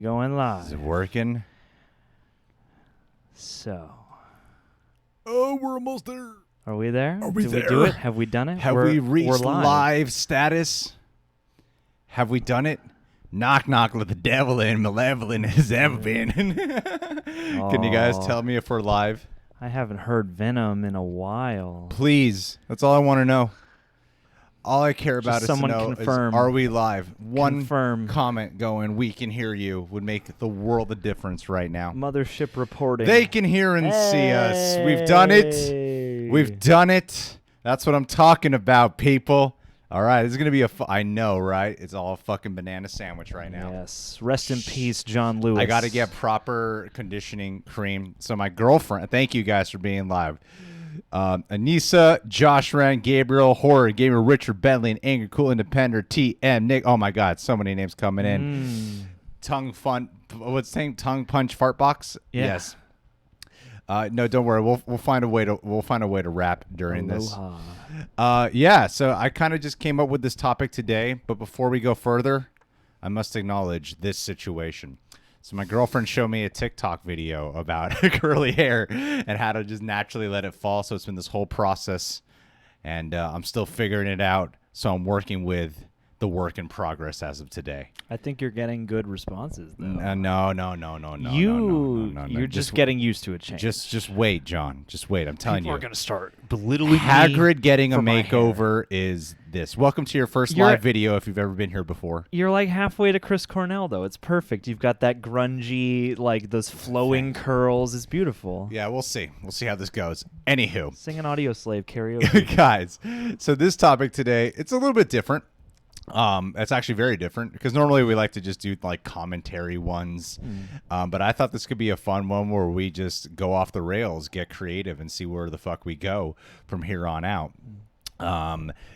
Going live. Is it working? So, Oh, we're almost there. are we there? Are we Did there? we do it? Have we done it? Have we're we reached we're live status? Have we done it? Knock, knock, let the devil in. Malevolent has ever been. Can you guys tell me if we're live? I haven't heard Venom in a while. Please. That's all I want to know. All I care about is to someone know confirm. is, are we live? One Confirm. comment going, we can hear you, would make the world of difference right now. Mothership reporting. They can hear and see us. We've done it. We've done it. That's what I'm talking about, people. All right, this is going to be I know, right? It's all a fucking banana sandwich right now. Yes. Rest in peace, John Lewis. I got to get proper conditioning cream. So my girlfriend, thank you guys for being live. Anissa, Josh Rand, Gabriel, Horror, Gabriel, Richard, Bentley, and Angry, Cool, Independent, TM, Nick. Oh my God, so many names coming in. Tongue punch fart box. Yeah. Yes. No, don't worry. We'll find a way to rap during Aloha. this. Yeah. So I kind of just came up with this topic today, but before we go further, I must acknowledge this situation. So my girlfriend showed me a TikTok video about curly hair and how to just naturally let it fall. So it's been this whole process, and I'm still figuring it out. So I'm working with the work in progress as of today. I think you're getting good responses, though. No. You're just getting used to it. Just wait, John. Just wait. I'm telling People you. are going to start belittling Hagrid getting a for my makeover is this. Welcome to your first live video if you've ever been here before. You're like halfway to Chris Cornell, though. It's perfect. You've got that grungy, like those flowing curls. It's beautiful. Yeah, we'll see. We'll see how this goes. Anywho. Sing an Audio Slave karaoke. Guys, so this topic today, it's a little bit different. It's actually very different because normally we like to just do like commentary ones. But I thought this could be a fun one where we just go off the rails, get creative, and see where the fuck we go from here on out.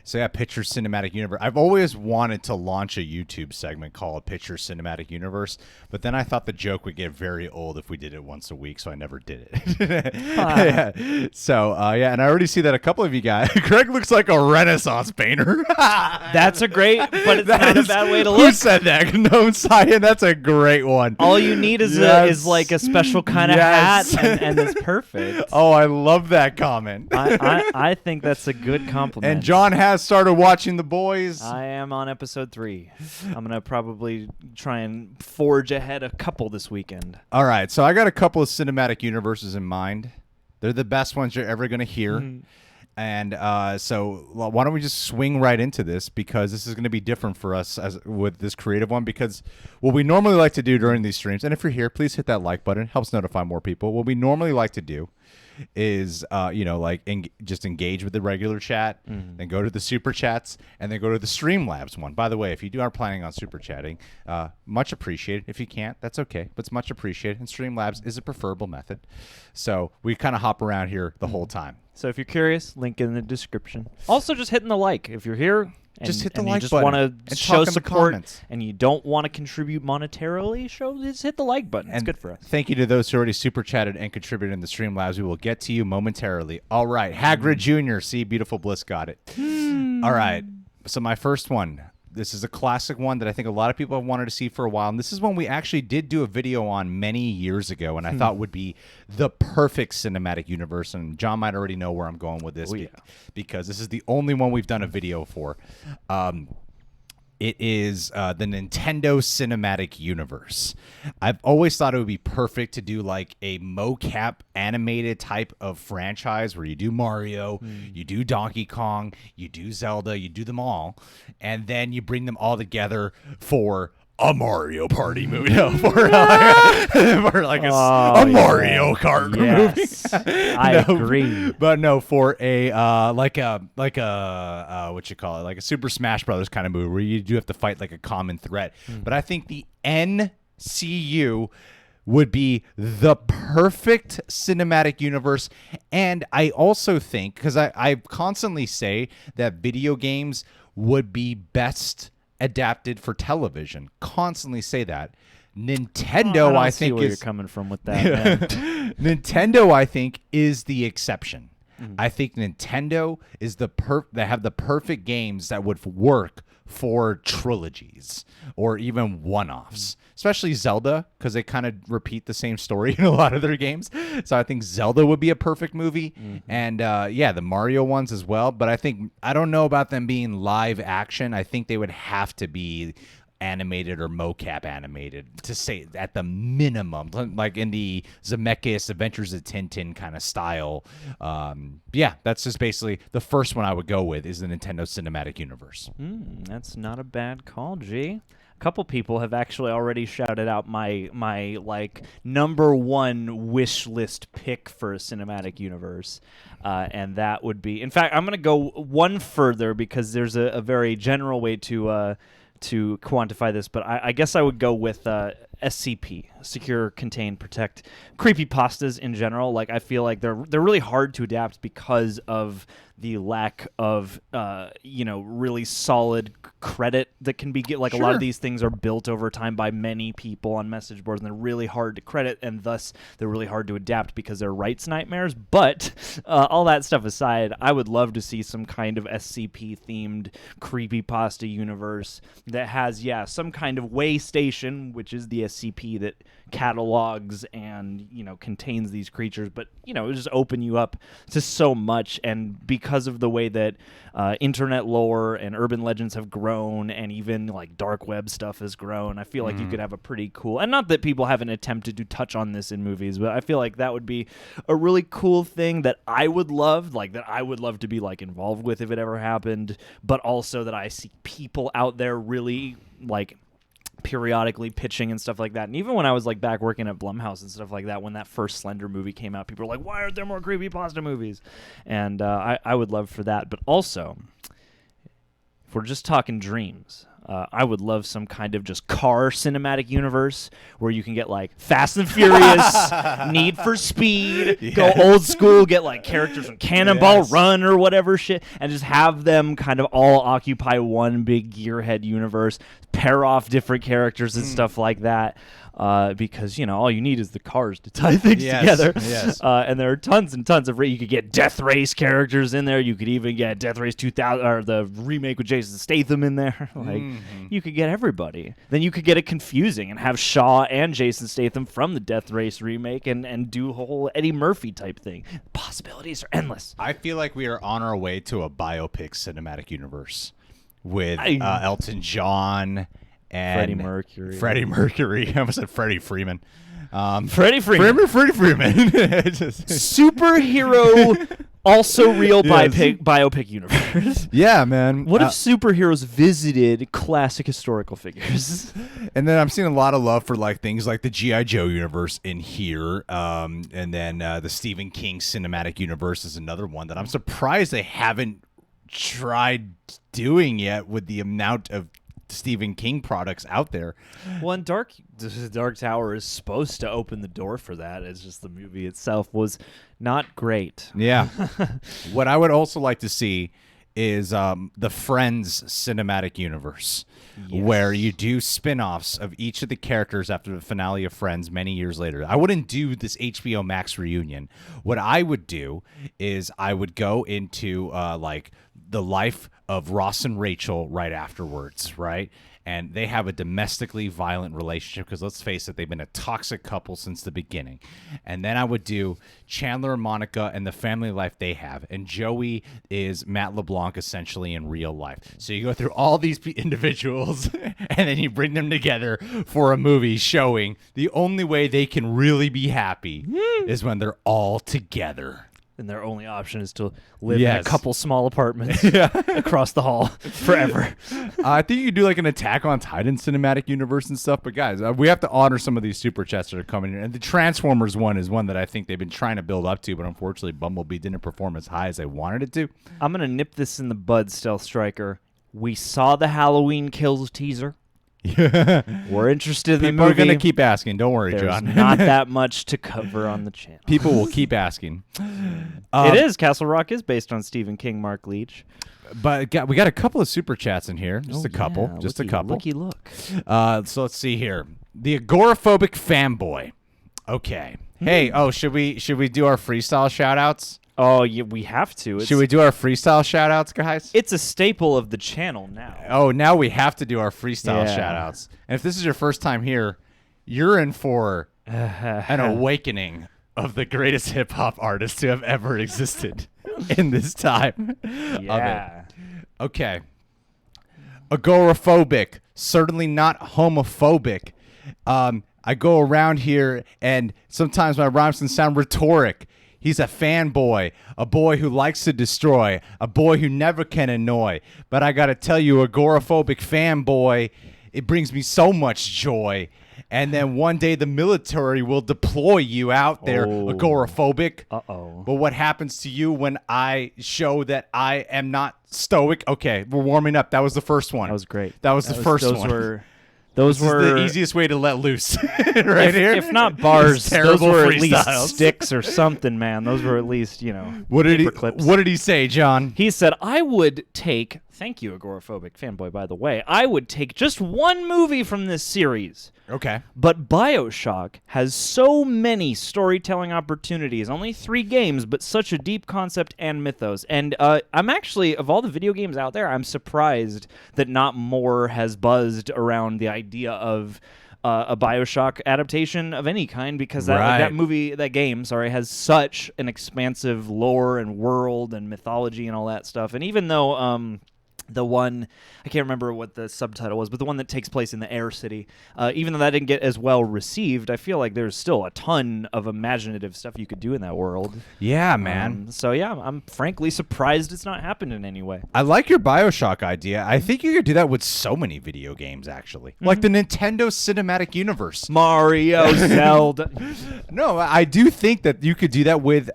So yeah, Picture Cinematic Universe. I've always wanted to launch a YouTube segment called Picture Cinematic Universe, but then I thought the joke would get very old if we did it once a week, so I never did it. Yeah. So yeah, and I already see that a couple of you guys. Greg looks like a Renaissance painter. That's a great, but it's not a bad way to Who look. said that? Gnome Cyan, that's a great one. All you need is is like a special kind of hat, and it's perfect. Oh, I love that comment. I think that's a good compliment. And John has started watching The Boys. I am on episode 3. I'm gonna probably try and forge ahead a couple this weekend. All right, so I got a couple of cinematic universes in mind. They're the best ones you're ever going to hear. And so why don't we just swing right into this, because this is going to be different for us with this creative one, because what we normally like to do during these streams, and if you're here, please hit that like button. It helps notify more people. What we normally like to do is just engage with the regular chat, then go to the super chats, and then go to the Streamlabs one. By the way, if you are planning on super chatting, much appreciated. If you can't, that's okay, but it's much appreciated, and Streamlabs is a preferable method. So we kind of hop around here the whole time. So if you're curious, link in the description. Also, just hitting the like if you're here. Just hit the and like you just button want to and show talk in the support, comments. and you don't want to contribute monetarily. Just hit the like button. It's good for us. Thank you to those who already super chatted and contributed in the Streamlabs. We will get to you momentarily. All right, Hagrid Jr. See, Beautiful Bliss got it. All right, so my first one. This is a classic one that I think a lot of people have wanted to see for a while. And this is one we actually did do a video on many years ago, and I thought would be the perfect cinematic universe. And John might already know where I'm going with this because this is the only one we've done a video for. It is the Nintendo Cinematic Universe. I've always thought it would be perfect to do like a mocap animated type of franchise where you do Mario, you do Donkey Kong, you do Zelda, you do them all, and then you bring them all together for a Mario Party movie. No, for like a Mario Kart movie. I agree. But no, for a like a what you call it, like a Super Smash Brothers kind of movie where you do have to fight like a common threat. But I think the NCU would be the perfect cinematic universe. And I also think, because I constantly say that video games would be best adapted for television. Constantly say that. Nintendo, I think, see where you're coming from with that. Nintendo, I think, is the exception. I think Nintendo is they have the perfect games that would work for trilogies or even one-offs, especially Zelda, because they kind of repeat the same story in a lot of their games. So I think Zelda would be a perfect movie. And the Mario ones as well. But I don't know about them being live action. I think they would have to be animated or mocap animated to say at the minimum, like in the Zemeckis Adventures of Tintin kind of style. That's just basically the first one I would go with is the Nintendo Cinematic Universe. That's not a bad call, G. A couple people have actually already shouted out my like number one wish list pick for a cinematic universe, and that would be. In fact, I'm going to go one further because there's a very general way to quantify this, but I guess I would go with SCP, Secure, Contain, Protect. Creepypastas in general, like I feel like they're really hard to adapt because of the lack of really solid credit that can be get. Like a lot of these things are built over time by many people on message boards, and they're really hard to credit, and thus they're really hard to adapt because they're rights nightmares. But all that stuff aside, I would love to see some kind of SCP themed creepypasta universe that has some kind of way station, which is the SCP that catalogs and contains these creatures, but it just open you up to so much. And because of the way that internet lore and urban legends have grown, and even like dark web stuff has grown, I feel like you could have a pretty cool, and not that people haven't attempted to touch on this in movies, but I feel like that would be a really cool thing that I would love to be like involved with if it ever happened, but also that I see people out there really like periodically pitching and stuff like that. And even when I was like back working at Blumhouse and stuff like that, when that first Slender movie came out, people were like, why aren't there more creepypasta movies? And I would love for that. But also, if we're just talking dreams, I would love some kind of just car cinematic universe where you can get like Fast and Furious, Need for Speed, go old school, get like characters from Cannonball Run or whatever shit, and just have them kind of all occupy one big gearhead universe, pair off different characters and stuff like that. Because all you need is the cars to tie things together. Yes. And there are tons and tons of you could get Death Race characters in there. You could even get Death Race 2000 or the remake with Jason Statham in there. Like you could get everybody. Then you could get it confusing and have Shaw and Jason Statham from the Death Race remake and do a whole Eddie Murphy type thing. Possibilities are endless. I feel like we are on our way to a biopic cinematic universe with Elton John and Freddie Mercury. I almost said Freddie Freeman. Freddie Freeman. Superhero, also real biopic universe. Yeah, man. What if superheroes visited classic historical figures? And then I'm seeing a lot of love for like things like the G.I. Joe universe in here. And then the Stephen King cinematic universe is another one that I'm surprised they haven't tried doing yet with the amount of Stephen King products out there. Well, and Dark Tower is supposed to open the door for that. It's just the movie itself was not great. Yeah. What I would also like to see is the Friends cinematic universe, where you do spin-offs of each of the characters after the finale of Friends many years later. I wouldn't do this HBO Max reunion. What I would do is I would go into like the life of Ross and Rachel right afterwards, right? And they have a domestically violent relationship because, let's face it, they've been a toxic couple since the beginning. And then I would do Chandler and Monica and the family life they have. And Joey is Matt LeBlanc essentially in real life. So you go through all these individuals and then you bring them together for a movie showing the only way they can really be happy is when they're all together. And their only option is to live in a couple small apartments across the hall forever. I think you could do like an Attack on Titan cinematic universe and stuff. But guys, we have to honor some of these super chats that are coming in. And the Transformers one is one that I think they've been trying to build up to, but unfortunately Bumblebee didn't perform as high as they wanted it to. I'm going to nip this in the bud, Stealth Striker. We saw the Halloween Kills teaser. We're interested in the movie. People are going to keep asking. Don't worry, There's John. not that much to cover on the channel. People will keep asking. It is. Castle Rock is based on Stephen King, Mark Leach. But we got a couple of super chats in here. Just a couple. Just a couple. Looky look. So let's see here. The agoraphobic fanboy. Okay. Hey, should we do our freestyle shout outs? Oh, yeah, we have to. Should we do our freestyle shout-outs, guys? It's a staple of the channel now. Oh, now we have to do our freestyle Yeah. shout-outs. And if this is your first time here, you're in for an awakening of the greatest hip-hop artists to have ever existed in this time of Yeah. it. Okay. Agoraphobic, certainly not homophobic. I go around here, and sometimes my rhymes can sound rhetoric. He's a fanboy, a boy who likes to destroy, a boy who never can annoy. But I gotta tell you, agoraphobic fanboy, it brings me so much joy. And then one day the military will deploy you out there, agoraphobic. Uh-oh. But what happens to you when I show that I am not stoic? Okay, we're warming up. That was the first one. That was great. That was the first those one. Those This were is the easiest way to let loose right here. If not bars, These those terrible were at freestyles. least sticks or something, man. Those were at least, What did he? paper clips. What did he say, John? He said, I would take, thank you, agoraphobic fanboy, by the way, I would take just one movie from this series. Okay. But Bioshock has so many storytelling opportunities. Only 3 games, but such a deep concept and mythos. And I'm actually, of all the video games out there, I'm surprised that not more has buzzed around the idea of a Bioshock adaptation of any kind, because that game has such an expansive lore and world and mythology and all that stuff. And even though the one, I can't remember what the subtitle was, but the one that takes place in the Air City, even though that didn't get as well received, I feel like there's still a ton of imaginative stuff you could do in that world. Yeah, man. So yeah, I'm frankly surprised it's not happened in any way. I like your Bioshock idea. I think you could do that with so many video games, actually. Like the Nintendo Cinematic Universe. Mario, Zelda. No, I do think that you could do that with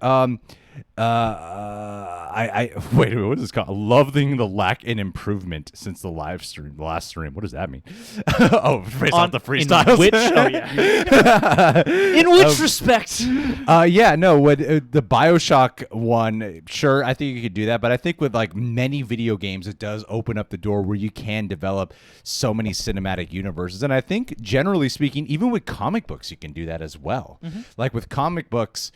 wait, what is this called? Loving the lack in improvement since the last stream. What does that mean? Based on the freestyles. In which? Oh yeah. In which respect? The Bioshock one, sure, I think you could do that, but I think with like many video games, it does open up the door where you can develop so many cinematic universes. And I think, generally speaking, even with comic books, you can do that as well. Like with comic books,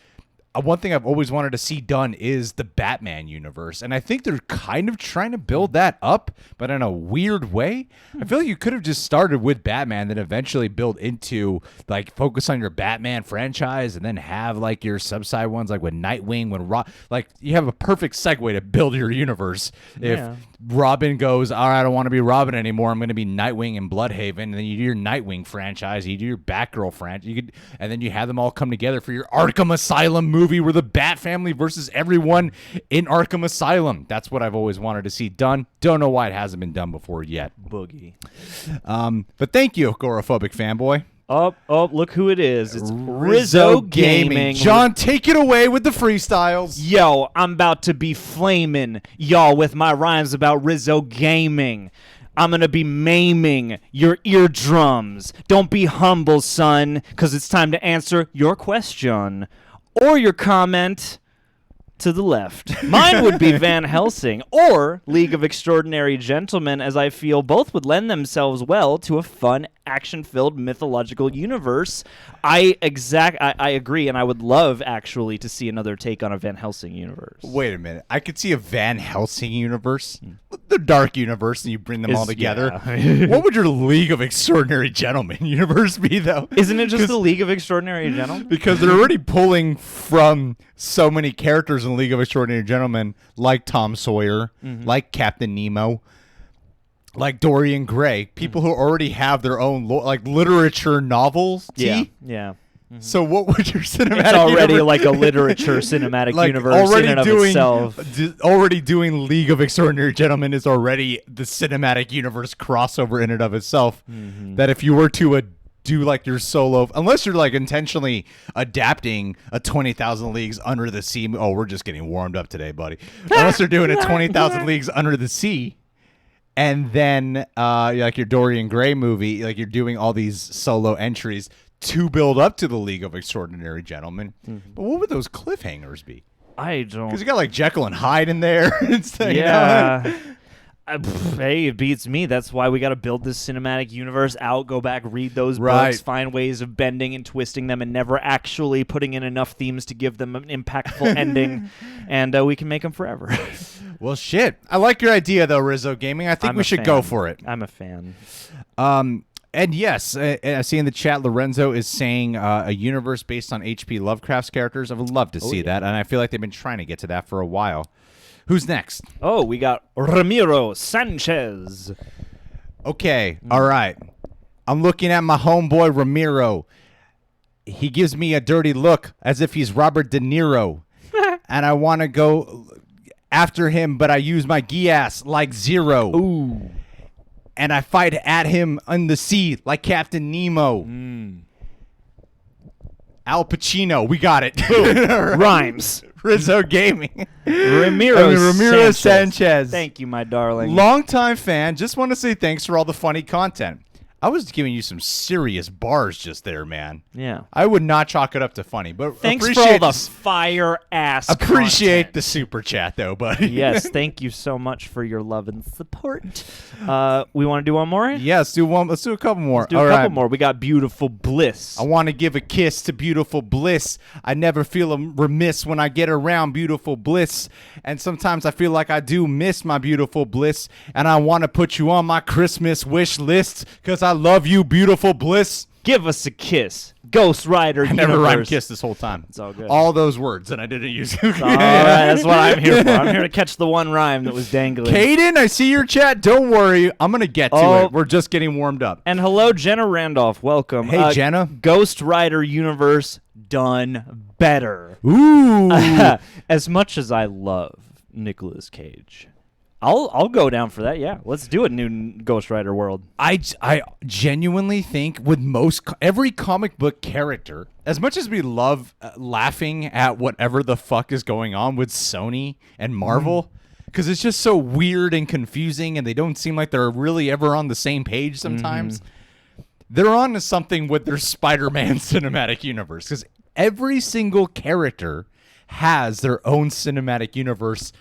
one thing I've always wanted to see done is the Batman universe. And I think they're kind of trying to build that up, but in a weird way. I feel like you could have just started with Batman, then eventually build into, like, focus on your Batman franchise and then have, like, your sub-side ones, like with Nightwing, like, you have a perfect segue to build your universe. Yeah. If Robin goes, all right, I don't want to be Robin anymore, I'm going to be Nightwing and Bloodhaven, and then you do your Nightwing franchise, you do your Batgirl franchise, and then you have them all come together for your Arkham Asylum movie where the Bat family versus everyone in Arkham Asylum. That's what I've always wanted to see done. Don't know why it hasn't been done before yet. Boogie. But thank you, agoraphobic fanboy. Oh, look who it is. It's Rizzo Gaming. John, take it away with the freestyles. Yo, I'm about to be flaming y'all with my rhymes about Rizzo Gaming. I'm going to be maiming your eardrums. Don't be humble, son, because it's time to answer your question or your comment to the left. Mine would be Van Helsing or League of Extraordinary Gentlemen, as I feel both would lend themselves well to a fun, action-filled mythological universe. I agree, and I would love, actually, to see another take on a Van Helsing universe. Wait a minute. I could see a Van Helsing universe, the dark universe, and you bring them all together. Yeah. What would your League of Extraordinary Gentlemen universe be, though? Isn't it just the League of Extraordinary Gentlemen? Because they're already pulling from so many characters in League of Extraordinary Gentlemen, like Tom Sawyer, like Captain Nemo, like Dorian Gray, people who already have their own like literature novels. Yeah. So what would your cinematic It's already universe, like a literature cinematic like universe already in and of doing, itself. Already doing League of Extraordinary Gentlemen is already the cinematic universe crossover in and of itself. That if you were to do like your solo, unless you're like intentionally adapting a 20,000 Leagues Under the Sea. Oh, we're just getting warmed up today, buddy. Unless you're doing a 20,000 Leagues Under the Sea. And then, like your Dorian Gray movie, like you're doing all these solo entries to build up to the League of Extraordinary Gentlemen. But what would those cliffhangers be? I don't. Because you got like Jekyll and Hyde in there. And stuff, Yeah. Hey, it beats me. That's why we got to build this cinematic universe out, go back, read those Right. books, find ways of bending and twisting them and never actually putting in enough themes to give them an impactful ending, and we can make them forever. Well, shit. I like your idea, though, Rizzo Gaming. I think I'm we a should fan. go for it. I'm a fan. And yes, I see in the chat, Lorenzo is saying a universe based on H.P. Lovecraft's characters. I would love to see that, and I feel like they've been trying to get to that for a while. Who's next? Oh, we got Ramiro Sanchez. Okay, all right. I'm looking at my homeboy Ramiro. He gives me a dirty look as if he's Robert De Niro. And I want to go after him, but I use my Gias like Zero. Ooh. And I fight at him on the sea like Captain Nemo. Al Pacino, we got it. Rhymes. Rizzo Gaming. Ramiro Sanchez. Thank you, my darling. Longtime fan. Just want to say thanks for all the funny content. I was giving you some serious bars just there, man. Yeah. I would not chalk it up to funny, but Thanks for appreciate all the s- fire ass. appreciate content. the super chat though, buddy. Yes, thank you so much for your love and support. We want to do one more? Yeah, let's do one. Let's do a couple more. Let's do a All couple right. more. We got Beautiful Bliss. I want to give a kiss to Beautiful Bliss. I never feel remiss when I get around Beautiful Bliss. And sometimes I feel like I do miss my Beautiful Bliss. And I want to put you on my Christmas wish list because I love you, Beautiful Bliss. Give us a kiss. Ghost Rider I never Universe. rhymed kiss this whole time. It's all good. All those words, and I didn't use it. All right, that's what I'm here for. I'm here to catch the one rhyme that was dangling. Caden, I see your chat. Don't worry. I'm going to get to Oh. it. We're just getting warmed up. And hello, Jenna Randolph. Welcome. Hey, Jenna. Ghost Rider Universe done better. Ooh. As much as I love Nicolas Cage, I'll go down for that. Yeah, let's do a new Ghost Rider world. I genuinely think with every comic book character, as much as we love laughing at whatever the fuck is going on with Sony and Marvel, because it's just so weird and confusing and they don't seem like they're really ever on the same page sometimes. They're on to something with their Spider-Man cinematic universe, because every single character has their own cinematic universe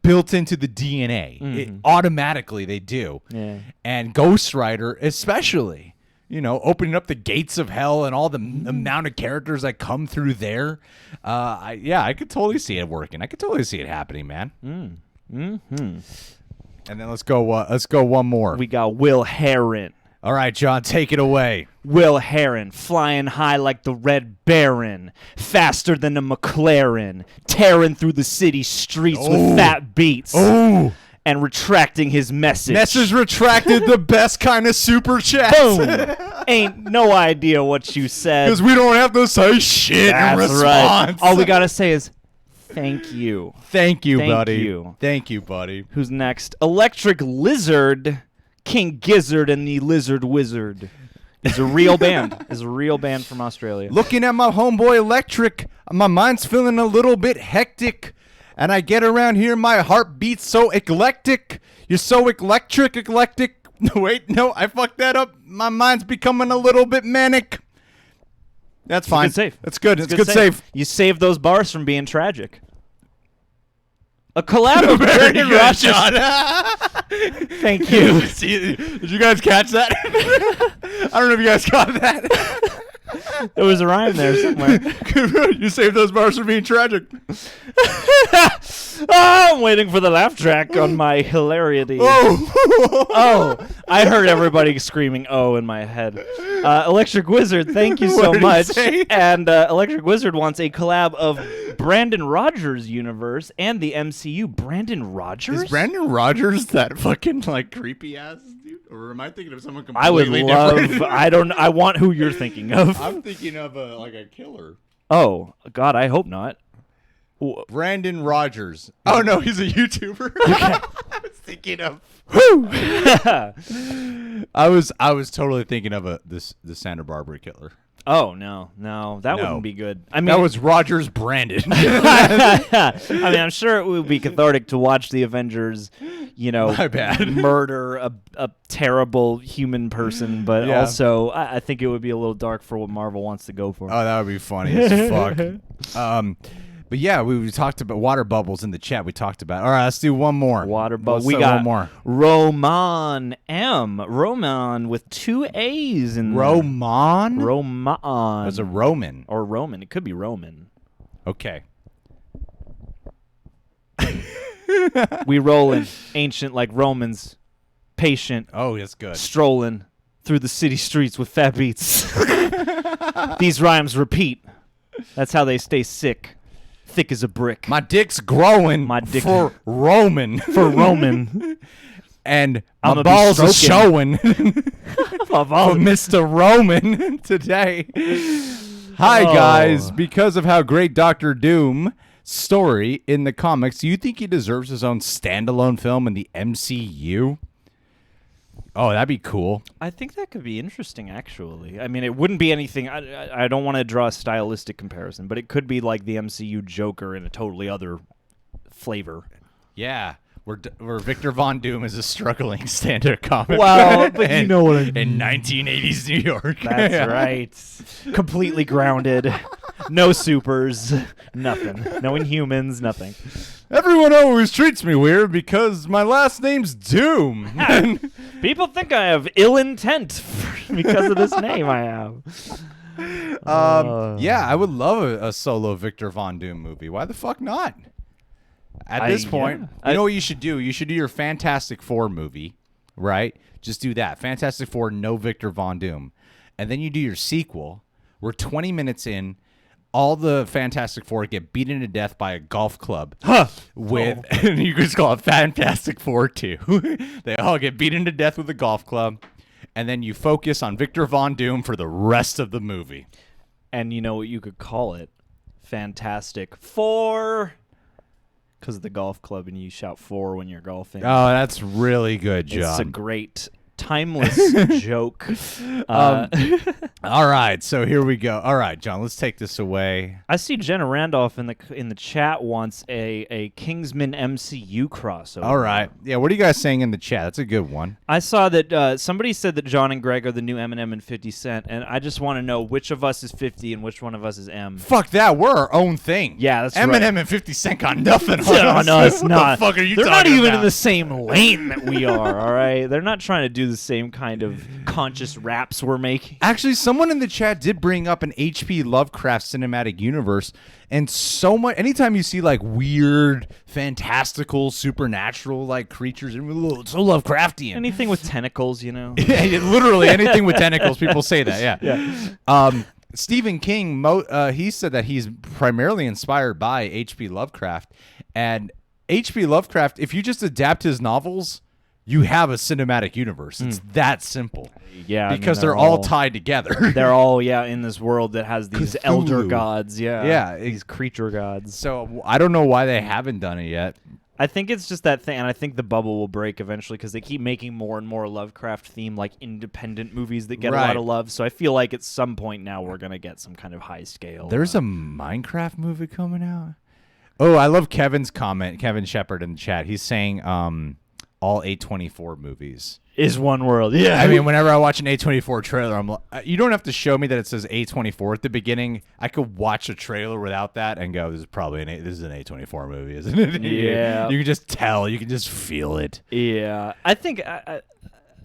built into the DNA. Automatically they do. Yeah. And Ghost Rider especially, opening up the gates of hell and all the amount of characters that come through there. I could totally see it working. I could totally see it happening, man. And then let's go one more. We got Will Heron. All right, John, take it away. Will Heron, flying high like the Red Baron, faster than a McLaren, tearing through the city streets with fat beats, Ooh. and retracting his message. Message retracted, the best kind of super chat. Boom! Ain't no idea what you said. Because we don't have to say shit in That's response. right. All we gotta say is, thank you. Thank you, Thank buddy. you. Thank you, buddy. Who's next? Electric Lizard, King Gizzard and the Lizard Wizard. Is a real band. Is a real band from Australia. Looking at my homeboy Electric, my mind's feeling a little bit hectic. And I get around here, my heart beats so eclectic. You're so eclectic. Wait, no, I fucked that up. My mind's becoming a little bit manic. That's fine. Good save. That's good. It's good save. You saved those bars from being tragic. A collab of Very Brandon good, Rogers. John. Thank you. Did you guys catch that? I don't know if you guys caught that. There was a rhyme there somewhere. You saved those bars from being tragic. I'm waiting for the laugh track on my hilarity. Oh. I heard everybody screaming "oh" in my head. Electric Wizard, thank you so What did he much. say? And Electric Wizard wants a collab of Brandon Rogers' universe and the MCU. Brandon Rogers? Is Brandon Rogers that fucking creepy ass dude? Or am I thinking of someone completely I would love. different? I want who you're thinking of. I'm thinking of a killer. Oh God, I hope not. Brandon Rogers. Oh no, he's a YouTuber. I was thinking of. I was totally thinking of the Santa Barbara killer. Oh no, that No. wouldn't be good. I mean, That was Rogers Brandon. I mean, I'm sure it would be cathartic to watch the Avengers, My bad. murder a terrible human person, but Yeah. also I think it would be a little dark for what Marvel wants to go for. Oh, that would be funny as fuck. But yeah, we talked about water bubbles in the chat. We talked about. All right, let's do one more. Water bubble. Let's We do got one more. Roman M. Roman with 2 A's in there. Roman. Roman. It's a Roman or Roman. It could be Roman. Okay. We rollin', ancient like Romans, patient, Oh, that's good. strolling through the city streets with fat beats. These rhymes repeat. That's how they stay sick, thick as a brick. My dick's growing. My dick- for Roman. For Roman. And I'ma my be balls are stroking. showing for Mr. Roman today. Hi, guys. Because of how great Dr. Doom story in the comics, do you think he deserves his own standalone film in the MCU? Oh, that'd be cool. I think that could be interesting, actually. I mean, it wouldn't be anything. I don't want to draw a stylistic comparison, but it could be like the MCU Joker in a totally other flavor. Yeah. Where Victor Von Doom is a struggling stand-up comic. Well, but you know what I mean. In 1980s New York. That's right. Completely grounded. No supers. Nothing. No Inhumans. Nothing. Everyone always treats me weird because my last name's Doom. People think I have ill intent because of this name I have. Yeah, I would love a solo Victor Von Doom movie. Why the fuck not? At this point, you know what you should do? You should do your Fantastic Four movie, right? Just do that. Fantastic Four, no Victor Von Doom. And then you do your sequel. We're 20 minutes in. All the Fantastic Four get beaten to death by a golf club. With and you can just call it Fantastic Four 2. They all get beaten to death with a golf club. And then you focus on Victor Von Doom for the rest of the movie. And you know what you could call it? Fantastic Four. Because of the golf club, and you shout 4 when you're golfing. Oh, that's really good, John. It's a great, timeless joke. All right, so here we go. All right, John, let's take this away. I see Jenna Randolph in the chat wants a Kingsman MCU crossover. All right. Yeah, what are you guys saying in the chat? That's a good one. I saw that somebody said that John and Greg are the new Eminem and 50 Cent, and I just want to know which of us is 50 and which one of us is M. Fuck that. We're our own thing. Yeah, that's Eminem right. and 50 Cent got nothing on us. No, it's What not. the fuck are you They're talking not even about? in the same lane that we are, all right? They're not trying to do the same kind of conscious raps we're making. Actually, someone in the chat did bring up an H.P. Lovecraft cinematic universe, and so much. Anytime you see like weird, fantastical, supernatural like creatures, it's so Lovecraftian. Anything with tentacles, you know? Yeah, literally anything with tentacles. People say that. Yeah. Stephen King, he said that he's primarily inspired by H.P. Lovecraft, and H.P. Lovecraft. If you just adapt his novels, you have a cinematic universe. It's that simple. Yeah, I mean, because they're all tied together. They're all in this world that has these Cthulhu. elder gods. Yeah, these creature gods. So I don't know why they haven't done it yet. I think it's just that thing, and I think the bubble will break eventually because they keep making more and more Lovecraft themed, like independent movies that get a lot of love. So I feel like at some point now we're gonna get some kind of high scale. There's a Minecraft movie coming out. Oh, I love Kevin's comment. Kevin Shepard in the chat. He's saying all A24 movies. Is one world. Yeah. I mean, whenever I watch an A24 trailer, I'm like, you don't have to show me that it says A24 at the beginning. I could watch a trailer without that and go, this is probably this is an A24 movie, isn't it? Yeah. You can just tell. You can just feel it. Yeah. I think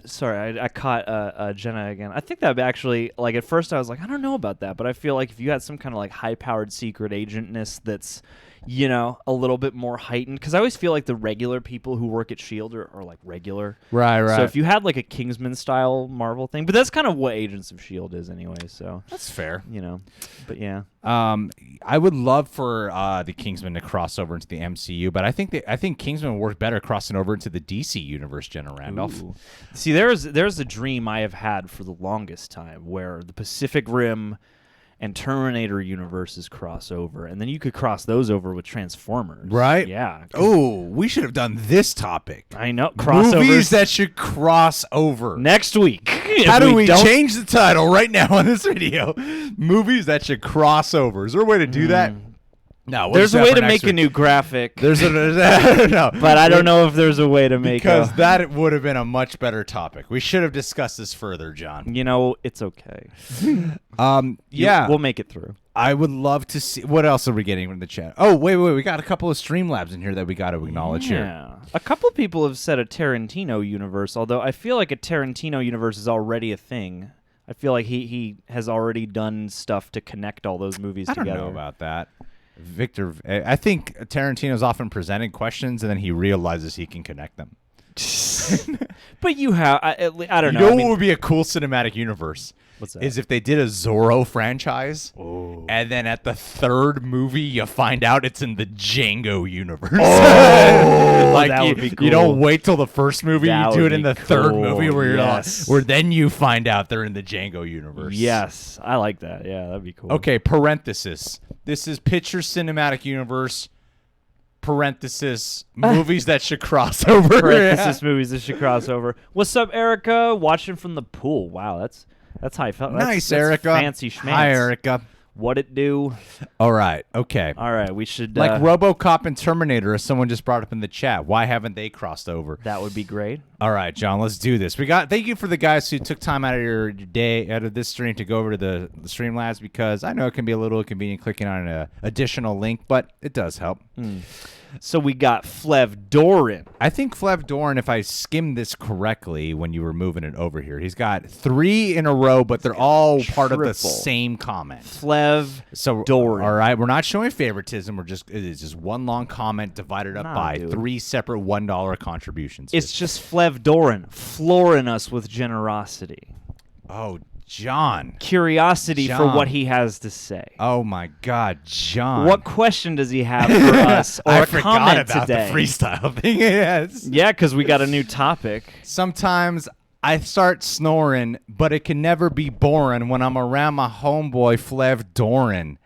sorry, I caught Jenna again. I think that actually, like, at first I was like, I don't know about that, but I feel like if you had some kind of like high-powered secret agentness that's, you know, a little bit more heightened, because I always feel like the regular people who work at S.H.I.E.L.D. are like regular. Right. So if you had like a Kingsman-style Marvel thing, but that's kind of what Agents of S.H.I.E.L.D. is anyway, so. That's fair. You know, but yeah. I would love for the Kingsman to cross over into the MCU, but I think Kingsman would work better crossing over into the DC universe, Jenna Randolph. Ooh. See, there's a dream I have had for the longest time where the Pacific Rim and Terminator universes cross over, and then you could cross those over with Transformers. Right? Yeah. Oh, we should have done this topic. I know. Crossovers. Movies that should cross over. Next week. How do we change the title right now on this video? Movies that should cross over. Is there a way to do that? No. There's a way to make a new graphic. There's no. But I don't know if there's a way to make because that would have been a much better topic. We should have discussed this further, John. You know, it's okay. Yeah. We'll make it through. I would love to see. What else are we getting from the chat? Oh, wait. We got a couple of Streamlabs in here that we got to acknowledge here. Yeah. A couple people have said a Tarantino universe, although I feel like a Tarantino universe is already a thing. I feel like he has already done stuff to connect all those movies together. I don't know about that. Victor, I think Tarantino's often presenting questions and then he realizes he can connect them. But you have, I don't know. You know what would be a cool cinematic universe? What's that? Is if they did a Zorro franchise, and then at the third movie you find out it's in the Django universe. Like that would be cool. You don't wait till the first movie; That you do would it in be the third cool. movie where you're Yes. where then you find out they're in the Django universe. Yes, I like that. Yeah, that'd be cool. Okay. Parenthesis. This is picture cinematic universe. Parenthesis. Movies that should cross over. Parenthesis movies that should cross over. What's up, Erica? Watching from the pool. Wow, that's how I felt. Nice, that's Erica. Fancy schmancy. Hi, Erica. What it do? All right. Okay. All right, we should Like RoboCop and Terminator, as someone just brought up in the chat. Why haven't they crossed over? that would be great. All right, John, let's do this. Thank you for the guys who took time out of your day, out of this stream, to go over to the Streamlabs, because I know it can be a little inconvenient clicking on an additional link, but it does help. So we got Flev Doran. I think Flev Doran, if I skimmed this correctly when you were moving it over here, he's got 3 in a row, but they're all part of the triple. same comment. Flev So, Doran. all right, we're not showing favoritism. It is just one long comment divided up by dude. 3 separate $1 contributions. It's just Flev Doran flooring us with generosity, Oh, John. curiosity for John. what he has to say. Oh my God, John. What question does he have for us, or I a forgot comment about today? the freestyle thing. Yes. Yeah, because we got a new topic. Sometimes I start snoring, but it can never be boring when I'm around my homeboy Flev Doran.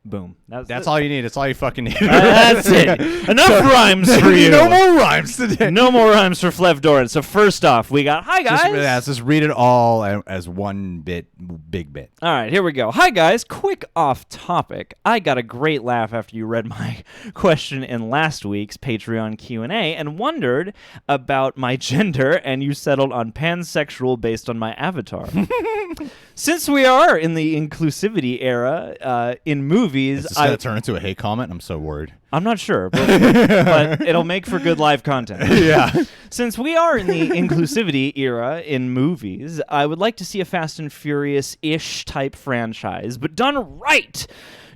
Boom. That's all you need. That's all you fucking need. That's it. Enough rhymes for you. No more rhymes today. No more rhymes for Flev Doran. So first off, we got, hi guys. Just read it all as one big bit. All right, here we go. Hi guys, quick off topic. I got a great laugh after you read my question in last week's Patreon Q&A and wondered about my gender, and you settled on pansexual based on my avatar. Since we are in the inclusivity era in movies, Is this going to turn into a hate comment? I'm so worried. I'm not sure, but it'll make for good live content. Yeah. Since we are in the inclusivity era in movies, I would like to see a Fast and Furious-ish type franchise, but done right.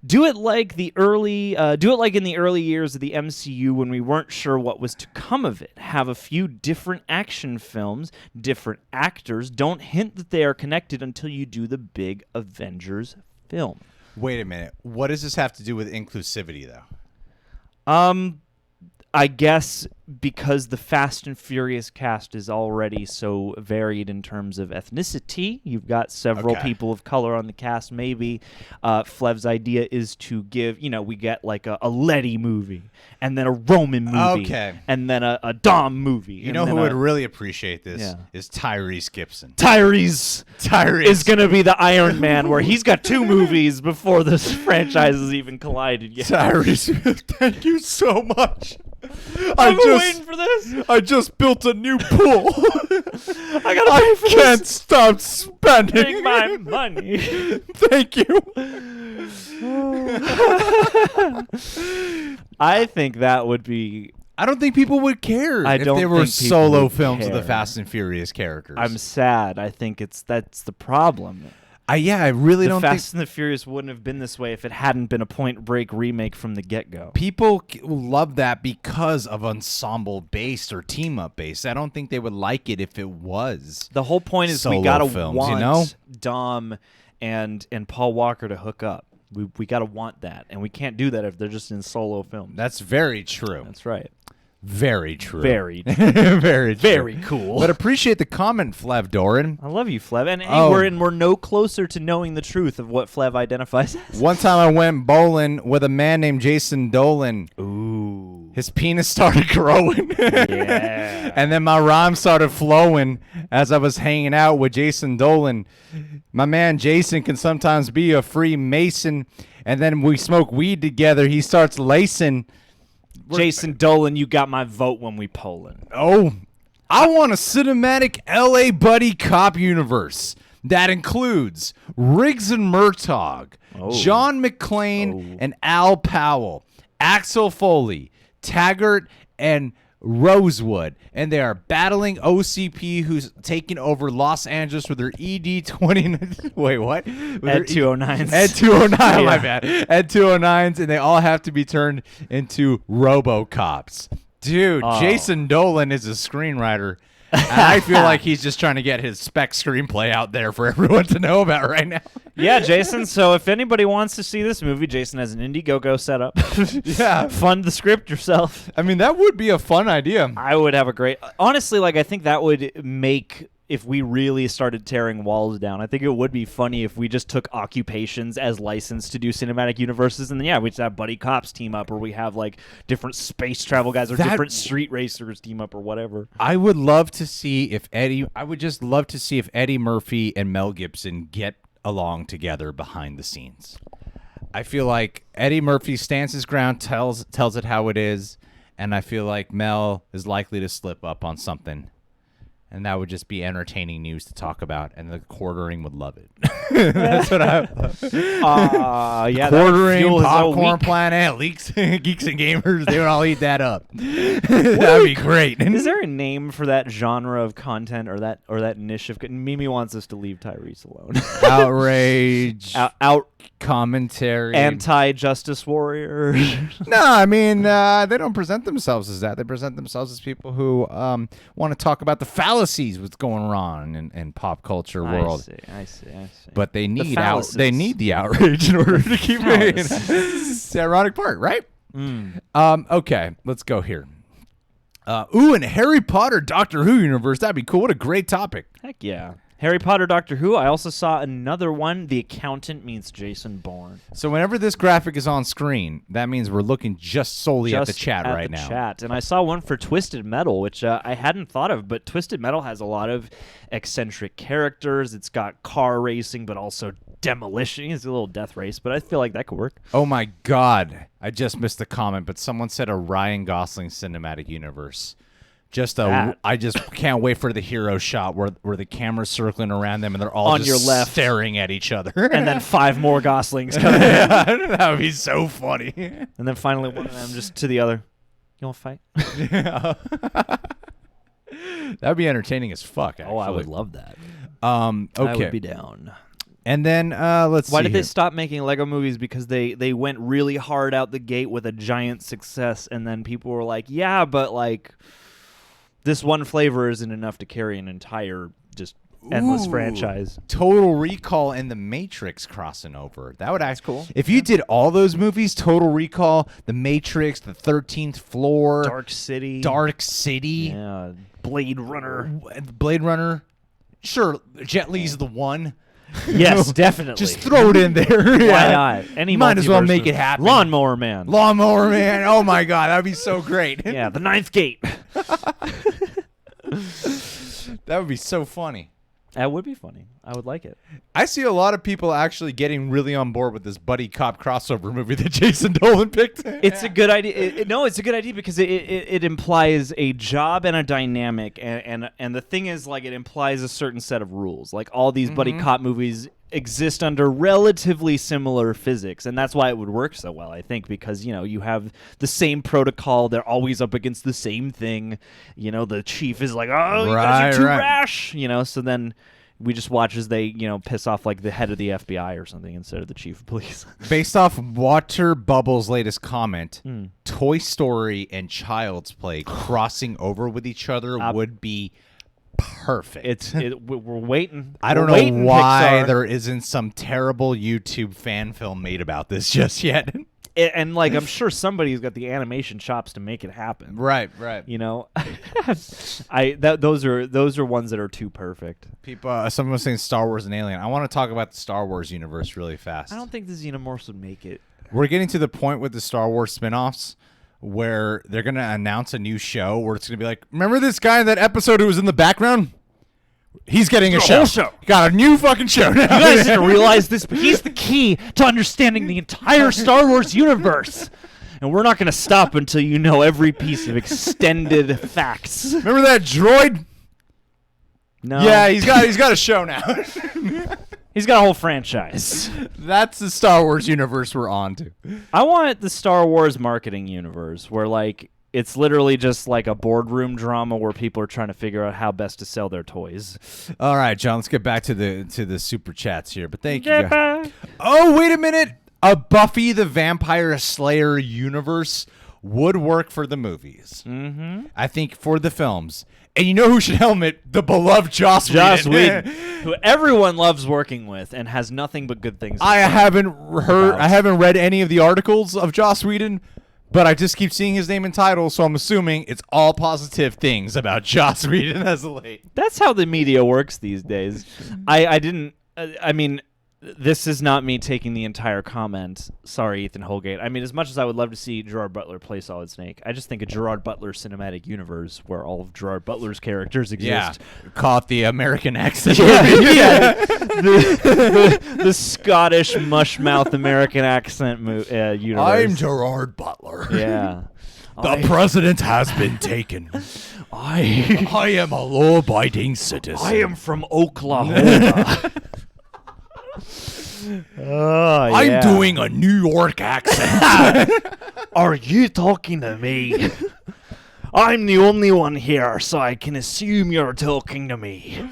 Do it like in the early years of the MCU when we weren't sure what was to come of it. Have a few different action films, different actors. Don't hint that they are connected until you do the big Avengers film. Wait a minute. What does this have to do with inclusivity, though? I guess because the Fast and Furious cast is already so varied in terms of ethnicity, you've got several people of color on the cast. Maybe Flev's idea is to give, we get like a Letty movie, and then a Roman movie, and then a Dom movie. You know who would really appreciate this is Tyrese Gibson. Tyrese is going to be the Iron Man, where he's got 2 movies before this franchise has even collided yet. Tyrese, thank you so much. I've been waiting for this. I just built a new pool. I gotta pay for can't stop spending my money. Thank you. I think that would be. I don't think people would care if don't there were think people solo would films of the care. Fast and Furious characters. I'm sad. I think that's the problem. I really don't Fast think and the Furious wouldn't have been this way if it hadn't been a Point Break remake from the get-go. people love that because of ensemble based or team up based. I don't think they would like it if it was. The whole point is we Solo gotta films, want Dom and Paul Walker to hook up. We gotta want that, and we can't do that if they're just in solo films. That's very true. That's right. Very true. Very true. Very true. Very cool. But appreciate the comment, Flev Doran. I love you, Flev. And hey, Oh. we're no closer to knowing the truth of what Flev identifies as. One time I went bowling with a man named Jason Dolan. Ooh. His penis started growing. Yeah. And then my rhyme started flowing as I was hanging out with Jason Dolan. My man Jason can sometimes be a Freemason. And then we smoke weed together. He starts lacing. Jason Dolan, you got my vote when we polling. Oh, I want a cinematic LA buddy cop universe. that includes Riggs and Murtaugh, John McClane and Al Powell, Axel Foley, Taggart, and Rosewood, and they are battling OCP, who's taking over Los Angeles with their ED-20. Wait, what? Ed 209s. Ed 209, my bad. Ed 209s, and they all have to be turned into RoboCops. Dude, Jason Dolan is a screenwriter. And I feel like he's just trying to get his spec screenplay out there for everyone to know about right now. Yeah, Jason. So if anybody wants to see this movie, Jason has an Indiegogo set up. Yeah. Fund the script yourself. I mean, that would be a fun idea. I would have a great... Honestly, like, I think that would make... If we really started tearing walls down, I think it would be funny if we just took occupations as licensed to do cinematic universes, and then we just have buddy cops team up, or we have like different space travel guys, or different street racers team up, or whatever. I would love to see if Eddie. I would just love to see if Eddie Murphy and Mel Gibson get along together behind the scenes. I feel like Eddie Murphy stands his ground, tells it how it is, and I feel like Mel is likely to slip up on something. And that would just be entertaining news to talk about, and the quartering would love it. That's what I yeah, quartering, Popcorn Planet, Geeks and Gamers, they would all eat that up. That'd be great. Is there a name for that genre of content, or that niche of... Mimi wants us to leave Tyrese alone. Outrage. Out commentary. Anti-justice warrior. No, I mean, they don't present themselves as that. They present themselves as people who want to talk about the fallacies what's going on in pop culture world. I see. But they need the outrage in order to keep it. It's the ironic part, right? Okay, let's go here. And Harry Potter Doctor Who universe. That'd be cool. What a great topic. Heck yeah. Harry Potter, Doctor Who. I also saw another one. The Accountant meets Jason Bourne. So whenever this graphic is on screen, that means we're looking just solely at the chat right now. And I saw one for Twisted Metal, which I hadn't thought of, but Twisted Metal has a lot of eccentric characters. It's got car racing, but also demolition. It's a little death race, but I feel like that could work. Oh my God. I just missed the comment, but someone said a Ryan Gosling cinematic universe. I just can't wait for the hero shot where the camera's circling around them and they're all on just your left staring at each other. And then 5 more Goslings come in. That would be so funny. And then finally one of them just to the other. You want to fight? Yeah. That'd be entertaining as fuck, actually. Oh, I would love that. Okay. I would be down. And then let's see. Why did they stop making Lego movies? Because they went really hard out the gate with a giant success, and then people were like, yeah, but like... this one flavor isn't enough to carry an entire just endless franchise. Total Recall and The Matrix crossing over. That would act cool. If you did all those movies, Total Recall, The Matrix, The 13th Floor, Dark City. Yeah. Blade Runner. Sure, Jet Li's the one. Yes, definitely. Just throw it in there. Why not? Any might as well make it happen. Lawnmower Man. Oh my God, that'd be so great. Yeah, The Ninth Gate. That would be so funny. That would be funny. I would like it. I see a lot of people actually getting really on board with this buddy cop crossover movie that Jason Dolan picked. It's a good idea. It's a good idea because it implies a job and a dynamic, and the thing is, like, it implies a certain set of rules. Like, all these buddy cop movies exist under relatively similar physics, and that's why it would work so well, I think, because, you have the same protocol. They're always up against the same thing. The chief is like, oh, you guys are too rash, so then we just watch as they, piss off like the head of the FBI or something instead of the chief of police. Based off Water Bubble's latest comment, Toy Story and Child's Play crossing over with each other would be perfect. We're waiting. I don't know why there isn't some terrible YouTube fan film made about this just yet. And like, I'm sure somebody's got the animation chops to make it happen. Right. Those are ones that are too perfect. Someone was saying Star Wars and Alien. I want to talk about the Star Wars universe really fast. I don't think the Xenomorphs would make it. We're getting to the point with the Star Wars spin-offs where they're going to announce a new show where it's going to be like, remember this guy in that episode who was in the background? He's getting a whole show. Got a new fucking show now. You guys didn't realize this, but he's the key to understanding the entire Star Wars universe. And we're not going to stop until you know every piece of extended facts. Remember that droid? No. Yeah, he's got a show now. He's got a whole franchise. That's the Star Wars universe we're on to. I want the Star Wars marketing universe where, like, it's literally just like a boardroom drama where people are trying to figure out how best to sell their toys. All right, John, let's get back to the super chats here. But thank you. Get guys. back. Oh, wait a minute. A Buffy the Vampire Slayer universe would work for the movies. Mm-hmm. I think for the films. And you know who should helm it? The beloved Joss Whedon, who everyone loves working with and has nothing but good things to I say haven't about. read any of the articles of Joss Whedon, but I just keep seeing his name in titles, so I'm assuming it's all positive things about Joss Whedon as of late. That's how the media works these days. I mean, this is not me taking the entire comment. Sorry, Ethan Holgate. I mean, as much as I would love to see Gerard Butler play Solid Snake, I just think a Gerard Butler cinematic universe where all of Gerard Butler's characters exist. Yeah, caught the American accent. Yeah. The Scottish mushmouth American accent universe. I'm Gerard Butler. Yeah. The president has been taken. I am a law-abiding citizen. I am from Oklahoma. I'm doing a New York accent. Are you talking to me? I'm the only one here, so I can assume you're talking to me.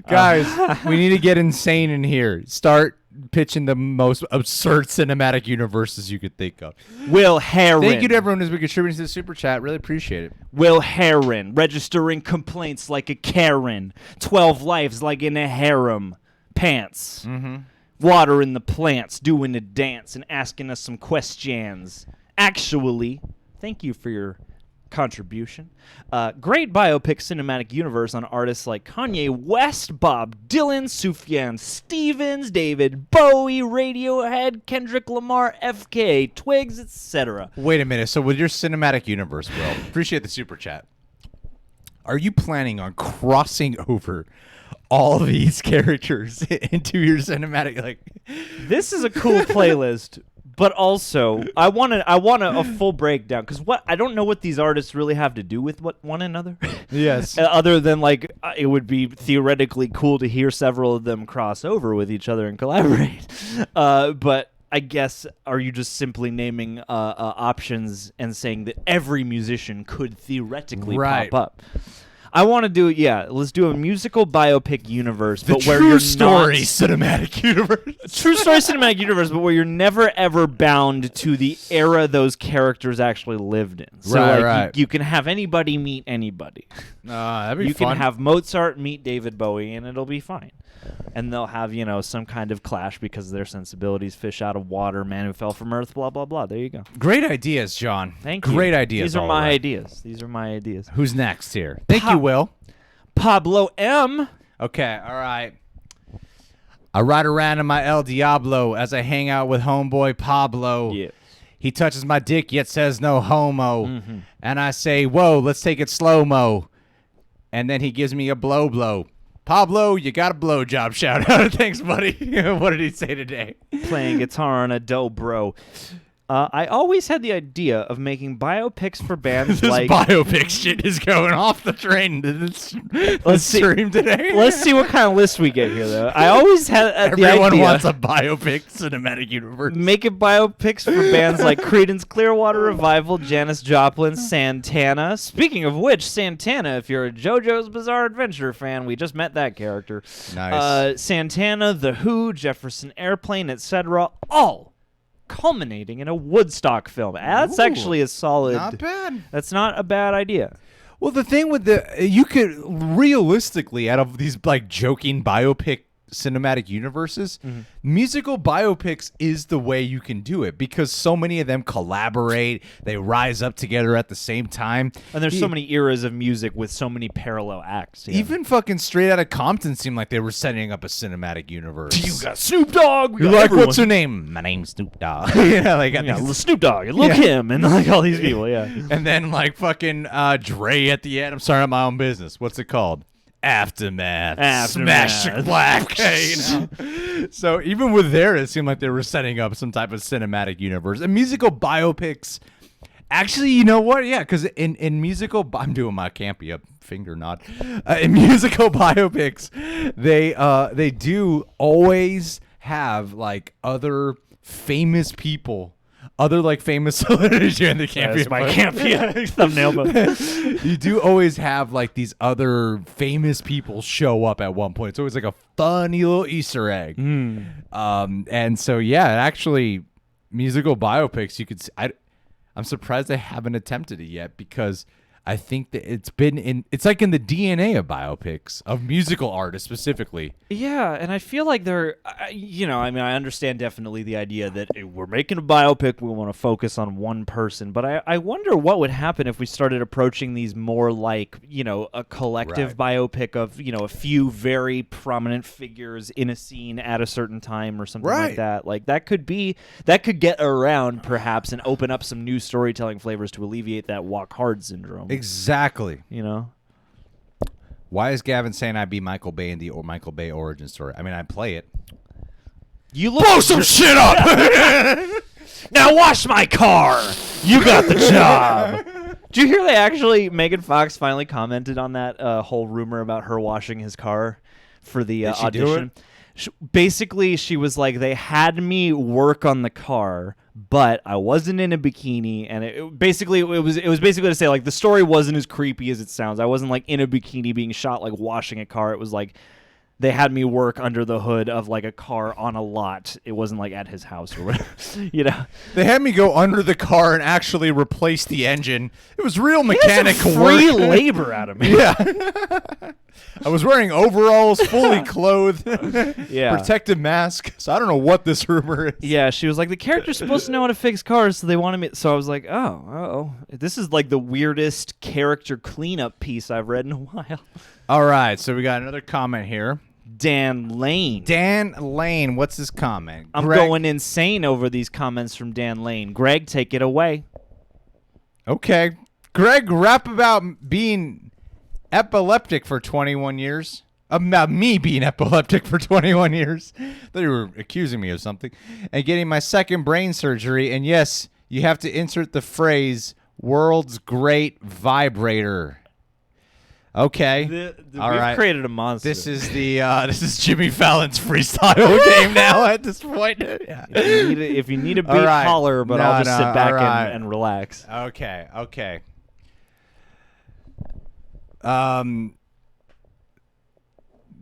Guys, we need to get insane in here. Start pitching the most absurd cinematic universes you could think of. Will Heron. Thank you to everyone who's been contributing to the super chat. Really appreciate it. Will Heron, registering complaints like a Karen. 12 lives like in a harem. Pants. Mm-hmm. Watering the plants, doing the dance, and asking us some questions. Actually, thank you for your contribution. Great biopic cinematic universe on artists like Kanye West, Bob Dylan, Sufjan Stevens, David Bowie, Radiohead, Kendrick Lamar, FK, Twigs, etc. Wait a minute. So with your cinematic universe, Will, appreciate the super chat. Are you planning on crossing over all of these characters into your cinematic? Like, this is a cool playlist, but also I want a full breakdown because I don't know what these artists really have to do with one another. yes. Other than like it would be theoretically cool to hear several of them cross over with each other and collaborate. But I guess, are you just simply naming options and saying that every musician could theoretically pop up? I want to do, let's do a musical biopic universe, but where you're story cinematic universe. True story cinematic universe, but where you're never ever bound to the era those characters actually lived in. So Right. You can have anybody meet anybody. That'd be You fun. can have Mozart meet David Bowie, and it'll be fine. And they'll have, some kind of clash because their sensibilities, fish out of water, man who fell from earth, blah, blah, blah. There you go. Great ideas, John. Thank you. Great ideas. These are my ideas. These are my ideas. Who's next here? Thank you, Will. Pablo M. Okay, all right. I ride around in my El Diablo as I hang out with homeboy Pablo. Yeah. He touches my dick yet says no homo. Mm-hmm. And I say, whoa, let's take it slow-mo. And then he gives me a blow. Pablo, you got a blowjob. Shout out. Thanks, buddy. What did he say today? Playing guitar on a dobro. I always had the idea of making biopics for bands This like... biopic shit is going off the train to this see. stream today. Let's see what kind of list we get here, though. I always had the Everyone idea... wants a biopic cinematic universe. Making biopics for bands like Creedence Clearwater Revival, Janis Joplin, Santana. Speaking of which, Santana, if you're a JoJo's Bizarre Adventure fan, we just met that character. Nice. Santana, The Who, Jefferson Airplane, etc. All culminating in a Woodstock film. That's actually a solid... Not bad. That's not a bad idea. Well, the thing with you could realistically, out of these like joking biopic cinematic universes, musical biopics is the way you can do it because so many of them collaborate, they rise up together at the same time. And there's so many eras of music with so many parallel acts. Yeah. Even fucking Straight Outta Compton seemed like they were setting up a cinematic universe. You got Snoop Dogg. You're like, what's your name? My name's Snoop Dogg. Snoop Dogg and Lil Kim and like all these people, yeah. And then like fucking Dre at the end. I'm starting my own business. What's it called? Aftermath. Smash your black. So even with there, it seemed like they were setting up some type of cinematic universe. And musical biopics, Actually, you know what? Yeah, because in musical, I'm doing my campy up finger nod. In musical biopics, they do always have like other famous people, other like famous celebrities in the campy. That's my campy thumbnail. But You do always have like these other famous people show up at one point. It's always like a funny little Easter egg. And so yeah, actually, musical biopics, you could. I'm surprised they haven't attempted it yet because I think that it's like in the DNA of biopics, of musical artists specifically. yeah, and I feel like I understand definitely the idea that we're making a biopic, we want to focus on one person, but I wonder what would happen if we started approaching these more like, a collective biopic of, a few very prominent figures in a scene at a certain time or something like that. Like that could get around perhaps and open up some new storytelling flavors to alleviate that walk hard syndrome. Exactly. Why is Gavin saying I'd be Michael Bay in the Michael Bay origin story? I mean, I'd play it. You look blow some shit up. Now wash my car. You got the job. Did you hear Megan Fox finally commented on that whole rumor about her washing his car for the Did she audition? do it? Basically, she was like, they had me work on the car, but I wasn't in a bikini, and it was basically to say like the story wasn't as creepy as it sounds. I wasn't like in a bikini being shot like washing a car. It was like they had me work under the hood of like a car on a lot. It wasn't like at his house or whatever. They had me go under the car and actually replace the engine. It was real mechanic free work. labor out of me. Yeah. I was wearing overalls, fully clothed, protective mask. So I don't know what this rumor is. Yeah, she was like, the character's supposed to know how to fix cars, so they wanted me. So I was like, oh, this is like the weirdest character cleanup piece I've read in a while. All right, so we got another comment here. Dan Lane, what's his comment? I'm going insane over these comments from Dan Lane. Greg, take it away. Okay. Greg, rap about being epileptic for 21 years. About me being epileptic for 21 years. Thought you were accusing me of something. And getting my second brain surgery. And yes, you have to insert the phrase, world's great vibrator. Okay. We've created a monster. This is Jimmy Fallon's freestyle game now at this point. Yeah. If you need a beat, holler, but I'll just sit back and relax. Okay. The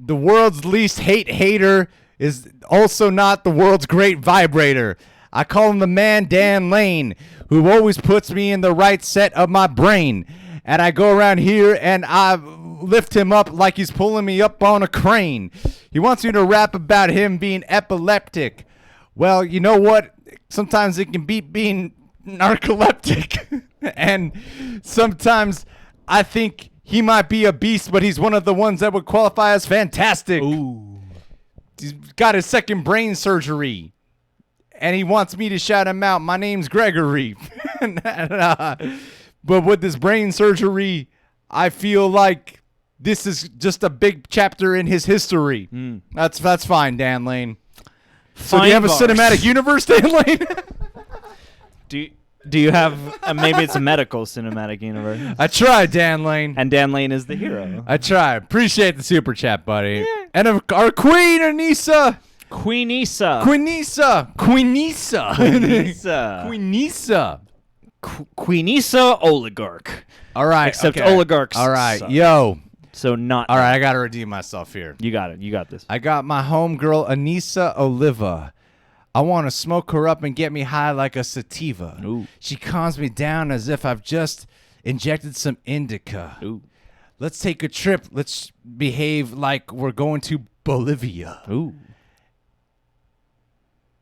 world's least hater is also not the world's great vibrator. I call him the man Dan Lane, who always puts me in the right set of my brain. And I go around here and I lift him up like he's pulling me up on a crane. He wants me to rap about him being epileptic. Well, you know what? Sometimes it can beat being narcoleptic. And sometimes I think he might be a beast, but he's one of the ones that would qualify as fantastic. Ooh. He's got his second brain surgery. And he wants me to shout him out. My name's Gregory. But with this brain surgery, I feel like this is just a big chapter in his history. That's fine, Dan Lane. So do you have a cinematic universe, Dan Lane? Do you have maybe it's a medical cinematic universe? I tried, Dan Lane. And Dan Lane is the hero. I try. Appreciate the super chat, buddy. Yeah. And our queen, Anissa. Queenisa. Queenisa oligarch. All right. Except okay. oligarchs. All right. suck. Yo. So not. All right. I got to redeem myself here. You got it. You got this. I got my homegirl, Anissa Oliva. I want to smoke her up and get me high like a sativa. Ooh. She calms me down as if I've just injected some indica. Ooh. Let's take a trip. Let's behave like we're going to Bolivia. Ooh.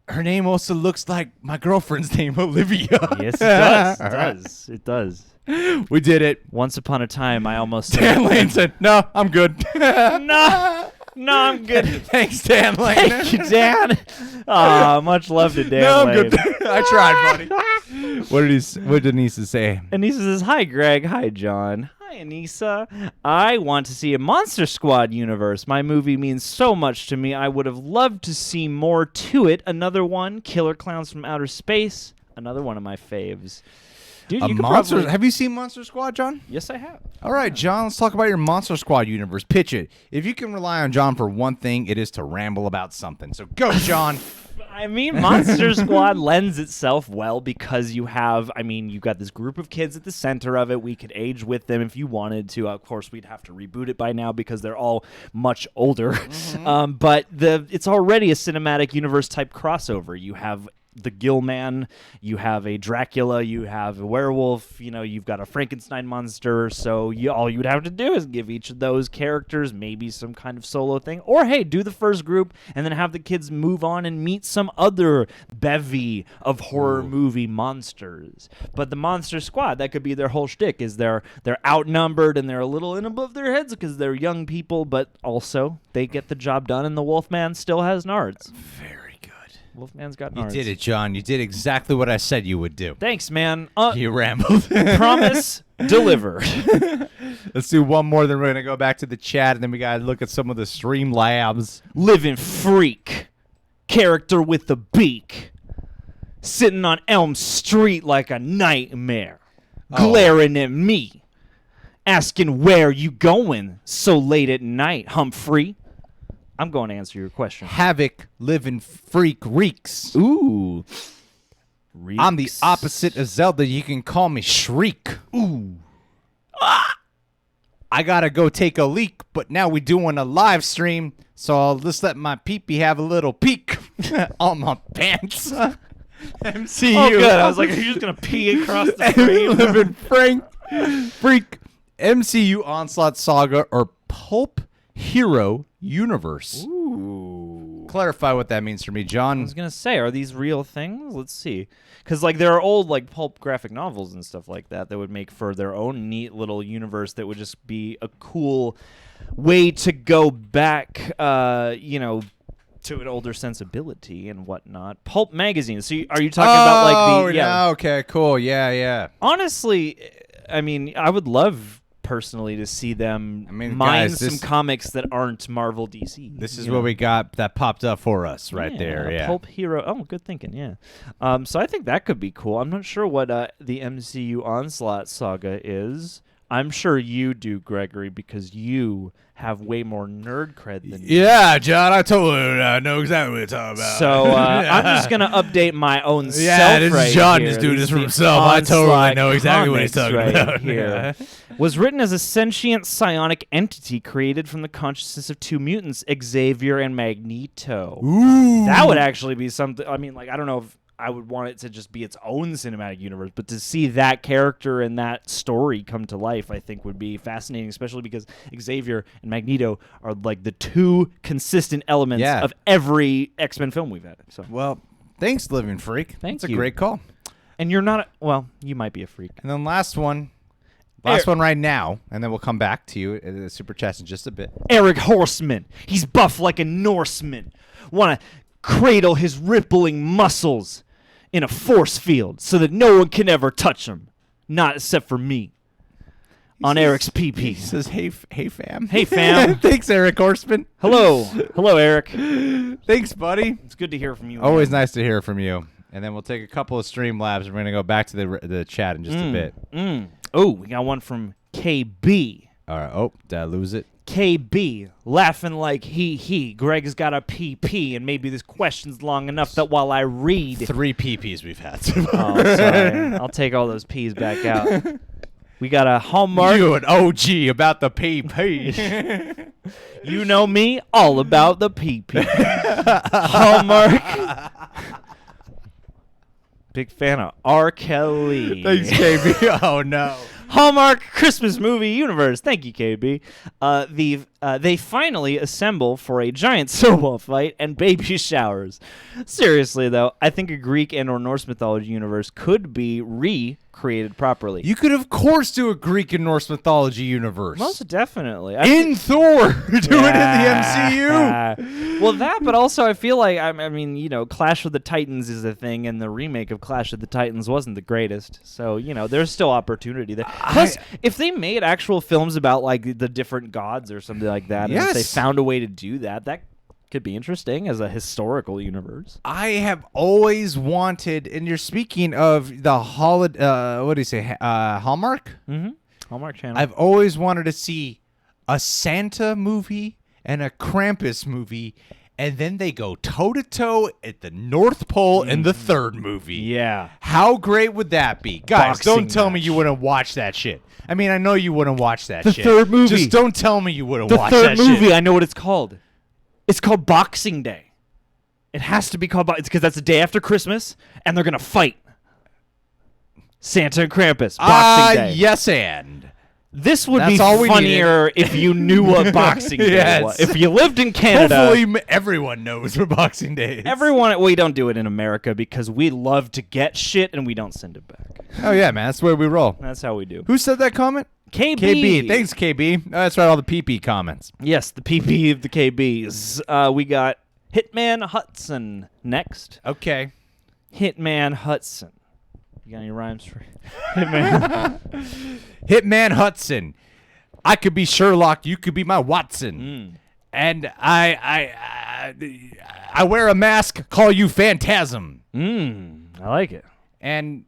Her name also looks like my girlfriend's name, Olivia. Yes, it does. It does. We did it. Once upon a time, I almost Dan Lane said, no, I'm good. No, I'm good. Thanks, Dan Lane. Thank you, Dan. Much love to Dan No, I'm Lane. good. I tried, buddy. What did Anissa say? Anissa says, hi, Greg. Hi, John. Hi, Anissa. I want to see a Monster Squad universe. My movie means so much to me. I would have loved to see more to it. Another one, Killer Clowns from Outer Space. Another one of my faves. Dude, A you could monster. probably- Have you seen Monster Squad, John? Yes, I have. All right, John, let's talk about your Monster Squad universe. Pitch it. If you can rely on John for one thing, it is to ramble about something. So go, John. I mean, Monster Squad lends itself well because you've got this group of kids at the center of it. We could age with them if you wanted to. Of course, we'd have to reboot it by now because they're all much older. But it's already a cinematic universe type crossover. You have the Gill Man, you have a Dracula, you have a werewolf, you've got a Frankenstein monster. So all you would have to do is give each of those characters maybe some kind of solo thing, or hey, do the first group and then have the kids move on and meet some other bevy of horror movie monsters. But the Monster Squad, that could be their whole shtick, is they're outnumbered and they're a little in above their heads because they're young people, but also they get the job done, and the Wolfman still has nards. Very good. Wolfman's got You nards. did it, John. You did exactly what I said you would do. Thanks, man. You rambled. Promise, deliver. Let's do one more, then we're going to go back to the chat, and then we got to look at some of the stream labs. Living freak. Character with the beak. Sitting on Elm Street like a nightmare. Glaring at me. Asking where you going so late at night, Humphrey. I'm going to answer your question. Havoc, living freak, reeks. Ooh. I'm the opposite of Zelda. You can call me Shriek. Ooh. I gotta go take a leak, but now we're doing a live stream, so I'll just let my peepee have a little peek on my pants. MCU. Oh, good. I was like, are you just going to pee across the screen? Living freak. MCU Onslaught Saga or Pulp Hero Universe. Ooh. Clarify what that means for me, I John. was gonna say, are these real things? Let's see, because there are old pulp graphic novels and stuff like that would make for their own neat little universe that would just be a cool way to go back, to an older sensibility and whatnot. Pulp magazine. So are you talking about the? Yeah. Okay, cool. Yeah. Honestly, I mean, I would love personally to see them mine guys, some comics that aren't Marvel DC. This is what we got that popped up for us right there. Yeah. Pulp Hero. Oh, good thinking. Yeah. So I think that could be cool. I'm not sure what the MCU Onslaught Saga is. I'm sure you do, Gregory, because you have way more nerd cred than me. Yeah, John, I totally know exactly what you're talking about. So I'm just going to update my own self this right is John here. just doing this for The himself. I totally Onslaught know exactly what he's talking comics right about. Here. Was written as a sentient psionic entity created from the consciousness of two mutants, Xavier and Magneto. Ooh. That would actually be something. I mean, I don't know if I would want it to just be its own cinematic universe, but to see that character and that story come to life, I think would be fascinating, especially because Xavier and Magneto are the two consistent elements of every X-Men film we've had. So, Well, thanks, Living Freak. Thank That's you. a great call. and you're not. You might be a freak. And then last one right now, and then we'll come back to you at the Super Chats in just a bit. Eric Horseman. He's buff like a Norseman. Want to cradle his rippling muscles in a force field so that no one can ever touch him. Not except for me. On Eric's PP. He says, hey, fam. Hey, fam. Thanks, Eric Horseman. Hello, Eric. Thanks, buddy. It's good to hear from you. Always man. nice to hear from you. And then we'll take a couple of stream labs. We're going to go back to the chat in just a bit. Oh, we got one from KB. All right. Oh, did I lose it? KB, laughing like he. Greg's got a PP, and maybe this question's long enough that while I read... 3 PPs we've had. Oh, sorry. I'll take all those P's back out. We got a Hallmark. You an OG about the PP. You know me, all about the PP. Hallmark. Big fan of R. Kelly. Thanks, KB. Oh, no. Hallmark Christmas movie universe. Thank you, KB. They finally assemble for a giant snowball fight and baby showers. Seriously, though, I think a Greek and or Norse mythology universe could be recreated properly. You could, of course, do a Greek and Norse mythology universe. Most definitely. In Thor. Do it in the MCU. Well, that, but also I feel like, I mean, Clash of the Titans is a thing, and the remake of Clash of the Titans wasn't the greatest. So, there's still opportunity there. Plus, if they made actual films about, the different gods or something like that, and if they found a way to do that Could be interesting as a historical universe. I have always wanted, and you're speaking of the holiday. What do you say? Hallmark. Mm-hmm. Hallmark Channel. I've always wanted to see a Santa movie and a Krampus movie, and then they go toe to toe at the North Pole in the third movie. Yeah. How great would that be, guys? Boxing Don't tell me match. you wouldn't watch that shit. I mean, I know you wouldn't watch that The shit. third movie. Just don't tell me you wouldn't The watch third that movie, shit. I know what it's called. It's called Boxing Day. It has to be called It's because that's the day after Christmas, and they're going to fight. Santa and Krampus. Boxing Day. Yes, and. This would That's be all we funnier if you knew what Boxing Day Yes. was. If you lived in Canada. Hopefully everyone knows what Boxing Day is. We don't do it in America because we love to get shit and we don't send it back. Oh, yeah, man. That's the way we roll. That's how we do. Who said that comment? KB. KB. Thanks, KB. Oh, that's right, all the PP comments. Yes, the PP of the KBs. We got Hitman Hudson next. Okay. Hitman Hudson. You got any rhymes for Hitman? Hitman Hudson. I could be Sherlock. You could be my Watson. And I wear a mask. Call you Phantasm. I like it. And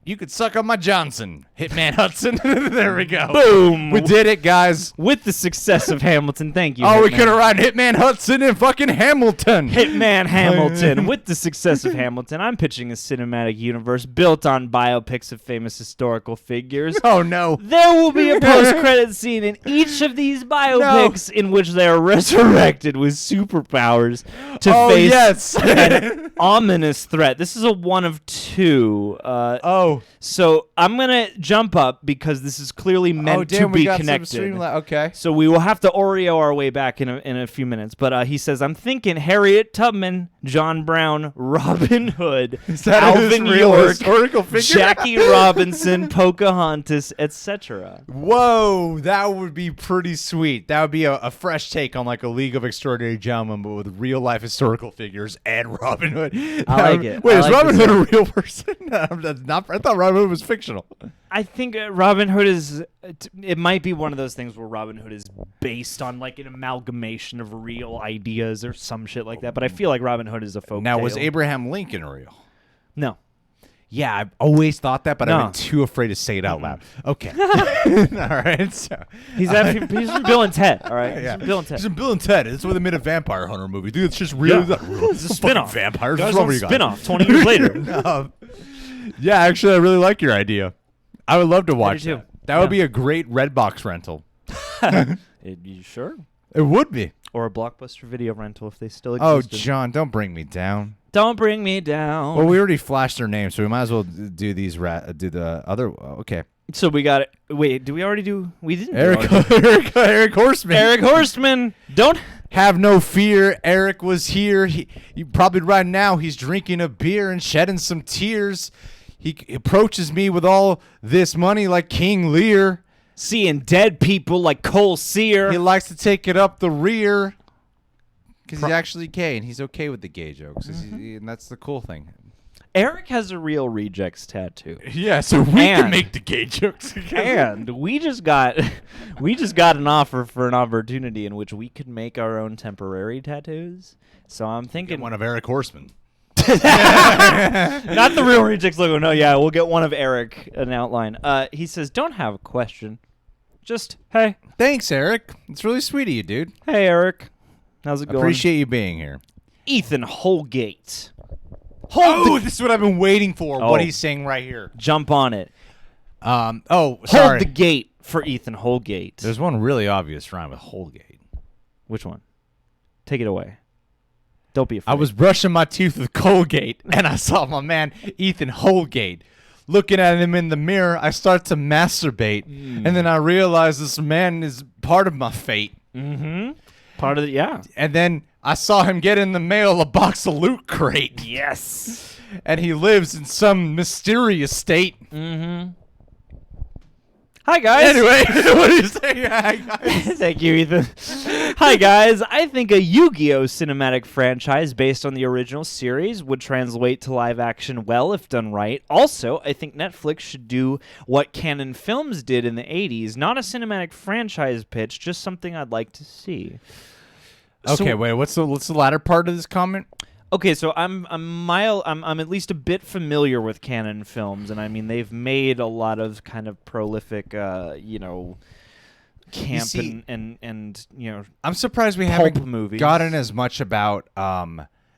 you could suck on my Johnson. Hitman Hudson. There we go. Boom. We did it, guys. With the success of Hamilton. Thank you, Oh, we Hitman. could have run Hitman Hudson and fucking Hamilton. Hitman Hamilton. With the success of Hamilton, I'm pitching a cinematic universe built on biopics of famous historical figures. Oh, no. There will be a post-credit scene in each of these biopics in which they are resurrected with superpowers to face yes. an ominous threat. This is a one of two. So I'm going to jump up because this is clearly meant to be connected. Okay. So we will have to Oreo our way back in a few minutes. But he says, I'm thinking Harriet Tubman, John Brown, Robin Hood, Alvin York, historical figure? Jackie Robinson, Pocahontas, etc. Whoa, that would be pretty sweet. That would be a fresh take on like a League of Extraordinary Gentlemen, but with real life historical figures and Robin Hood. I like it. Wait, I is like Robin this Hood a real person? That's not. I thought Robin Hood was fictional. I think Robin Hood is. It might be one of those things where Robin Hood is based on like an amalgamation of real ideas or some shit like that. But I feel like Robin Hood is a folk Now, was tale. Abraham Lincoln real? No. Yeah, I've always thought that, but No. I've been too afraid to say it out loud. Okay. All right. So. He's from Bill and Ted, all right? Yeah. He's from Bill and Ted. He's in Bill and Ted. That's why they made a Vampire Hunter movie. Dude, it's just real. Yeah. It's not real. It's a spin-off. Vampires. Guys What's wrong on with you guys? spin-off 20 years later. Yeah, actually, I really like your idea. I would love to watch too. that. That would be a great Redbox rental. You sure? It would be. Or a Blockbuster video rental if they still Oh, exist. John, don't bring me down. Don't bring me down. Well, we already flashed their names, so we might as well do these. Do the other. Okay. So we got it. Wait, did we already do? We didn't. Eric Horseman. Eric Horstman. Don't. Have no fear. Eric was here. He probably right now he's drinking a beer and shedding some tears. He approaches me with all this money like King Lear. Seeing dead people like Cole Sear. He likes to take it up the rear because he's actually gay and he's okay with the gay jokes. And that's the cool thing. Eric has a real rejects tattoo. Yeah, so we can make the gay jokes. And we just got an offer for an opportunity in which we could make our own temporary tattoos. So I'm thinking One of Eric Horseman. not the real rejects logo. No, yeah, we'll get one of Eric, an outline. He says, "Don't have a question. Just hey, Thanks, Eric. It's really sweet of you, dude. hey, Eric, how's it going? Appreciate you being here. Ethan Holgate. This is what I've been waiting for. Oh. What he's saying right here. Jump on it. Sorry. Hold the gate for Ethan Holgate. There's one really obvious rhyme with Holgate. Which one? Take it away. Don't be afraid. I was brushing my teeth with Colgate, and I saw my man, Ethan Holgate. Looking at him in the mirror, I start to masturbate, and then I realize this man is part of my fate. Mm-hmm. Part of the, yeah. And then I saw him get in the mail a box of Loot Crate. Yes. And he lives in some mysterious state. Mm-hmm. Hi, guys. Anyway, what do you say? Hi, guys. Thank you, Ethan. Hi, guys. I think a Yu-Gi-Oh! Cinematic franchise based on the original series would translate to live action well if done right. Also, I think Netflix should do what Canon Films did in the 80s. Not a cinematic franchise pitch, just something I'd like to see. Okay, wait. What's the latter part of this comment? Okay, so I'm at least a bit familiar with canon films, and I mean they've made a lot of kind of prolific, camp and I'm surprised we pulp haven't movies. gotten as much about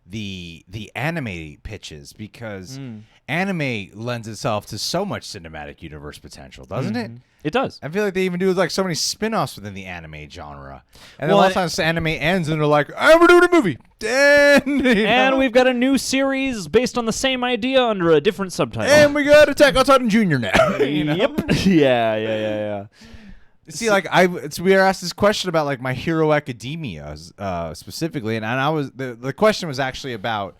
the anime pitches, because anime lends itself to so much cinematic universe potential, doesn't it? It does. I feel like they even do like so many spin-offs within the anime genre. And then Well, a lot of times anime ends and they're like, oh, we're doing a movie. And we've got a new series based on the same idea under a different subtitle. And we got Attack on Titan Jr. now. Yep. Yeah. See, like we were asked this question about like My Hero Academia specifically, and I was the question was actually about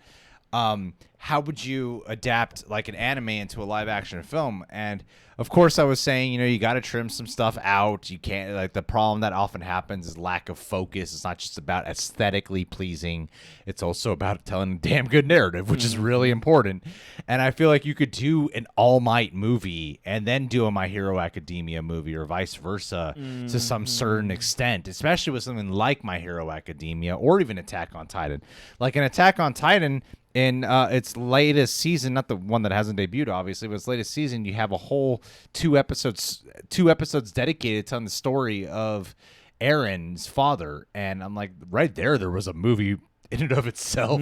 how would you adapt like an anime into a live action film? And of course, I was saying, you got to trim some stuff out. You can't, like, the problem that often happens is lack of focus. It's not just about aesthetically pleasing. It's also about telling a damn good narrative, which is really important. And I feel like you could do an All Might movie and then do a My Hero Academia movie, or vice versa to some certain extent, especially with something like My Hero Academia or even Attack on Titan. Like an Attack on Titan, in its latest season, not the one that hasn't debuted, obviously, but its latest season, you have a whole two episodes dedicated to telling the story of Aaron's father. And I'm like, right there was a movie in and of itself,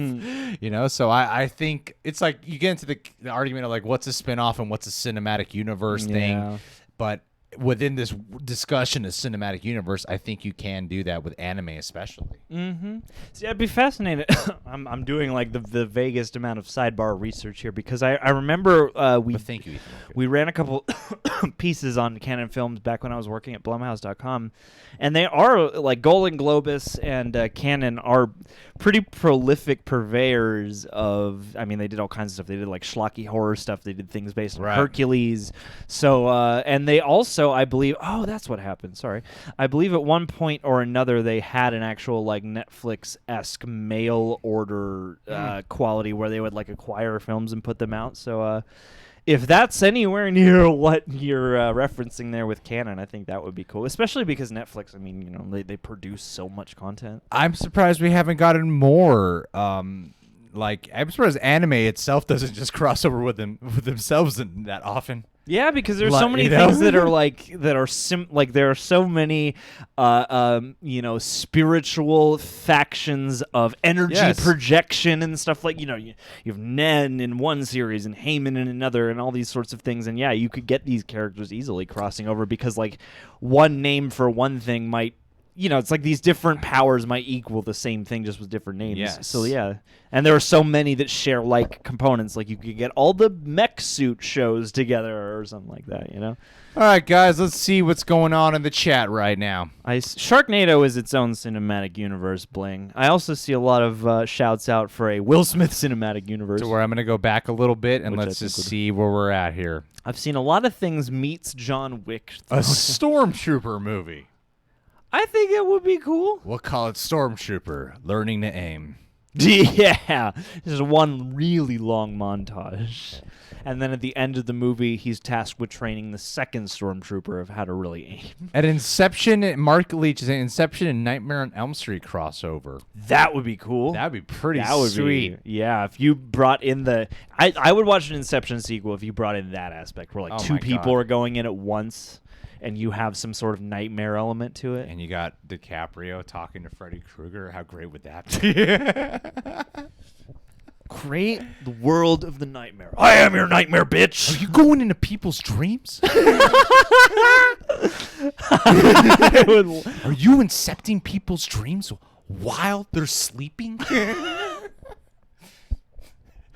So I think it's like you get into the argument of like, what's a spinoff and what's a cinematic universe thing. But within this discussion of cinematic universe, I think you can do that with anime especially. See, I'd be fascinated. I'm doing like the vaguest amount of sidebar research here, because I remember Thank you, Ethan. we ran a couple pieces on canon films back when I was working at Blumhouse.com, and they are like Golden Globus and Canon are pretty prolific purveyors of. I mean, they did all kinds of stuff. They did like schlocky horror stuff. They did things based on Hercules. So and they also, I believe, that's what happened. Sorry, I believe at one point or another they had an actual like Netflix-esque mail order quality where they would like acquire films and put them out. So if that's anywhere near what you're referencing there with canon, I think that would be cool, especially because Netflix, I mean, they produce so much content. I'm surprised we haven't gotten more. I'm surprised anime itself doesn't just cross over with themselves that often. Yeah, because there's so many things that are there are so many spiritual factions of energy projection and stuff, like you have Nen in one series and Haman in another and all these sorts of things, and you could get these characters easily crossing over, because like one name for one thing might, it's like these different powers might equal the same thing just with different names. Yes. So and there are so many that share like components. Like you could get all the mech suit shows together or something like that. All right, guys, let's see what's going on in the chat right now. Sharknado is its own cinematic universe, Bling. I also see a lot of shouts out for a Will Smith cinematic universe. So where I'm going to go back a little bit and let's just see where we're at here. I've seen a lot of things meets John Wick. A Stormtrooper movie. I think it would be cool. We'll call it Stormtrooper Learning to Aim. Yeah. This is one really long montage. And then at the end of the movie, he's tasked with training the second Stormtrooper of how to really aim. At Inception, Mark Leach is saying Inception and Nightmare on Elm Street crossover. That would be cool. That would be pretty sweet. If you brought in I would watch an Inception sequel if you brought in that aspect where like two people are going in at once. And you have some sort of nightmare element to it. And you got DiCaprio talking to Freddy Krueger. How great would that be? Create the world of the nightmare. I am your nightmare, bitch. Are you going into people's dreams? Are you incepting people's dreams while they're sleeping?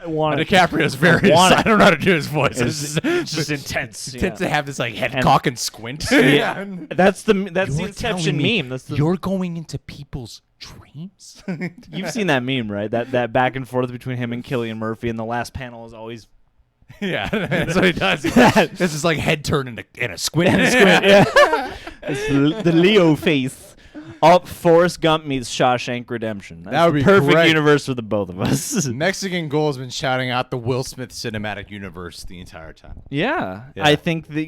DiCaprio's very. I don't know how to do his voice. It's just intense. To have this like head cock and squint. That's the Inception meme. You're going into people's dreams. You've seen that meme, right? That back and forth between him and Cillian Murphy, and the last panel is always. Yeah, that's what he does. This is like head turn and a squint. Yeah. It's the Leo face. Forrest Gump meets Shawshank Redemption. That's That would the be perfect great. universe for the both of us. Mexican Goal has been shouting out the Will Smith cinematic universe the entire time. Yeah. Yeah. I think that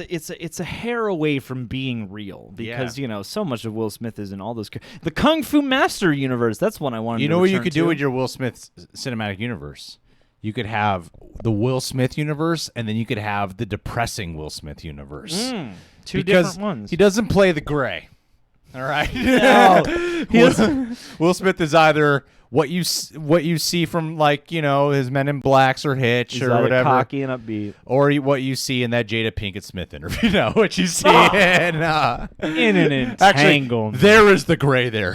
it's a hair away from being real because so much of Will Smith is in all those. The Kung Fu Master universe. That's one I wanted. You to know what you return could to. do with your Will Smith cinematic universe? You could have the Will Smith universe, and then you could have the depressing Will Smith universe. Two Because different ones. he doesn't play the gray. All right. No. Will Smith is either what you see from his Men in Blacks or Hitch He's or either whatever, cocky and upbeat. or what you see in that Jada Pinkett Smith interview. No, what you see in In an entanglement. actually, there is the gray there.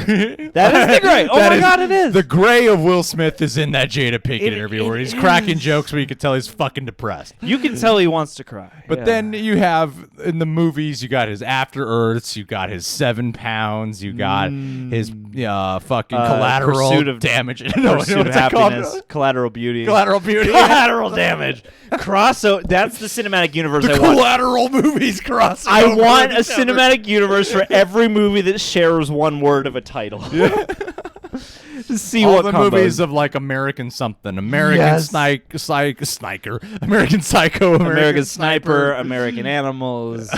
That is the gray. Oh my God, it is. The gray of Will Smith is in that Jada Pinkett It- interview it where he's is. cracking jokes where you can tell he's fucking depressed. You can tell he wants to cry. But Yeah. then you have in the movies, you got his After Earths, you got his 7 pounds, you got his fucking collateral Pursuit of damage. Pursuit of Happiness, Collateral Beauty, Collateral Beauty. Collateral Damage. That's the cinematic universe I want. Collateral movies crossing. I over want a with each other. cinematic universe for every movie that shares one word of a title. To see All what the combos. movies of like American something, American Yes. Sniper, American Psycho, American Sniper, American Animals,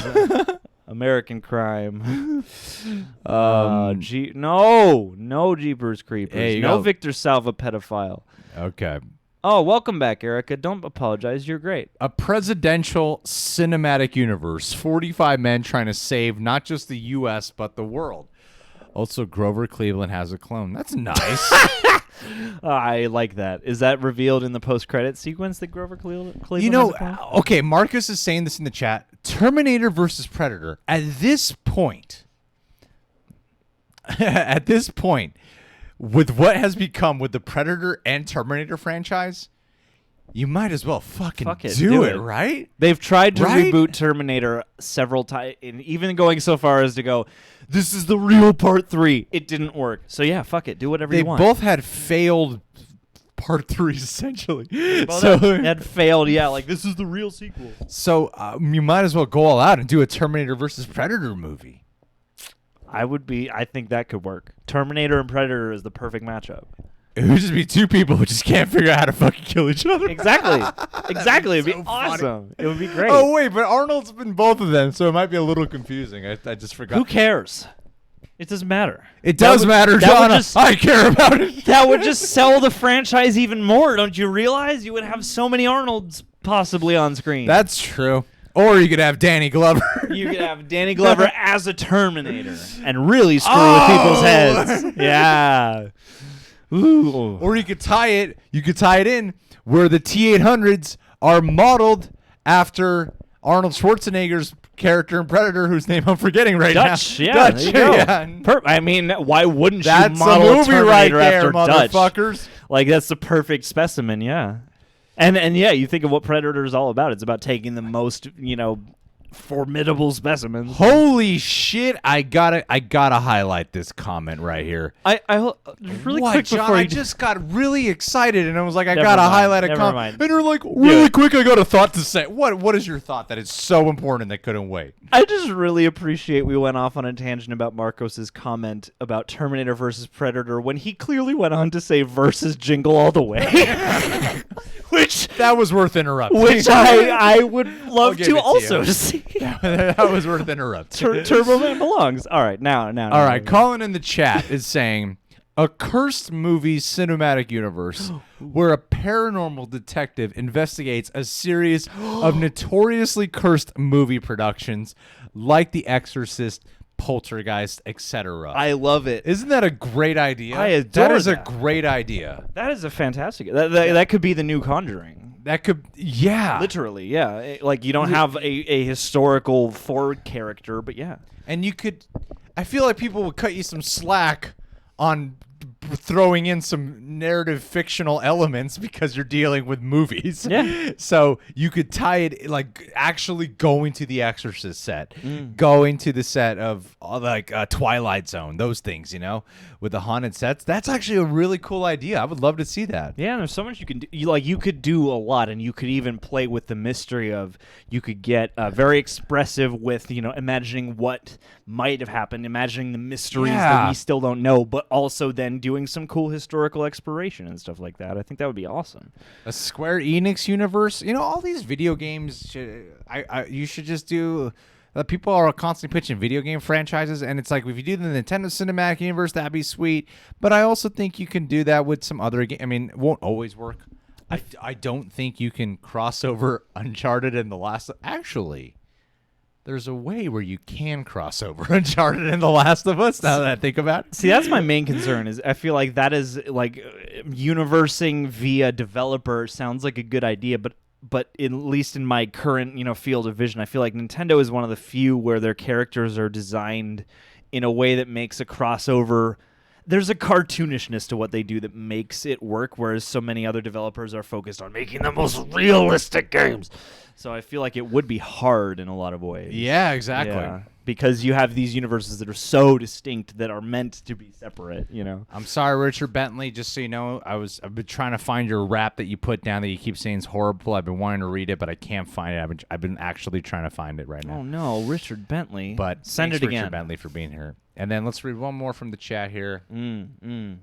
American Crime. No Jeepers Creepers. Hey, you No got- Victor Salva pedophile. Okay. Oh, welcome back, Erica. Don't apologize. You're great. A presidential cinematic universe. 45 men trying to save not just the U.S., but the world. Also, Grover Cleveland has a clone. That's nice. I like that. Is that revealed in the post-credit sequence that Grover Cleveland You know, has a clone? okay, Marcus is saying this in the chat. Terminator versus Predator. At this point, with what has become with the Predator and Terminator franchise, you might as well fucking Fuck it, do do it, it. right? They've tried to Right? reboot Terminator several times, and even going so far as to go, this is the real part 3. It didn't work. So yeah, fuck it. Do whatever They you want. both had failed part 3s, essentially. Both So, had failed. Yeah, like this is the real sequel. so you might as well go all out and do a Terminator versus Predator movie. I think that could work. Terminator and Predator is the perfect matchup. It would just be two people who just can't figure out how to fucking kill each other. Exactly. Exactly. It'd be so funny. awesome. It would be great. Oh wait, but Arnold's been both of them, so it might be a little confusing. I just forgot. Who cares? It doesn't matter. It does matter, that would John. just- I care about it. That would just sell the franchise even more. Don't you realize? You would have so many Arnolds possibly on screen. That's true. Or you could have Danny Glover. You could have Danny Glover as a Terminator and really screw with people's heads. Yeah. Ooh. Or you could tie it. You could tie it in where the T-800s are modeled after Arnold Schwarzenegger's character in Predator, whose name I'm forgetting right Dutch. now. Yeah. Dutch. There you go. Yeah. I mean, why wouldn't That's you a model movie right Terminator there, after Dutch? motherfuckers. Like that's the perfect specimen. Yeah. And yeah, you think of what Predator is all about. It's about taking the most, formidable specimens. Holy shit! I gotta highlight this comment right here. I really what, quick John? before I you just got really excited, and I was like, I Never gotta mind, highlight a never comment. mind. And you're like, really quick, I got a thought to say. What is your thought that is so important that couldn't wait? I just really appreciate we went off on a tangent about Marcos's comment about Terminator versus Predator when he clearly went on to say versus Jingle All the Way. which That was worth interrupting. I would love give to it to also you. see. that was worth interrupting. Turbo Man belongs. All right, now. All right, Colin in the chat is saying a cursed movie cinematic universe where a paranormal detective investigates a series of notoriously cursed movie productions like The Exorcist, Poltergeist, etc. I love it. Isn't that a great idea? I adore That is that. a great idea. That is a fantastic. That could be the new Conjuring. That could, yeah. Literally, yeah. Like you don't have a historical Ford character, but yeah. And you could, I feel like people would cut you some slack on throwing in some narrative fictional elements because you're dealing with movies. Yeah. So you could tie it like actually going to the Exorcist set, going to the set of like Twilight Zone, those things, you know, with the haunted sets. That's actually a really cool idea. I would love to see that. Yeah, there's so much you can do. You could do a lot, and you could even play with the mystery of. You could get very expressive with imagining what might have happened, imagining the mysteries that we still don't know, but also then doing some cool historical exploration and stuff like that. I think that would be awesome. A Square Enix universe, all these video games. You should just do. People are constantly pitching video game franchises, and it's like if you do the Nintendo Cinematic Universe, that'd be sweet. But I also think you can do that with some other games. I mean, it won't always work. I don't think you can cross over Uncharted and The Last. Actually, there's a way where you can cross over Uncharted and The Last of Us. Now that I think about it, see, that's my main concern. Is I feel like that is like universing via developer sounds like a good idea, but at least in my current field of vision, I feel like Nintendo is one of the few where their characters are designed in a way that makes a crossover. There's a cartoonishness to what they do that makes it work, whereas so many other developers are focused on making the most realistic games. So I feel like it would be hard in a lot of ways. Yeah, exactly. Yeah, because you have these universes that are so distinct that are meant to be separate, I'm sorry, Richard Bentley. Just so you know, I've been trying to find your rap that you put down that you keep saying is horrible. I've been wanting to read it, but I can't find it. I've been actually trying to find it right now. Oh no, Richard Bentley. But send thanks, it again. Richard Bentley, for being here. And then let's read one more from the chat here. All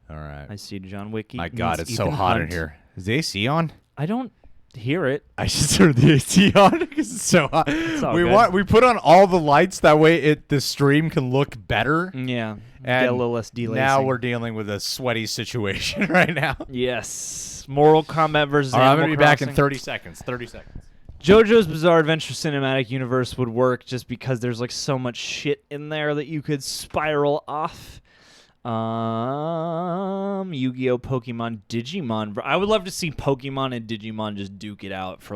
right. I see John Wick. My God, it's so hot in here. Is the AC on? I don't hear it. I should turn the AC on because it's so hot. It's all good. We put on all the lights that way the stream can look better. Yeah, and get a little less delay. Now we're dealing with a sweaty situation right now. Yes, Mortal Kombat versus All right, I'm Animal gonna be back in Crossing. 30 seconds. 30 seconds. JoJo's Bizarre Adventure Cinematic Universe would work just because there's like so much shit in there that you could spiral off. Yu-Gi-Oh, Pokemon, Digimon. I would love to see Pokemon and Digimon just duke it out for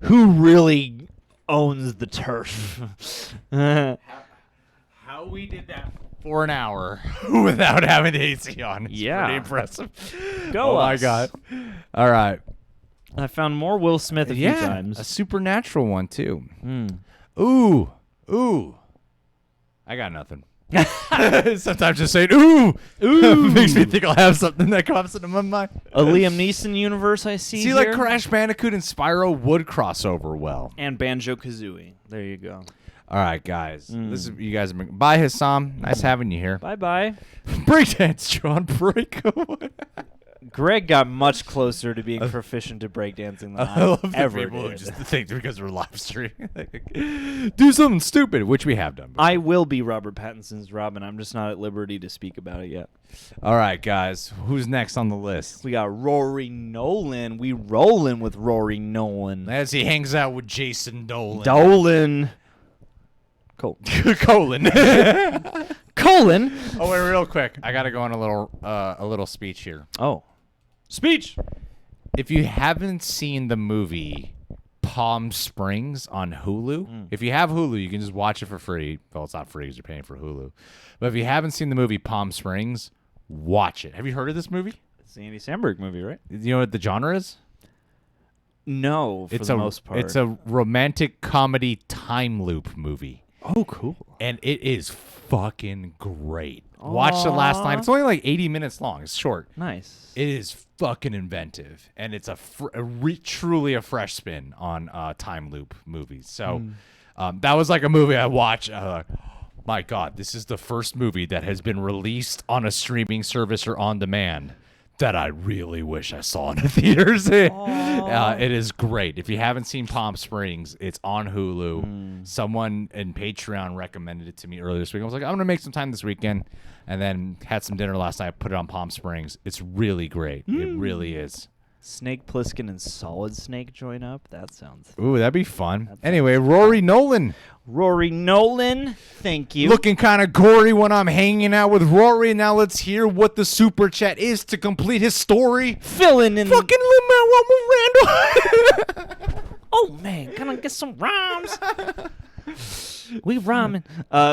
who really owns the turf. How we did that for an hour without having the AC on. It's pretty impressive. Go Oh my us. God. All right. I found more Will Smith a few times. A supernatural one too. Ooh. I got nothing. Sometimes just saying ooh makes me think I'll have something that comes into my mind. A Liam Neeson universe I see here. Like Crash Bandicoot and Spyro would cross over well. And Banjo-Kazooie. There you go. All right, guys. This is you guys. Bye, Hassam. Nice having you here. Bye-bye. Breakdance, John. Break. Greg got much closer to being proficient at breakdancing than I I love ever the people who did. just think because we're live streaming. Do something stupid, which we have done before. I will be Robert Pattinson's Robin. I'm just not at liberty to speak about it yet. All right, guys. Who's next on the list? We got Rory Nolan. We rolling with Rory Nolan. As he hangs out with Jason Dolan. Dolan. Colon. Colon. Oh, wait, real quick. I got to go on a little speech here. Oh. Speech. If you haven't seen the movie Palm Springs on Hulu, if you have Hulu, you can just watch it for free. Well, it's not free because you're paying for Hulu. But if you haven't seen the movie Palm Springs, watch it. Have you heard of this movie? It's the Andy Samberg movie, right? You know what the genre is? No, for the most part. It's a romantic comedy time loop movie. Oh, cool. And it is fucking great. Watched it last night. It's only like 80 minutes long. It's short. Nice. It is fucking inventive. And it's truly a fresh spin on time loop movies. So that was like a movie I watched. My God, this is the first movie that has been released on a streaming service or on demand that I really wish I saw in the theaters. It is great. If you haven't seen Palm Springs, it's on Hulu. Someone in Patreon recommended it to me earlier this week. I was like, I'm going to make some time this weekend. And then had some dinner last night, put it on Palm Springs. It's really great. It really is. Snake Plissken and Solid Snake join up? That sounds... Ooh, that'd be fun. Anyway, Rory Nolan. Rory Nolan, thank you. Looking kind of gory when I'm hanging out with Rory. Now let's hear what the super chat is to complete his story. Filling in... Fucking Lin-Manuel Miranda. Oh, man, gonna get some rhymes. We ramen.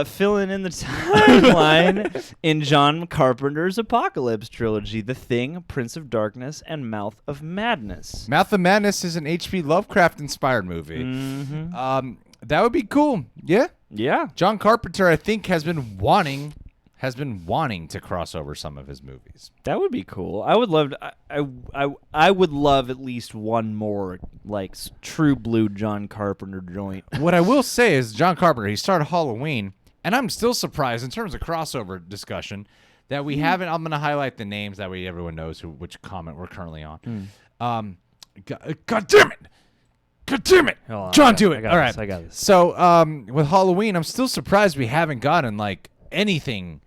Filling in the timeline in John Carpenter's Apocalypse trilogy, The Thing, Prince of Darkness, and Mouth of Madness. Mouth of Madness is an H.P. Lovecraft-inspired movie. Mm-hmm. That would be cool. Yeah. Yeah. John Carpenter, I think, has been wanting to cross over some of his movies. That would be cool. I would love to, I would love at least one more like true blue John Carpenter joint. What I will say is John Carpenter, he started Halloween, and I'm still surprised in terms of crossover discussion that we haven't. I'm going to highlight the names that way everyone knows which comment we're currently on. God damn it. God damn it. John, do it. All right. I got this. So with Halloween, I'm still surprised we haven't gotten like anything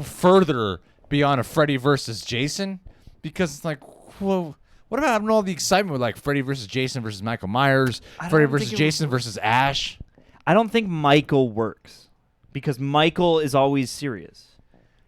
further beyond a Freddy versus Jason, because it's like, well, what about having all the excitement with like Freddy versus Jason versus Michael Myers, Freddy versus Jason versus Ash? I don't think Michael works because Michael is always serious,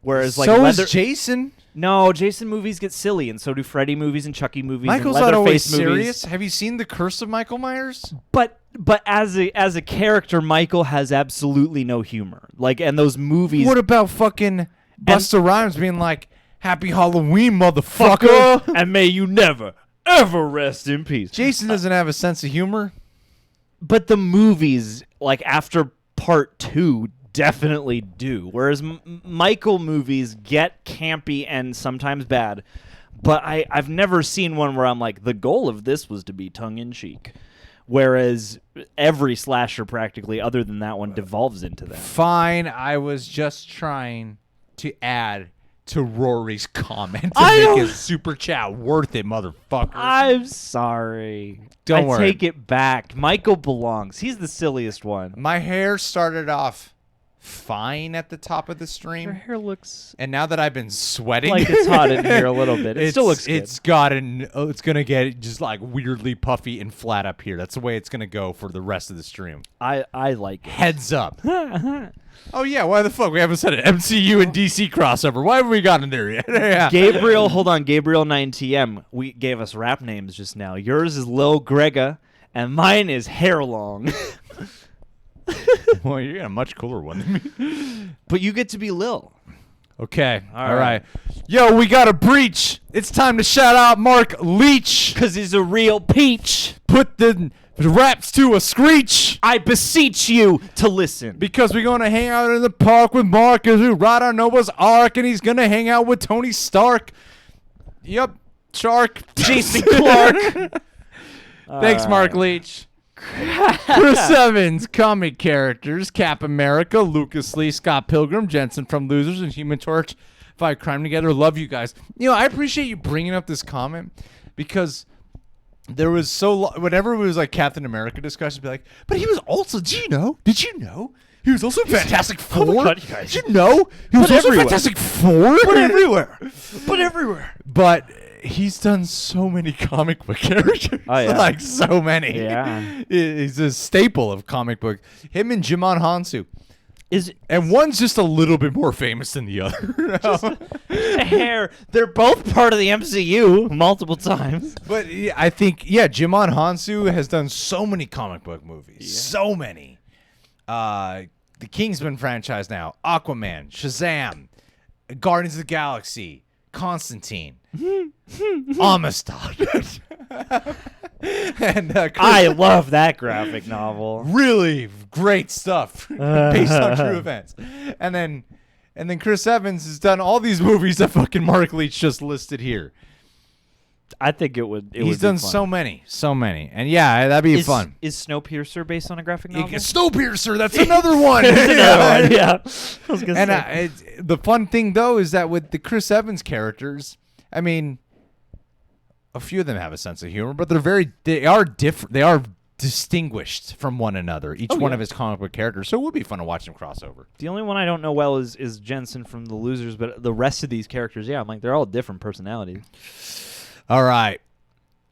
whereas like so is Jason. No, Jason movies get silly, and so do Freddy movies and Chucky movies. Michael's and not always Leatherface movies. serious. Have you seen The Curse of Michael Myers? But as a character, Michael has absolutely no humor. Like, and those movies. What about fucking Busta Rhymes being like, "Happy Halloween, motherfucker," and may you never ever rest in peace? Jason doesn't have a sense of humor. But the movies, like after part 2, definitely do. Whereas Michael movies get campy and sometimes bad. But I've never seen one where I'm like, the goal of this was to be tongue-in-cheek. Whereas every slasher practically, other than that one, devolves into that. Fine, I was just trying to add to Rory's comment to make his super chat worth it, motherfucker. I'm sorry. Don't worry. I take it back. Michael belongs. He's the silliest one. My hair started off fine at the top of the stream. Your hair looks and now that I've been sweating, like it's hot in here a little bit. It still looks good. It's gonna get just like weirdly puffy and flat up here. That's the way it's gonna go for the rest of the stream. I like it. Heads up. Oh yeah, why the fuck we haven't said an MCU and DC crossover? Why haven't we gotten there yet? Yeah. Gabriel 9TM. We gave us rap names just now. Yours is Lil Grega, and mine is Hair Long. Well, you got a much cooler one than me. But you get to be Lil. Okay. All right. Yo, we got a breach. It's time to shout out Mark Leach. Because he's a real peach. Put the raps to a screech. I beseech you to listen. Because we're going to hang out in the park with Mark as we ride on Noah's Ark, and he's going to hang out with Tony Stark. Yep. Shark. Jason Clark. Thanks, Mark Leach. Chris Evans, comic characters, Cap America, Lucas Lee, Scott Pilgrim, Jensen from Losers, and Human Torch fight crime together. Love you guys. You know, I appreciate you bringing up this comment because there was whenever it was like Captain America discussion, be like, but he was also, did you know? He was also Fantastic Four. Oh my God, you guys. Did you know? He was also Fantastic Four. But everywhere. But he's done so many comic book characters. Oh, yeah. Like so many. Yeah. He's a staple of comic book. Him and Jimon Hansu. And one's just a little bit more famous than the other. The hair. They're both part of the MCU multiple times. But I think, Jimon Hansu has done so many comic book movies. Yeah. So many. The Kingsman franchise now. Aquaman. Shazam. Guardians of the Galaxy. Constantine. Amistad. And I love that graphic novel. Really great stuff based on true events. And then Chris Evans has done all these movies that fucking Mark Leach just listed here. I think it would. He's done so many, and that'd be fun. Is Snowpiercer based on a graphic novel? Snowpiercer, that's another one. Yeah. I was gonna say. The fun thing though is that with the Chris Evans characters, I mean, a few of them have a sense of humor, but they are different. They are distinguished from one another. Each one of his comic book characters, so it would be fun to watch them cross over. The only one I don't know well is Jensen from The Losers, but the rest of these characters, I'm like, they're all different personalities. All right.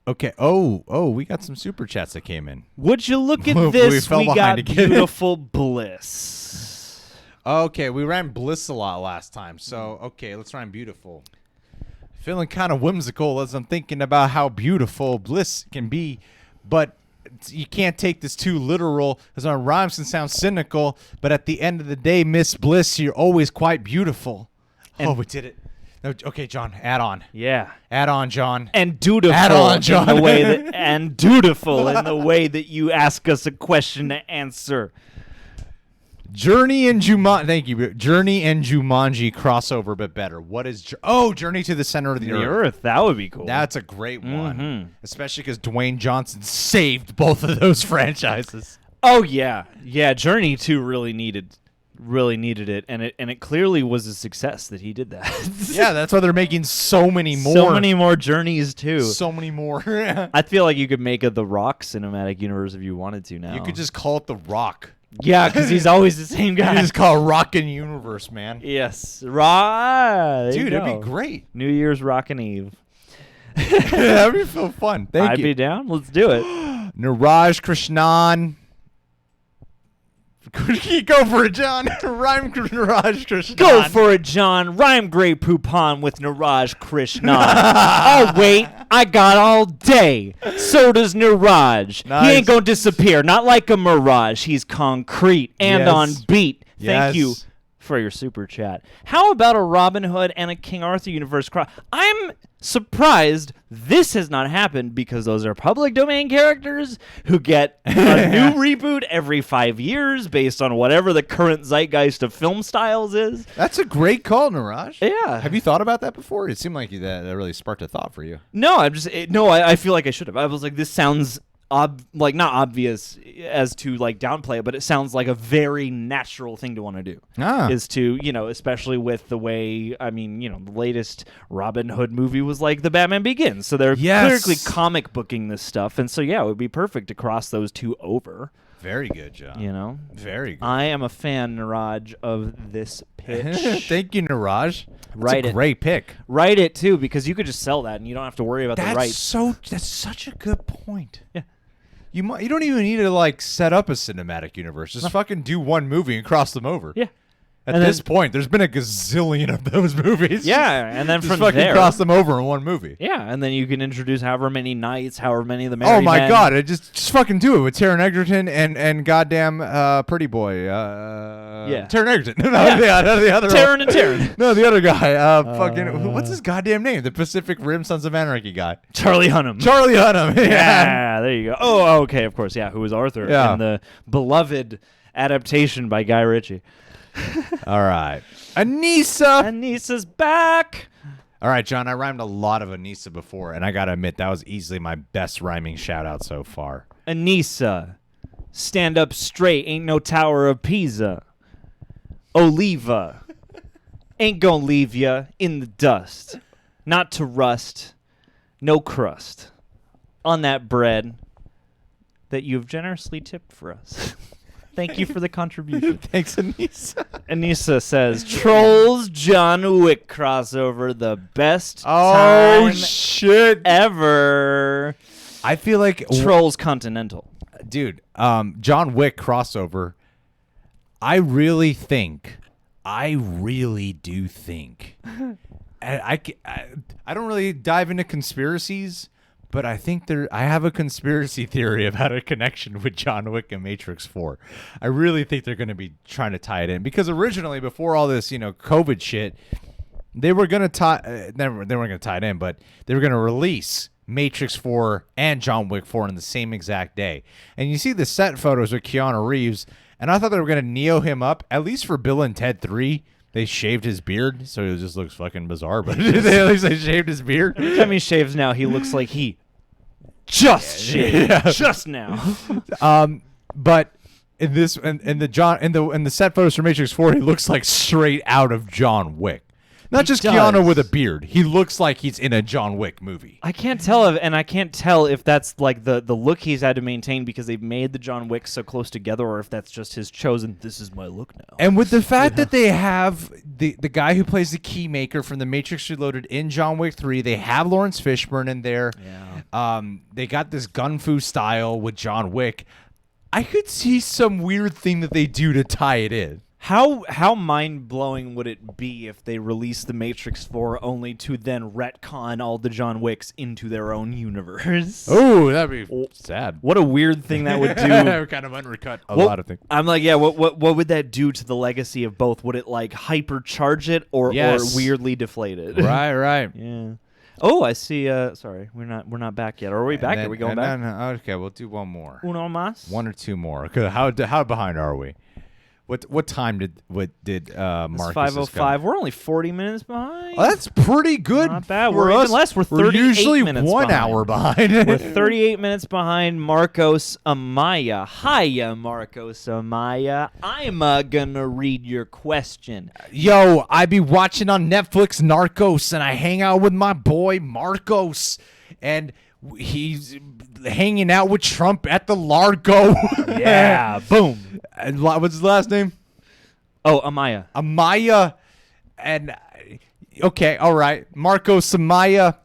Okay. Oh, we got some super chats that came in. Would you look at this? We got beautiful Bliss. Okay, we ran Bliss a lot last time, so okay, let's run beautiful. Feeling kind of whimsical as I'm thinking about how beautiful Bliss can be, but you can't take this too literal, because our rhymes can sound cynical, but at the end of the day, Miss Bliss, you're always quite beautiful. We did it. No, okay, John, add on. Yeah. Add on, John. And dutiful Add on, John. in the way that and dutiful in the way that you ask us a question to answer. Journey and Jumanji. Thank you. Journey and Jumanji crossover, but better. What is Journey to the Center of the Earth? That would be cool. That's a great one, especially because Dwayne Johnson saved both of those franchises. Oh yeah, Journey 2 really needed it, and it clearly was a success that he did that. Yeah, that's why they're making so many more. So many more Journeys too. So many more. I feel like you could make a The Rock cinematic universe if you wanted to now. You could just call it The Rock. Yeah, because he's always the same guy. You just call it Rockin' Universe, man. Yes. Dude, it'd be great. New Year's Rockin' Eve. That'd be so fun. I'd be down. Let's do it. Niraj Krishnan. Go for it, John. Rhyme Niraj Krishnan. Go for it, John. Rhyme Grey Poupon with Niraj Krishnan. Oh, wait. I got all day. So does Niraj. Nice. He ain't gonna disappear. Not like a mirage. He's concrete and on beat. Thank you for your super chat. How about a Robin Hood and a King Arthur universe cross? I'm surprised this has not happened because those are public domain characters who get a new reboot every 5 years based on whatever the current zeitgeist of film styles is. That's a great call, Niraj. Yeah. Have you thought about that before? It seemed like that really sparked a thought for you. No, I feel like I should have. I was like, this sounds not obvious as to like downplay it, but it sounds like a very natural thing to want to do. Is to, especially with the way, the latest Robin Hood movie was like the Batman Begins. So they're clearly comic booking this stuff. And so, it would be perfect to cross those two over. Very good, John. Very good. I am a fan, Niraj, of this pitch. Thank you, Niraj. That's a great pick. Write it, too, because you could just sell that and you don't have to worry about the rights. That's such a good point. Yeah. You don't even need to set up a cinematic universe. Just fucking do one movie and cross them over. Yeah. At this point, there's been a gazillion of those movies. Yeah, and then just from fucking there, cross them over in one movie. Yeah, and then you can introduce however many knights, however many of the merry Oh my men. God! Just fucking do it with Taron Egerton and goddamn Pretty Boy. Taron Egerton. No, the other. Taron and Taron. No, the other guy. Fucking what's his goddamn name? The Pacific Rim Sons of Anarchy guy. Charlie Hunnam. Yeah, there you go. Oh, okay, of course. Yeah, who was Arthur in the beloved adaptation by Guy Ritchie. All right. Anissa. Anissa's back. All right, John, I rhymed a lot of Anissa before, and I got to admit, that was easily my best rhyming shout-out so far. Anissa. Stand up straight, ain't no Tower of Pisa. Oliva. Ain't gonna leave ya in the dust. Not to rust. No crust. On that bread that you've generously tipped for us. Thank you for the contribution. Thanks, Anissa. Anissa says, Trolls John Wick crossover, the best time shit ever. I feel like Trolls Continental. Dude, John Wick crossover. I really do think. I don't really dive into conspiracies, but I think I have a conspiracy theory about a connection with John Wick and Matrix 4. I really think they're going to be trying to tie it in because originally, before all this, COVID shit, they were going to tie. They weren't going to tie it in, but they were going to release Matrix 4 and John Wick 4 on the same exact day. And you see the set photos with Keanu Reeves, and I thought they were going to neo him up, at least for Bill and Ted 3. They shaved his beard, so it just looks fucking bizarre, but at least they shaved his beard. Every time he shaves now, he looks like he just shaved just now. But in this in the set photos for Matrix 4, he looks like straight out of John Wick. Not just Keanu with a beard. He looks like he's in a John Wick movie. I can't tell if that's like the look he's had to maintain because they've made the John Wick so close together, or if that's just his chosen. This is my look now. And with the fact that they have the guy who plays the Keymaker from the Matrix Reloaded in John Wick 3, they have Lawrence Fishburne in there. Yeah. They got this gun fu style with John Wick. I could see some weird thing that they do to tie it in. How mind blowing would it be if they released The Matrix 4 only to then retcon all the John Wicks into their own universe? Oh, that'd be sad. What a weird thing that would do. Kind of undercut a lot of things. I'm like, yeah. What would that do to the legacy of both? Would it like hypercharge it or weirdly deflate it? Right. Yeah. Oh, I see. Sorry, we're not back yet. Are we back? Are we going back? No, okay, we'll do one more. Uno más. One or two more. How behind are we? What time did Marcus? 5:05. We're only 40 minutes behind. Oh, that's pretty good. Not bad. For We're us. even less. We're 38 usually minutes 1 behind. hour behind. We're 38 minutes behind Marcos Amaya. Hiya, Marcos Amaya. I'm gonna read your question. Yo, I be watching on Netflix Narcos, and I hang out with my boy Marcos, and he's hanging out with Trump at the Largo. Yeah, boom. And what's his last name? Oh, Amaya. Amaya. And okay, all right. Marcos Amaya,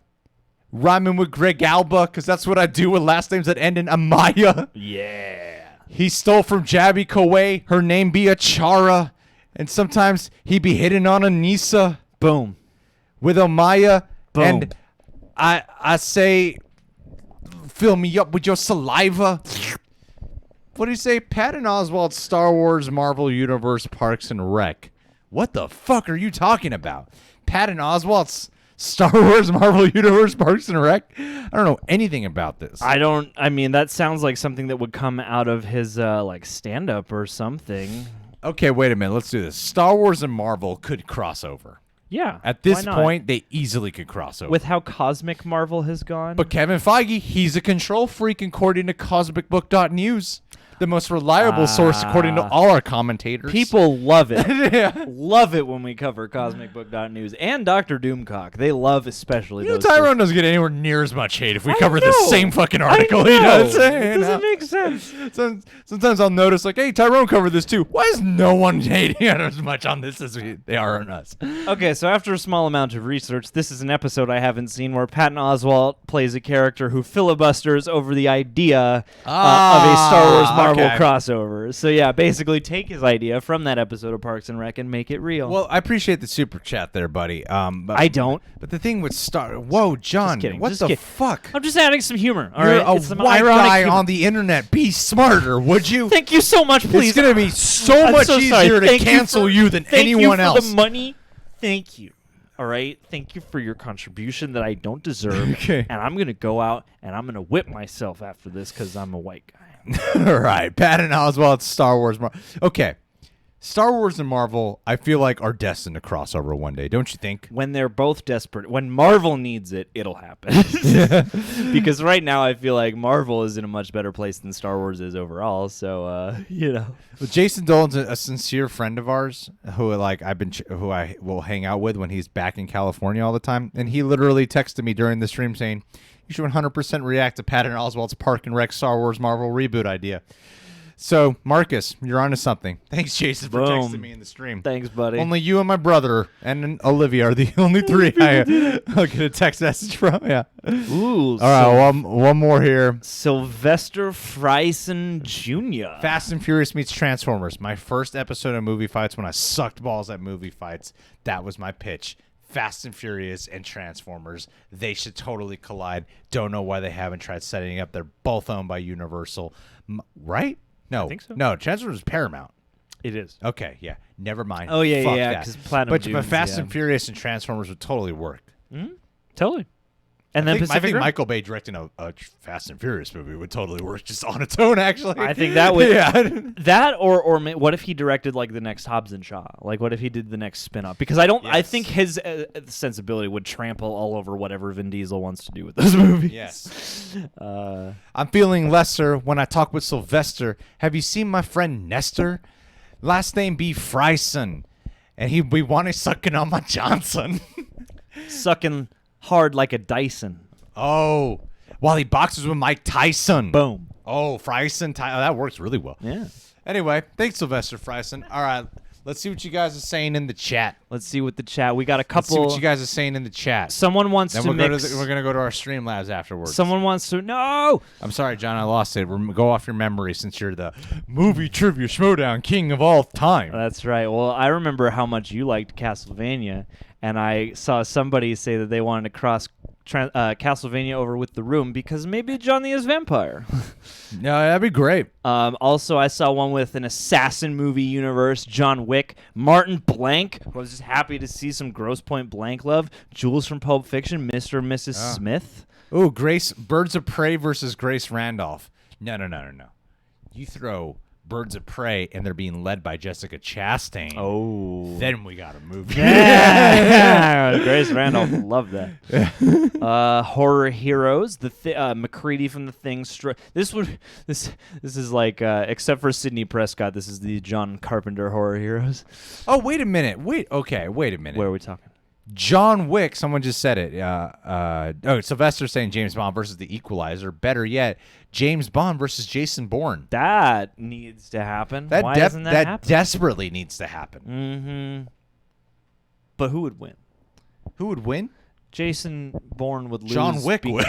rhyming with Greg Alba, because that's what I do with last names that end in Amaya. Yeah. He stole from Jabby Kowe. Her name be Achara. And sometimes he be hitting on Anissa. Boom. With Amaya. Boom. And I say, fill me up with your saliva. What do you say? Patton Oswalt's Star Wars, Marvel Universe, Parks and Rec. What the fuck are you talking about? Patton Oswalt's Star Wars, Marvel Universe, Parks and Rec? I don't know anything about this. I mean, that sounds like something that would come out of his like stand-up or something. Okay, wait a minute. Let's do this. Star Wars and Marvel could cross over. Yeah. At this why not? point, they easily could cross over. With how cosmic Marvel has gone. But Kevin Feige, he's a control freak according to cosmicbook.news. The most reliable source according to all our commentators. People love it. Yeah. Love it when we cover cosmicbook.news and Dr. Doomcock. They love especially those. Tyrone doesn't get anywhere near as much hate if we I cover the know. same fucking I article know. he does. It doesn't make sense. Sometimes I'll notice, like, hey, Tyrone covered this too. Why is no one hating on as much on this as they are on us? Okay, so after a small amount of research, this is an episode I haven't seen where Patton Oswalt plays a character who filibusters over the idea of a Star Wars Marvel crossover. So yeah, basically take his idea from that episode of Parks and Rec and make it real. Well, I appreciate the super chat there, buddy. But, I don't. But the thing with Whoa, John, Just kidding. what Just the kidding. fuck? I'm just adding some humor. All You're right, a it's some white ironic guy humor. on the internet. Be smarter, would you? Thank you so much, please. It's gonna be so I'm much so sorry. easier to Thank cancel for- you than thank anyone you for else. the money. Thank you. All right. Thank you for your contribution that I don't deserve. Okay. And I'm gonna go out and I'm gonna whip myself after this because I'm a white guy. All right, Patton Oswalt, Star Wars. Okay, Star Wars and Marvel, I feel like are destined to cross over one day, don't you think? When they're both desperate, when Marvel needs it, it'll happen. Because right now I feel like Marvel is in a much better place than Star Wars is overall. So you know, Well, Jason Dolan's a sincere friend of ours who who I will hang out with when he's back in California all the time, and he literally texted me during the stream saying, "You should 100% react to Patton Oswalt's Park and Rec Star Wars Marvel reboot idea." So, Marcus, you're onto something. Thanks, Jason, for Boom. texting me in the stream. thanks, buddy. Only you and my brother and Olivia are the only three I'll get a text message from. Yeah. Ooh. All right, one more here. Sylvester Friesen Jr. Fast and Furious meets Transformers. My first episode of movie fights when I sucked balls at movie fights. That was my pitch. Fast and Furious and Transformers. They should totally collide. Don't know why they haven't tried setting it up. They're both owned by Universal. Right? No. I think so. No, Transformers is Paramount. It is. Okay, yeah. Never mind. Oh, yeah, Fuck yeah, that. 'cause Platinum But Dunes, Fast yeah. and Furious and Transformers would totally work. Totally. And then I Pacific think Rim? Michael Bay directing a Fast and Furious movie would totally work just on its own, actually. I think that would yeah. that or what if he directed like the next Hobbs and Shaw? Like what if he did the next spin-off? Because I Yes. think his sensibility would trample all over whatever Vin Diesel wants to do with those movies. Yes. Uh, I'm feeling lesser when I talk with Sylvester. Have you seen my friend Nestor? Last name be Friesen. And he be wanting sucking on my Johnson. sucking hard like a Dyson. Oh. While he boxes with Mike Tyson. Boom. Oh, Friesen. That works really well. Yeah. Anyway, thanks, Sylvester Friesen. All right. Let's see what you guys are saying in the chat. Let's see what the chat. We got a Let's couple. see what you guys are saying in the chat. Someone wants Then to mix. we're gonna go to our Streamlabs afterwards. Someone wants to. No. I'm sorry, John. I lost it. Go off your memory since you're the movie trivia showdown king of all time. That's right. Well, I remember how much you liked Castlevania, and I saw somebody say that they wanted to cross Castlevania over with The Room because maybe Johnny is vampire. No, that'd be great. Also, I saw one with an assassin movie universe, John Wick, Martin Blank, who I was just happy to see some Grosse Point Blank love, Jules from Pulp Fiction, Mr. and Mrs. Smith. Ooh, Birds of Prey versus Grace Randolph. No. You throw Birds of Prey and they're being led by Jessica Chastain. Oh. Then we got a movie. Yeah. Grace Randolph loved that. Horror Heroes, McCready from The Thing. This is like, except for Sidney Prescott, this is the John Carpenter Horror Heroes. Oh, wait a minute. Wait a minute. Where are we talking? John Wick, someone just said it. Sylvester saying James Bond versus The Equalizer. Better yet, James Bond versus Jason Bourne. That needs to happen. Why doesn't that happen? Desperately needs to happen. Mm-hmm. But who would win? Who would win? Jason Bourne would lose. John Wick would.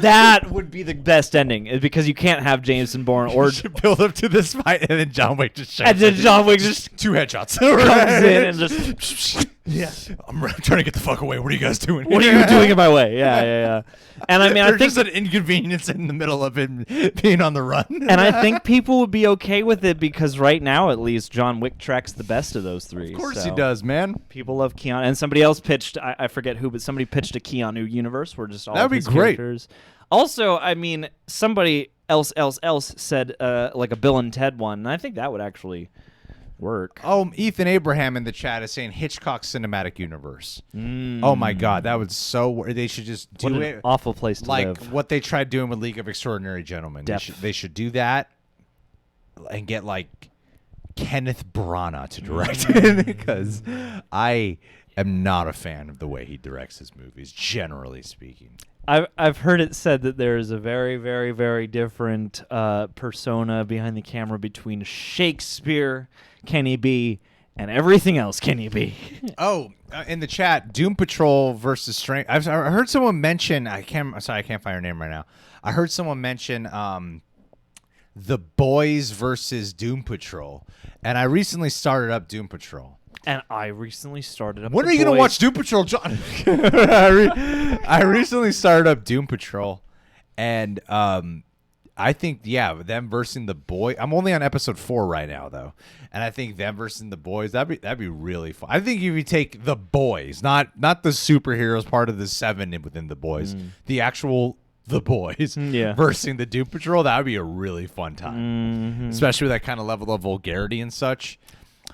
That would be the best ending, because you can't have Jason Bourne or build up to this fight, and then John Wick just shouts. And then John Wick just two headshots comes in and just I'm trying to get the fuck away. What are you guys doing? What are you doing in my way? Yeah. And I mean, I think just an inconvenience in the middle of him being on the run. And I think people would be okay with it because right now, at least, John Wick tracks the best of those three. Of course he does, man. People love Keanu, and somebody else pitched. I forget who, but somebody pitched a Keanu universe where just all that'd of his be great. characters. Also, I mean, somebody else said like a Bill and Ted one, and I think that would actually work. Oh, Ethan Abraham in the chat is saying Hitchcock's cinematic universe. Oh my God, that would they should just do what it. An awful place to like live. what they tried doing with League of Extraordinary Gentlemen. They should do that and get like Kenneth Branagh to direct it, because I am not a fan of the way he directs his movies, generally speaking. I've heard it said that there is a very, very, very different persona behind the camera between Shakespeare, Kenny B, and everything else Kenny B. In the chat, Doom Patrol versus Strength. I heard someone mention. I can't find her name right now. I heard someone mention The Boys versus Doom Patrol, and I recently started up Doom Patrol. And I recently started up. When are you going to watch Doom Patrol, John? I recently started up Doom Patrol, and I think, them versus the boy. I'm only on episode 4 right now, though, and I think them versus the boys, that'd be really fun. I think if you take the boys, not the superheroes part of the 7 within the boys, the actual the boys versus the Doom Patrol, that would be a really fun time, especially with that kind of level of vulgarity and such.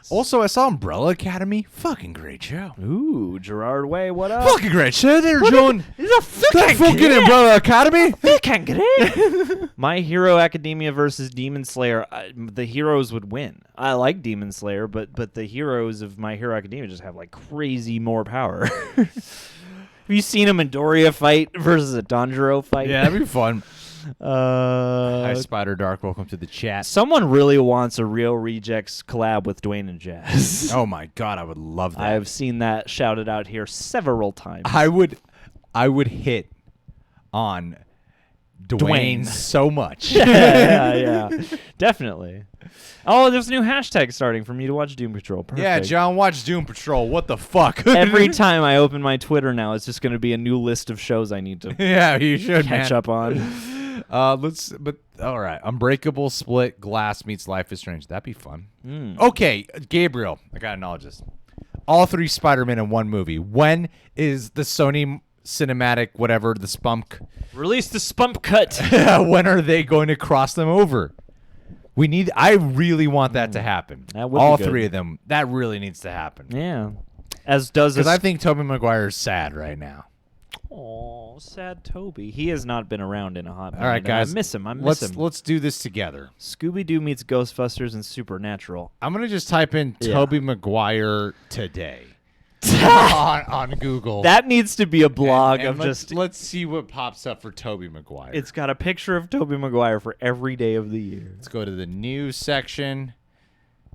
Also, I saw Umbrella Academy. Fucking great show. Ooh, Gerard Way, what up? Fucking great show. They're doing that fucking Umbrella Academy. Fucking great. My Hero Academia versus Demon Slayer. The heroes would win. I like Demon Slayer, but the heroes of My Hero Academia just have like crazy more power. Have you seen a Midoriya fight versus a Tanjiro fight? Yeah, that'd be fun. Hi, Spider Dark. Welcome to the chat. Someone really wants a Real Rejects collab with Dwayne and Jazz. Oh my God, I would love that. I've seen that shouted out here several times. I would hit on Dwayne so much. yeah, definitely. Oh, there's a new hashtag starting for me to watch Doom Patrol. Perfect. Yeah, John, watch Doom Patrol. What the fuck? Every time I open my Twitter now, it's just going to be a new list of shows I need to you should catch up on. All right. Unbreakable, Split, Glass meets Life is Strange. That'd be fun. Okay, Gabriel, I gotta acknowledge this. All 3 Spider-Man in one movie. When is the Sony cinematic, whatever, the spunk? Release the spump cut. When are they going to cross them over? I really want that to happen. That would all be good. 3 of them. That really needs to happen. Yeah. As does because I think Tobey Maguire is sad right now. Oh, sad Toby. He has not been around in a hot minute. All right, guys. I miss him. I miss him. Let's do this together. Scooby-Doo meets Ghostbusters and Supernatural. I'm going to just type in Tobey Maguire today on Google. That needs to be a blog and of let's see what pops up for Tobey Maguire. It's got a picture of Tobey Maguire for every day of the year. Let's go to the news section.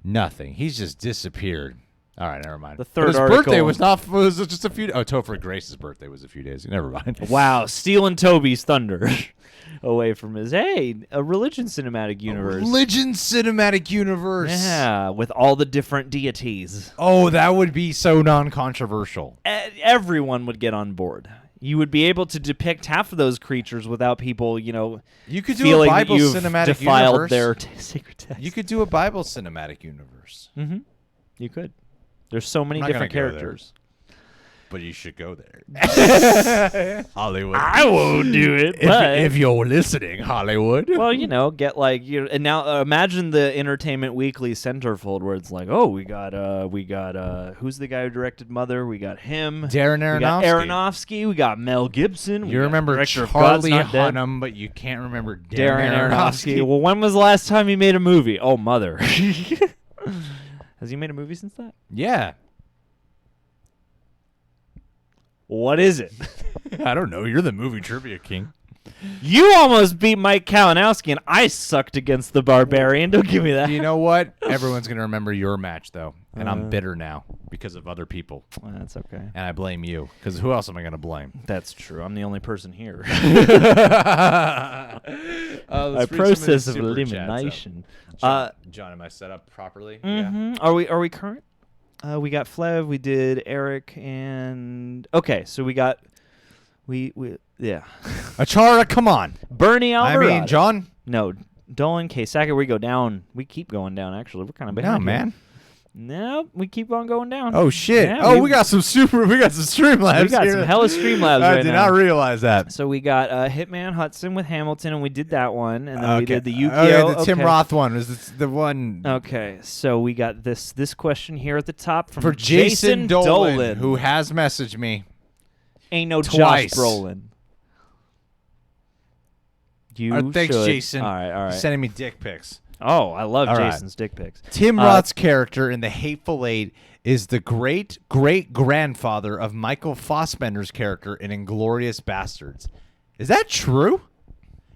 Nothing. He's just disappeared. All right, never mind. The But third his article. birthday was just a few. Oh, Topher Grace's birthday was a few days ago. Never mind. Wow, stealing Toby's thunder away from his. Hey, a religion cinematic universe. Religion cinematic universe. Yeah, with all the different deities. Oh, that would be so non-controversial. Everyone would get on board. You would be able to depict half of those creatures without people, You could do a feeling Bible that you've cinematic defiled universe. their sacred text. You could do a Bible cinematic universe. Mm-hmm. You could. There's so many I'm not different gonna go there. characters. But you should go there. Hollywood. I won't do it, but if you're listening, Hollywood. well, get and now imagine the Entertainment Weekly centerfold where it's like, oh, we got who's the guy who directed Mother? We got him, Darren we got Aronofsky. Aronofsky, we got Mel Gibson. We You got remember director of Charlie God's Not Dead. Hunnam, but you can't remember Darren Aronofsky. Well, when was the last time he made a movie? Oh, Mother. Has he made a movie since that? Yeah. What is it? I don't know. You're the movie trivia king. You almost beat Mike Kalinowski, and I sucked against the Barbarian. Don't give me that. You know what? Everyone's going to remember your match, though. And I'm bitter now because of other people. Well, that's okay. And I blame you. Because who else am I going to blame? That's true. I'm the only person here. Let's A read some process the of super chats elimination. up. John, am I set up properly? Yeah. Mhm. Are we current? We got Flev, we did Eric, and okay, so we got yeah. Achara, come on. Bernie Alvarado. I mean, John. No, Dolan, K. Sackett, we go down. We keep going down, actually. We're kind of behind. No, man. No, we keep on going down. Oh, shit. Yeah, we got some Streamlabs. We got here. some hella Streamlabs I right did now. not realize that. So we got Hitman Hudson with Hamilton, and we did that one, and then we did the Yu-Gi-Oh. Oh, yeah, the Tim Okay. Roth one was the one Okay, so we got this question here at the top from for Jason Dolan, who has messaged me. ain't no twice. Josh Brolin. You Thanks, should. Jason. All right. He's sending me dick pics. Oh, I love All right. Jason's dick pics. Tim Roth's character in The Hateful Eight is the great-great-grandfather of Michael Fassbender's character in Inglourious Bastards. Is that true?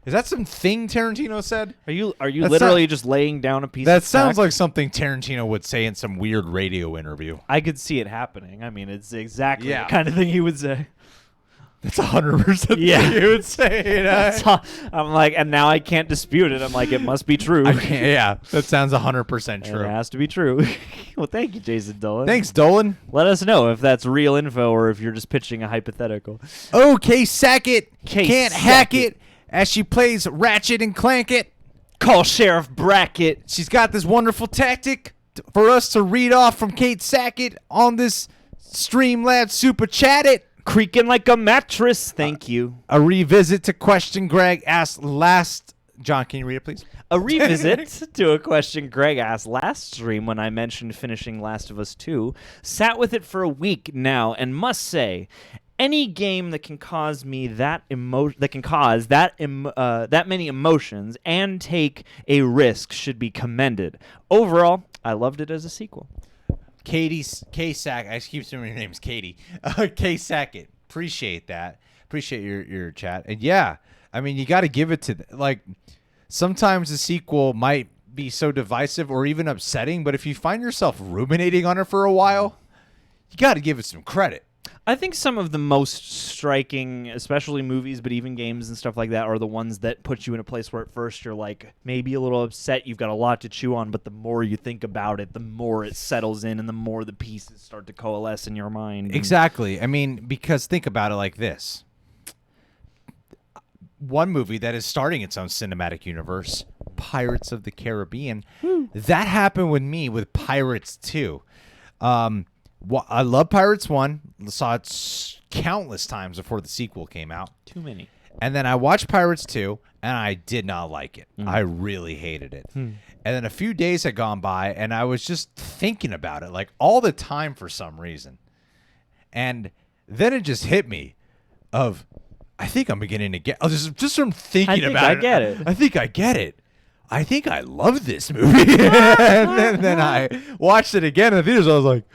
Is that something Tarantino said? Are you That's literally just laying down a piece That of sounds fact? like something Tarantino would say in some weird radio interview. I could see it happening. I mean, it's exactly Yeah. the kind of thing he would say. That's 100% Yeah. thing you would say. That's all- I'm like, and now I can't dispute it. I'm like, it must be true. I can't, yeah, that sounds 100% It true. has to be true. Well, thank you, Jason Dolan. Thanks, Dolan. Let us know if that's real info or if you're just pitching a hypothetical. Okay, Sackett Kay can't hack Sackett. it as she plays Ratchet and Clank It. Call Sheriff Brackett. She's got this wonderful tactic for us to read off from Kate Sackett on this Streamlabs Super Chat It. Creaking like a mattress. Thank you. A revisit to question Greg asked last. John, can you read it, please? A revisit to a question Greg asked last stream when I mentioned finishing Last of Us 2. Sat with it for a week now and must say, any game that can cause me that that many emotions and take a risk should be commended. Overall, I loved it as a sequel. K Sack. I keep saying your name's Katie. K Sackett. Appreciate that. Appreciate your chat. And yeah, I mean, you got to give it to sometimes the sequel might be so divisive or even upsetting, but if you find yourself ruminating on it for a while, you got to give it some credit. I think some of the most striking, especially movies, but even games and stuff like that, are the ones that put you in a place where at first you're like maybe a little upset. You've got a lot to chew on, but the more you think about it, the more it settles in and the more the pieces start to coalesce in your mind. Exactly. I mean, because think about it like this. One movie that is starting its own cinematic universe, Pirates of the Caribbean. That happened with me with Pirates 2. I love Pirates 1. Saw it countless times before the sequel came out. Too many. And then I watched Pirates 2, and I did not like it. I really hated it. And then a few days had gone by, and I was just thinking about it, like, all the time for some reason. And then it just hit me of, I think I'm beginning to get, just from thinking about it. I get it. I think I get it. I think I love this movie. And then I watched it again in the theaters. I was like,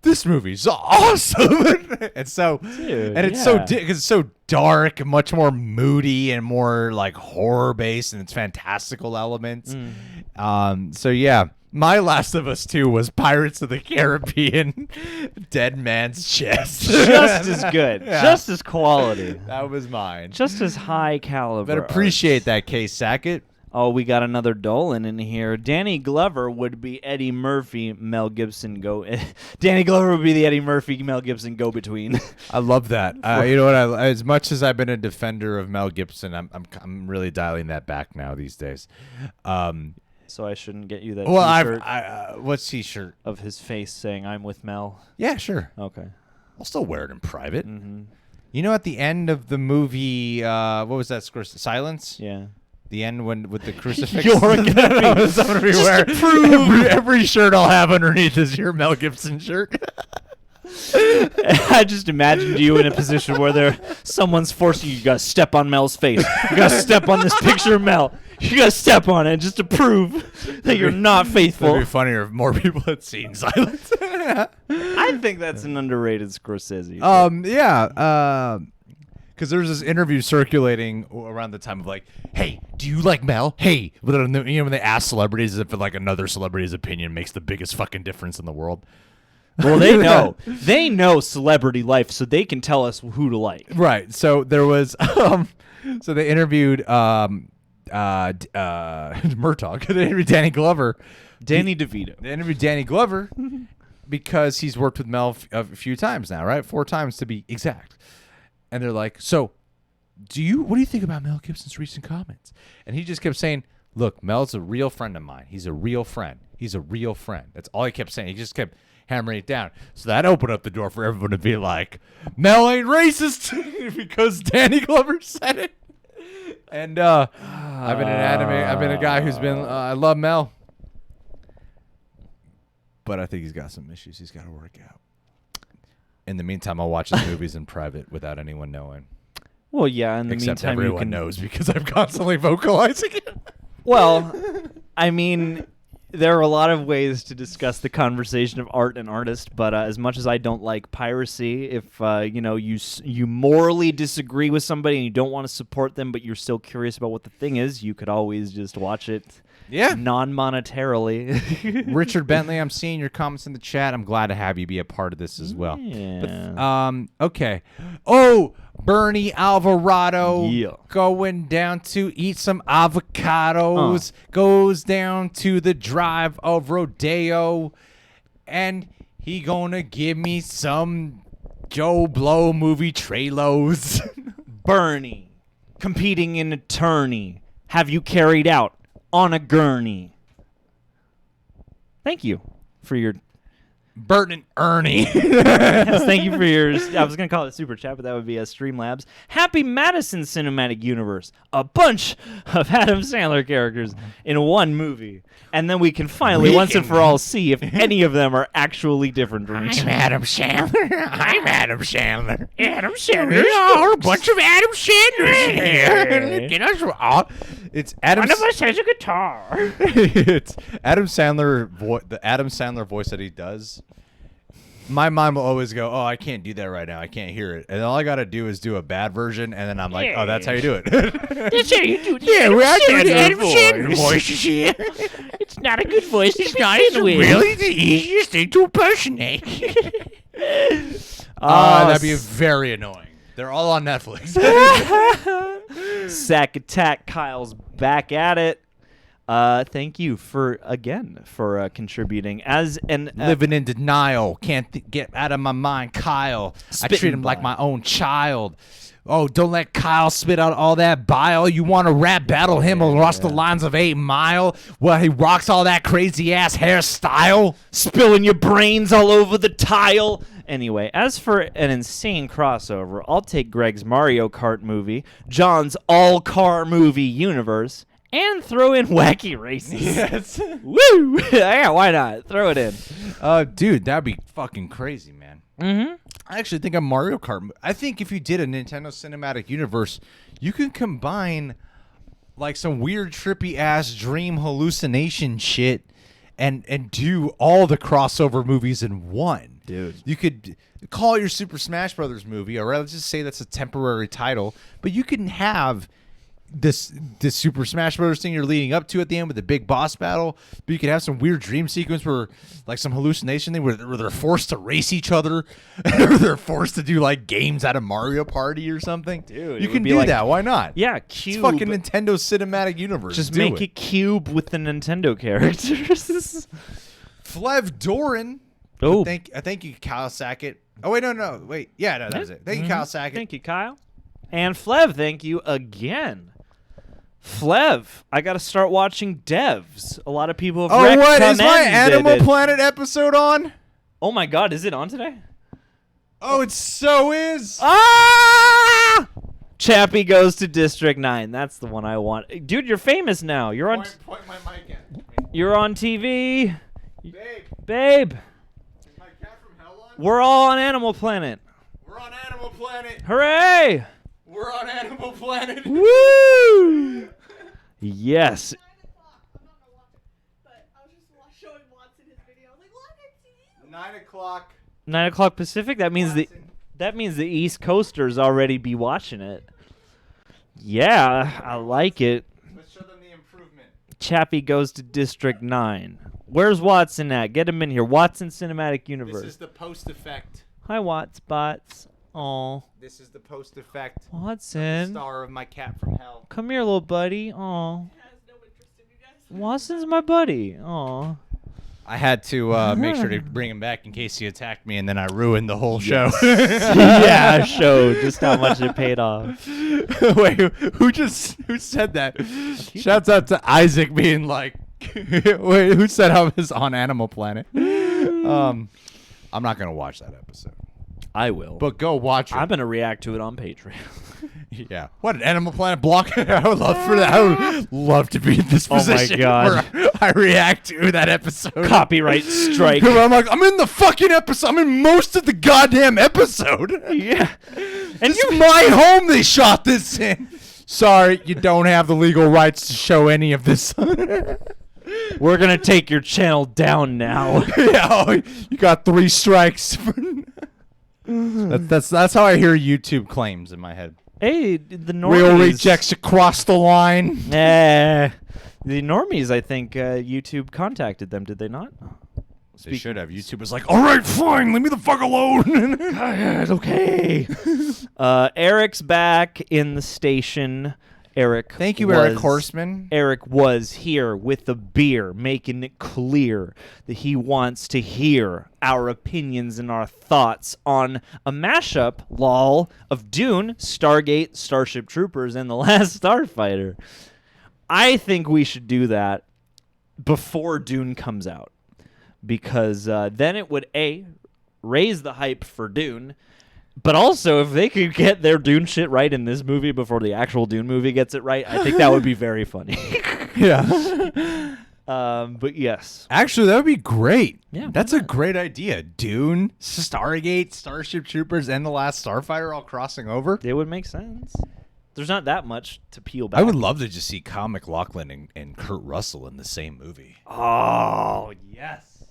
this movie's awesome. And so, Dude, and it's it's so dark and much more moody and more like horror based and it's fantastical elements. So yeah, My Last of Us 2 was Pirates of the Caribbean, Dead Man's Chest. Just as good. Yeah. Just as quality. That was mine. Just as high caliber. But appreciate that, Case Sackett. Oh, we got another Dolan in here. Danny Glover would be Eddie Murphy, Mel Gibson go. Danny Glover would be the Eddie Murphy, Mel Gibson go between. I love that. You know what? As much as I've been a defender of Mel Gibson, I'm really dialing that back now these days. So I shouldn't get you that Well, T-shirt what T-shirt? of his face saying "I'm with Mel." Yeah, sure. Okay. I'll still wear it in private. Mm-hmm. You know, at the end of the movie, what was that? Silence. Yeah. The end when with the crucifix. You're gonna be every shirt I'll have underneath is your Mel Gibson shirt. I just imagined you in a position where someone's forcing you. You gotta step on Mel's face. You gotta step on this picture of Mel. You gotta step on it just to prove that you're not faithful. It'd be funnier if more people had seen Silence. I think that's an underrated Scorsese. Yeah. Because there's this interview circulating around the time of like, hey, do you like Mel? Hey, when they ask celebrities as if like another celebrity's opinion makes the biggest fucking difference in the world. Well, they know. They know celebrity life, so they can tell us who to like. Right. So there was, so they interviewed Murtaugh. They interviewed Danny Glover. Danny DeVito. They interviewed Danny Glover because he's worked with Mel a few times now, right? 4 times to be exact. And they're like, so what do you think about Mel Gibson's recent comments? And he just kept saying, look, Mel's a real friend of mine. He's a real friend. He's a real friend. That's all he kept saying. He just kept hammering it down. So that opened up the door for everyone to be like, Mel ain't racist because Danny Glover said it. And I've been a guy who's been, I love Mel. But I think he's got some issues he's got to work out. In the meantime, I'll watch his movies in private without anyone knowing. Well, yeah. In the Except meantime, everyone knows because I'm constantly vocalizing it. Well, I mean, there are a lot of ways to discuss the conversation of art and artist, but as much as I don't like piracy, if you morally disagree with somebody and you don't want to support them, but you're still curious about what the thing is, you could always just watch it. Yeah. Non-monetarily. Richard Bentley, I'm seeing your comments in the chat. I'm glad to have you be a part of this as well. Yeah. But, okay. Oh, Bernie Alvarado Yeah. going down to eat some avocados, goes down to the drive of Rodeo, and he gonna give me some Joe Blow movie trailers. Bernie, competing in attorney, have you carried out on a gurney? Thank you for your... Bert and Ernie. Yes, thank you for your... I was going to call it Super Chat, but that would be Streamlabs. Happy Madison Cinematic Universe. A bunch of Adam Sandler characters in one movie. And then we can finally, once and for all, see if any of them are actually different from each other. I'm Adam Sandler. I'm Adam Sandler. Adam Sandler. We are a bunch of Adam Sandlers here. Look at us all. It's Adam. One of us has a guitar. It's Adam Sandler. The Adam Sandler voice that he does. My mind will always go, "Oh, I can't do that right now. I can't hear it." And all I gotta do is do a bad version, and then I'm like, "Oh, that's how you do it." That's how you do the Adam Sandler voice. It's not a good voice. It's not really the easiest thing to impersonate. That'd be very annoying. They're all on Netflix. Sack Attack. Kyle's back at it. Thank you for contributing as an living in denial. Can't get out of my mind, Kyle. I treat him like my own child. Oh, don't let Kyle spit out all that bile. You want to rap battle him across the lines of 8 Mile? Well, he rocks all that crazy ass hairstyle, spilling your brains all over the tile. Anyway, as for an insane crossover, I'll take Greg's Mario Kart movie, John's all-car movie universe, and throw in wacky races. Yes. Woo! Yeah, why not? Throw it in. Dude, that'd be fucking crazy, man. Mm-hmm. I actually think a Mario Kart. I think if you did a Nintendo Cinematic Universe, you can combine like some weird, trippy ass dream hallucination shit, and do all the crossover movies in one. Dude, you could call it your Super Smash Brothers movie, or let's just say that's a temporary title, but you can have this Super Smash Bros. Thing you're leading up to at the end with the big boss battle. But you could have some weird dream sequence where, like, some hallucination thing where they're forced to race each other, or they're forced to do like games out of Mario Party or something. Dude, you can do that. Why not? Yeah, Cube. It's fucking Nintendo Cinematic Universe. Just make it Cube with the Nintendo characters. Flev Doran. Oh, thank you, Kyle Sackett. Oh wait, no, wait, yeah, no, that was it. Thank you, Kyle Sackett. Thank you, Kyle. And Flev, thank you again. Flev, I got to start watching Devs. A lot of people have recommended what is my Animal it. Planet episode on? Oh my God, is it on today? Oh, it so is. Ah! Chappie goes to District 9. That's the one I want. Dude, you're famous now. You're on. Point my mic at. You're on TV. Babe. Babe. Is my cat from hell on? We're all on Animal Planet. We're on Animal Planet. Hooray! We're on Animal Planet. Woo! Yes. 9 o'clock. I'm not gonna watch it, but I was just showing Watson his video. I was like, look, it's you. 9 o'clock. 9 o'clock Pacific. That means the East Coasters already be watching it. Yeah, I like it. Let's show them the improvement. Chappie goes to District 9. Where's Watson at? Get him in here. Watson Cinematic Universe. This is the post effect. Hi, Wattsbots. Aw. This is the post effect. Watson. Star of my cat from hell. Come here, little buddy. Aw. He has no interest in you guys. Watson's my buddy. Aw. I had to make sure to bring him back in case he attacked me, and then I ruined the whole show. Yeah, show just how much it paid off. Wait, who said that? Shouts out to Isaac being like, wait, who said I was on Animal Planet? I'm not gonna watch that episode, I will. but go watch it. I'm going to react to it on Patreon. Yeah, what an Animal Planet block! I would love for that. I would love to be in this Oh my position God. where I react to that episode. Copyright strike. Where I'm like, I'm in the fucking episode. I'm in most of the goddamn episode. Yeah. And it's my home they shot this in. Sorry, you don't have the legal rights to show any of this. We're going to take your channel down now. Yeah, you got 3 strikes. That's how I hear YouTube claims in my head. Hey, the normies. Real rejects across the line. The normies, I think YouTube contacted them, did they not? They should have. YouTube was like, all right, fine, leave me the fuck alone. Okay. Eric's back in the station. Thank you, Eric Horseman. Eric was here with a beer, making it clear that he wants to hear our opinions and our thoughts on a mashup, lol, of Dune, Stargate, Starship Troopers, and The Last Starfighter. I think we should do that before Dune comes out, because then it would, A, raise the hype for Dune, but also, if they could get their Dune shit right in this movie before the actual Dune movie gets it right, I think that would be very funny. Yeah. But yes. Actually, that would be great. Yeah, That's a great idea. Dune, Stargate, Starship Troopers, and The Last Starfighter all crossing over. It would make sense. There's not that much to peel back. I would love to just see Kyle MacLachlan and Kurt Russell in the same movie. Oh, yes.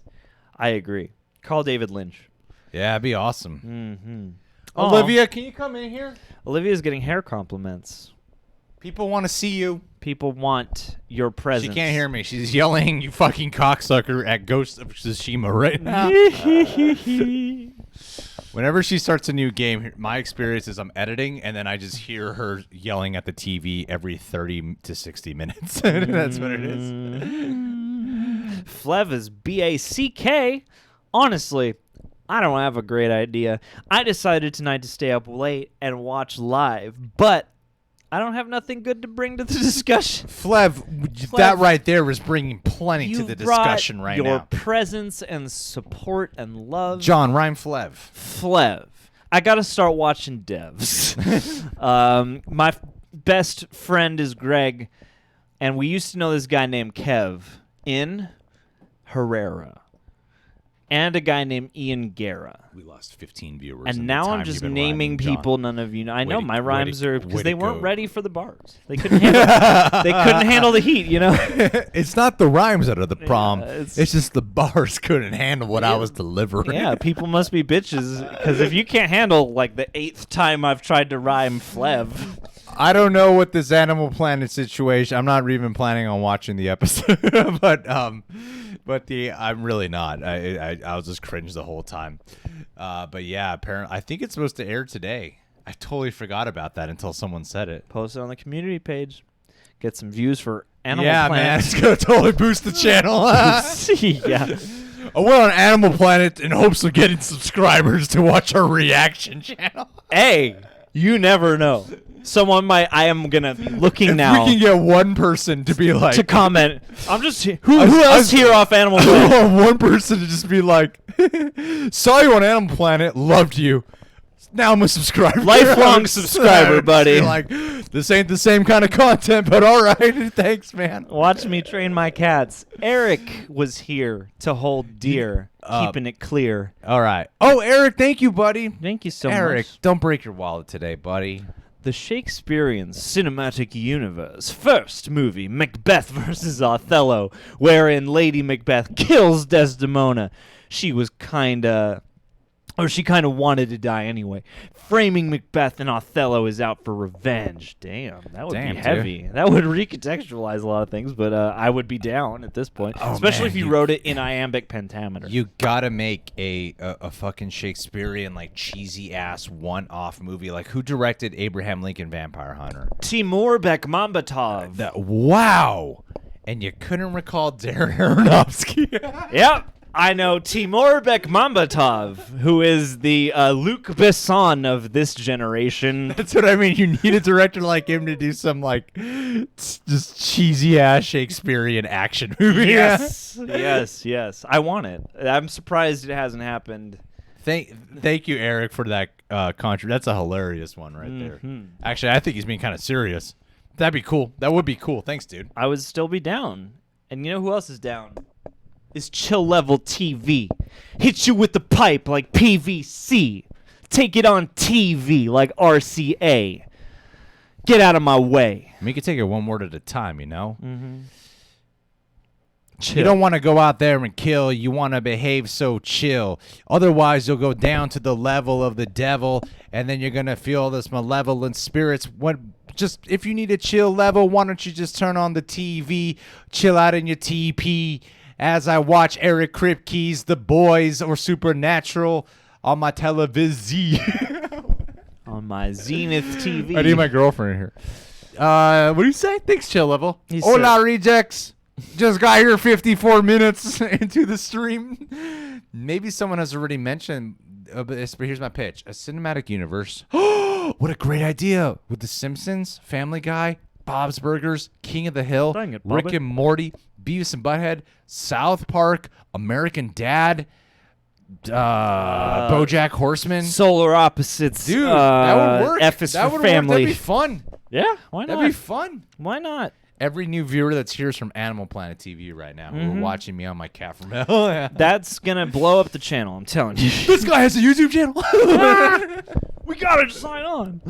I agree. Call David Lynch. Yeah, it'd be awesome. Mm-hmm. Olivia, can you come in here? Olivia's getting hair compliments. People want to see you. People want your presence. She can't hear me. She's yelling, "You fucking cocksucker," at Ghost of Tsushima right now. Whenever she starts a new game, my experience is I'm editing, and then I just hear her yelling at the TV every 30 to 60 minutes. That's what it is. Flev is B-A-C-K. Honestly, I don't have a great idea. I decided tonight to stay up late and watch live, but I don't have nothing good to bring to the discussion. Flev, that right there is bringing plenty to the discussion right your now. presence and support and love. John, rhyme Flev. Flev. I got to start watching Devs. My best friend is Greg, and we used to know this guy named Kev in Herrera. And a guy named Ian Guerra. We lost 15 viewers. And now I'm just naming people none of you know. I know my rhymes are because they weren't ready for the bars. They couldn't handle the heat, you know? It's not the rhymes that are the problem. it's just the bars couldn't handle what I was delivering. Yeah, people must be bitches because if you can't handle like the 8th time I've tried to rhyme Flev. I don't know what this Animal Planet situation. I'm not even planning on watching the episode, but I'm really not. I'll just cringe the whole time. But yeah, apparently I think it's supposed to air today. I totally forgot about that until someone said it. Post it on the community page. Get some views for Animal Man, Planet. it's gonna totally boost the channel. Yeah. I went on Animal Planet in hopes of getting subscribers to watch our reaction channel. Hey, you never know. Someone might. I am gonna be looking If now we can get one person to be like to comment. I'm just who else here off Animal Planet? one person to just be like, saw you on Animal Planet, loved you. Now I'm a subscriber. Lifelong subscriber, buddy. Like, this ain't the same kind of content, but all right. Thanks, man. Watch me train my cats. Eric was here to hold deer, keeping it clear. All right. Oh, Eric, thank you, buddy. Thank you so Eric, much. don't break your wallet today, buddy. The Shakespearean cinematic universe first movie, Macbeth versus Othello, wherein Lady Macbeth kills Desdemona. She kind of wanted to die anyway. Framing Macbeth and Othello is out for revenge. Damn, that would Damn, be heavy. dude. That would recontextualize a lot of things, but I would be down at this point. Oh, Especially man, if you you- wrote it in iambic pentameter. You gotta make a fucking Shakespearean, like, cheesy ass one-off movie. Like, who directed Abraham Lincoln Vampire Hunter? Timur Bekmambetov. Wow. And you couldn't recall Darren Aronofsky. Yep. I know Timur Bekmambetov, who is the Luc Besson of this generation. That's what I mean. You need a director like him to do some, like, just cheesy ass Shakespearean action movie. Yes, yes. I want it. I'm surprised it hasn't happened. Thank you, Eric, for that contribution. That's a hilarious one right there. Actually, I think he's being kind of serious. That'd be cool. That would be cool. Thanks, dude. I would still be down. And you know who else is down? Is Chill Level TV. Hit you with the pipe like PVC. Take it on TV like RCA. Get out of my way. We could take it one word at a time, you know? Chill. You don't want to go out there and kill. You want to behave so chill. Otherwise, you'll go down to the level of the devil, and then you're going to feel this malevolent spirits. If you need a chill level, why don't you just turn on the TV, chill out in your TP, as I watch Eric Kripke's The Boys or Supernatural on my television. On my Zenith TV. I need my girlfriend here. What do you say? Thanks, chill level. He Hola, said- rejects. Just got here 54 minutes into the stream. Maybe someone has already mentioned, but here's my pitch. A cinematic universe. What a great idea. With The Simpsons, Family Guy, Bob's Burgers, King of the Hill, Dang it, Rick Bobby. and Morty, Beavis and Butthead, South Park, American Dad, BoJack Horseman. Solar opposites. Dude, that would work. F is that for would family. Work. That'd be fun. Yeah, why not? That'd be fun. Why not? Every new viewer that's here is from Animal Planet TV right now who are watching me on my cat from hell. That's gonna blow up the channel. I'm telling you. This guy has a YouTube channel. We gotta sign on.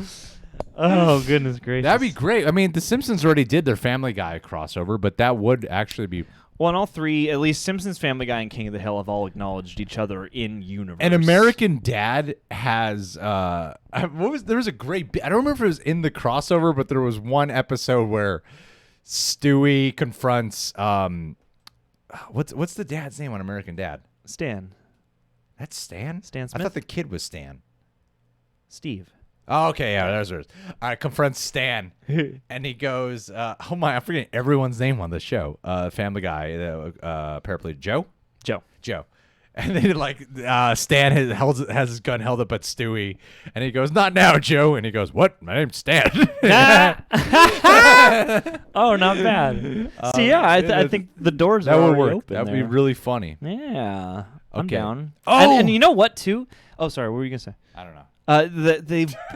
Oh goodness gracious. That'd be great. I mean, The Simpsons already did their Family Guy crossover, but that would actually be. Well, and all three, at least Simpsons, Family Guy, and King of the Hill, have all acknowledged each other in universe. An American Dad has there was a great I don't remember if it was in the crossover, but there was one episode where Stewie confronts what's the dad's name on American Dad? Stan. That's Stan? Stan I Smith? thought the kid was Stan. Steve. Oh, okay, yeah, there's yours. All right, confronts Stan, and he goes, "Oh my, I'm forgetting everyone's name on the show." Family Guy, paraplegic Joe, and then Stan has his gun held up at Stewie, and he goes, "Not now, Joe," and he goes, "What? My name's Stan." Oh, not bad. So yeah, I think the doors That are would already work. open That would be there. really funny. Yeah, I'm Okay. down. Oh! And you know what too? Oh, sorry. What were you gonna say? I don't know.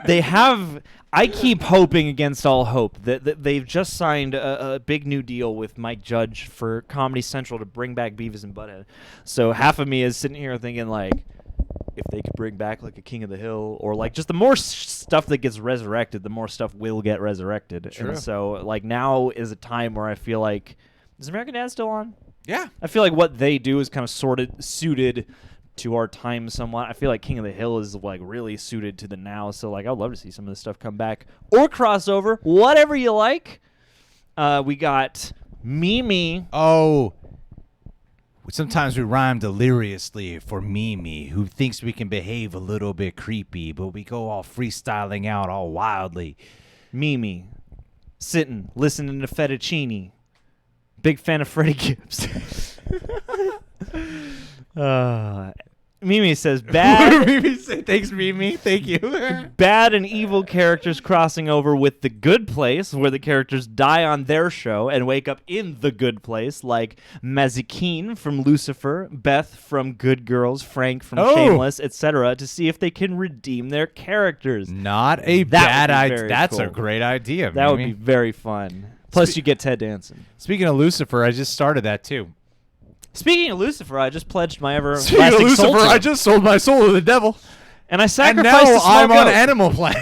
They have. I keep hoping against all hope that they've just signed a big new deal with Mike Judge for Comedy Central to bring back Beavis and Butthead. So half of me is sitting here thinking like, if they could bring back like a King of the Hill or like just the more stuff that gets resurrected, the more stuff will get resurrected. True. And so like now is a time where I feel like, is American Dad still on? Yeah. I feel like what they do is kind of suited to our time somewhat. I feel like King of the Hill is like really suited to the now. So like I'd love to see some of this stuff come back or crossover, whatever you like. We got Mimi. Oh, sometimes we rhyme deliriously for Mimi, who thinks we can behave a little bit creepy, but we go all freestyling out all wildly. Mimi, sitting, listening to fettuccine. Big fan of Freddie Gibbs. Mimi says bad. Mimi said, thanks, Mimi. Thank you. Bad and evil characters crossing over with The Good Place, where the characters die on their show and wake up in The Good Place, like Mazikeen from Lucifer, Beth from Good Girls, Frank from Shameless, etc., to see if they can redeem their characters. Not a bad idea. That's a great idea. That would be very fun. Plus, you get Ted Danson. Speaking of Lucifer, I just started that too. Speaking of Lucifer, I just pledged my everlasting Speaking of Lucifer, soul to I him. just sold my soul to the devil. And I And sacrificed now a small I'm on goat. Animal Planet.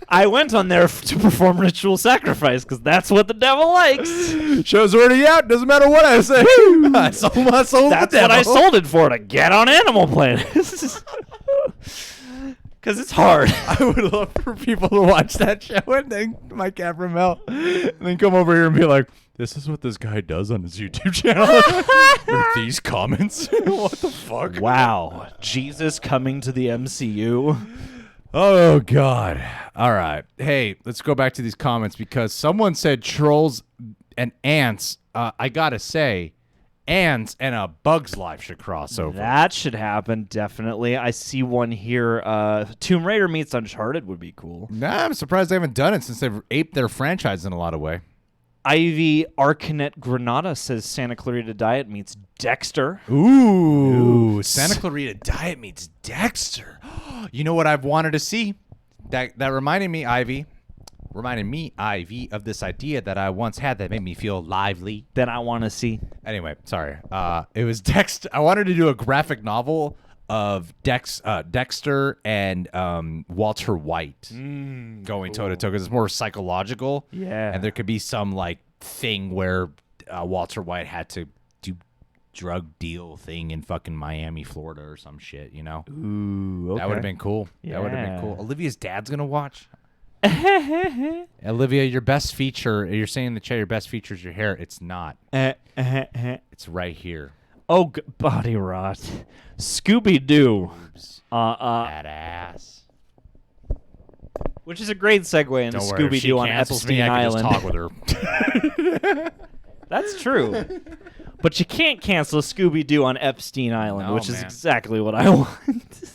I went on there to perform ritual sacrifice because that's what the devil likes. Show's already out. Doesn't matter what I say. I sold my soul That's to the what I devil. sold it for, to get on Animal Planet. Because it's hard. I would love for people to watch that show and then my cat from hell, and then come over here and be like, "This is what this guy does on his YouTube channel." With these comments. What the fuck? Wow. Jesus coming to the MCU. Oh God. All right. Hey, let's go back to these comments because someone said trolls and ants. I gotta say, ants and A Bug's Life should cross over. That should happen, definitely. I see one here. Tomb Raider meets Uncharted would be cool. Nah, I'm surprised they haven't done it since they've aped their franchise in a lot of way. Ivy Arcanet Granada says Santa Clarita Diet meets Dexter. Ooh, Santa Clarita Diet meets Dexter. You know what I've wanted to see? That reminded me, Ivy, of this idea that I once had that made me feel lively. Then I want to see. Anyway, sorry. It was Dexter. I wanted to do a graphic novel of Dexter and Walter White going toe to toe because it's more psychological. Yeah. And there could be some like thing where Walter White had to do drug deal thing in fucking Miami, Florida or some shit, you know? Ooh, okay. That would have been cool. That would have been cool. Yeah. Olivia's dad's going to watch. Olivia, your best feature, you're saying in the chat your best feature is your hair. It's not. It's right here. Oh, body rot. Scooby-Doo. Badass. Which is a great segue into Don't worry, if she Scooby-Doo on cancels Epstein me, I can Island. just talk with her. That's true. But you can't cancel Scooby-Doo on Epstein Island, No, which is man. exactly what I want.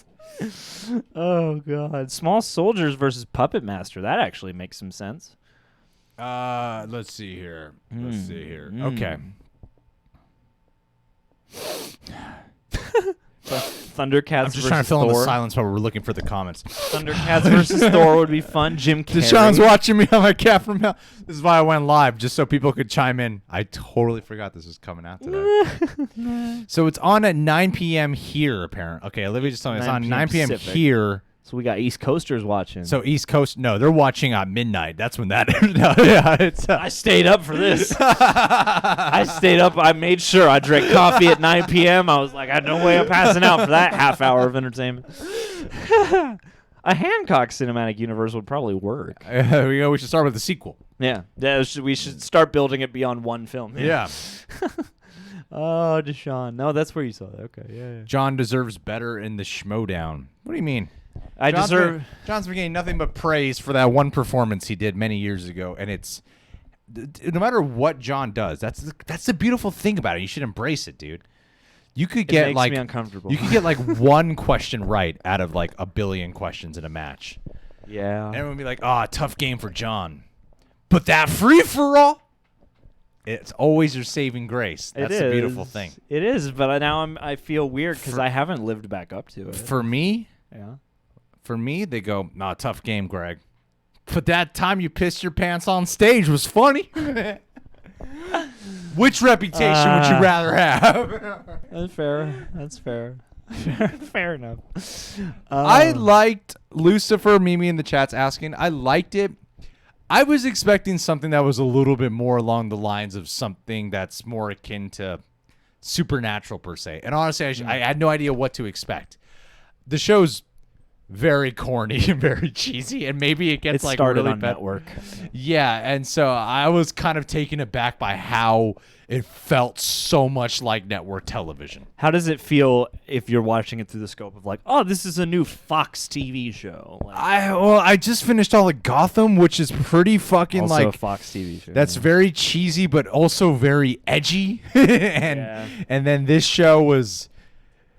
Oh, God. Small Soldiers versus Puppet Master. That actually makes some sense. Let's see here. Okay. Thundercats I'm just versus trying to fill in the Thor. silence while we're looking for the comments. Thundercats versus Thor would be fun. Jim Carrey. Deshaun's watching me on my cat from hell. This is why I went live, just so people could chime in. I totally forgot this was coming out today. So it's on at 9 p.m. here, apparently. Okay, Olivia just told me it's 9 on p.m. 9 p.m. Pacific. here. So we got East Coasters watching. So East Coast, no, they're watching at midnight. That's when that is. No, yeah, it's, I stayed up for this. I stayed up. I made sure I drank coffee at 9 p.m. I was like, I had no way of passing out for that half hour of entertainment. A Hancock cinematic universe would probably work. we should start with the sequel. Yeah, we should start building it beyond one film. Yeah. Oh, Deshaun. No, that's where you saw that. Okay, yeah. John deserves better in the Schmodown. What do you mean? John's been getting nothing but praise for that one performance he did many years ago, and it's no matter what John does, that's the beautiful thing about it. You should embrace it, dude. You could get makes like me uncomfortable. You could get like one question right out of like a billion questions in a match. Yeah. And everyone would be like, "Oh, tough game for John," but that free for all. It's always your saving grace. That's a beautiful thing. It is, but now I feel weird because I haven't lived back up to it. For me, they go, "Nah, tough game, Greg." But that time you pissed your pants on stage was funny. Which reputation would you rather have? That's fair. That's fair. Fair enough. I liked Lucifer. Mimi in the chat's asking. I liked it. I was expecting something that was a little bit more along the lines of something that's more akin to supernatural per se. And honestly, I had no idea what to expect. The show's very corny and very cheesy, and maybe it gets It like started really on network. Yeah, and so I was kind of taken aback by how it felt so much like network television. How does it feel if you're watching it through the scope of like, oh, this is a new Fox TV show? Like, I just finished all of Gotham, which is pretty fucking also a like Fox TV show. that's very cheesy, but also very edgy. And then this show was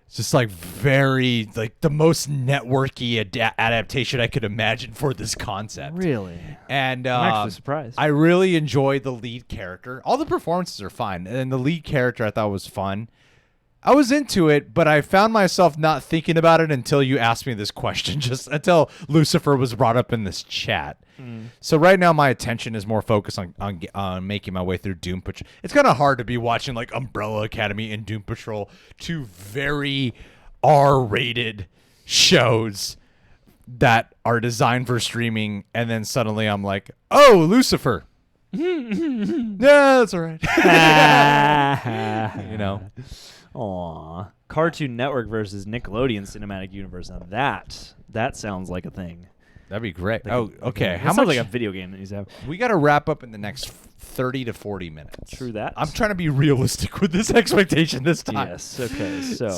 just like very like the most networky adaptation I could imagine for this concept. Really? And I'm actually surprised. I really enjoyed the lead character. All the performances are fine, and the lead character I thought was fun. I was into it, but I found myself not thinking about it until you asked me this question, just until Lucifer was brought up in this chat. So right now my attention is more focused on making my way through Doom Patrol. It's kind of hard to be watching like Umbrella Academy and Doom Patrol, two very R-rated shows that are designed for streaming, and then suddenly I'm like, oh, Lucifer. Yeah, that's all right. You know. Aw. Cartoon Network versus Nickelodeon Cinematic Universe. Now that sounds like a thing. That'd be great. Like Oh, okay. That How sounds much? like a video game that needs to have. We got to wrap up in the next 30 to 40 minutes. True that. I'm trying to be realistic with this expectation this time. Yes. Okay. So.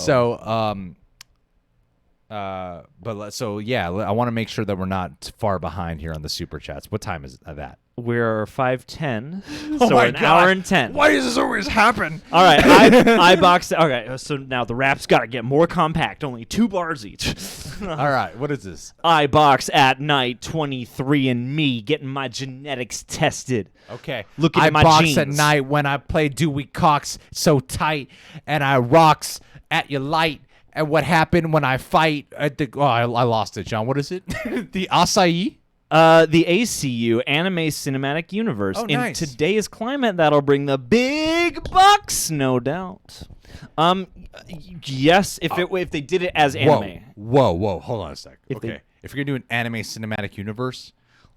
So yeah, I want to make sure that we're not far behind here on the super chats. What time is that? We're 5:10. Oh So my we're an God. hour and 10. Why does this always happen? All right, I boxed. Okay, so now the rap's got to get more compact. Only 2 bars each. All right, what is this? I box at night. 23andMe, getting my genetics tested. Okay. Looking I at my box at jeans. night when I play Dewey Cox so tight, and I rocks at your light. And what happened when I fight at the? Oh, I lost it, John. What is it? The acai? The ACU, Anime Cinematic Universe. Oh, nice. In today's climate, that'll bring the big bucks, no doubt. Yes, if they did it as anime. Whoa. Hold on a sec. If they- Okay. If you're going to do an anime cinematic universe,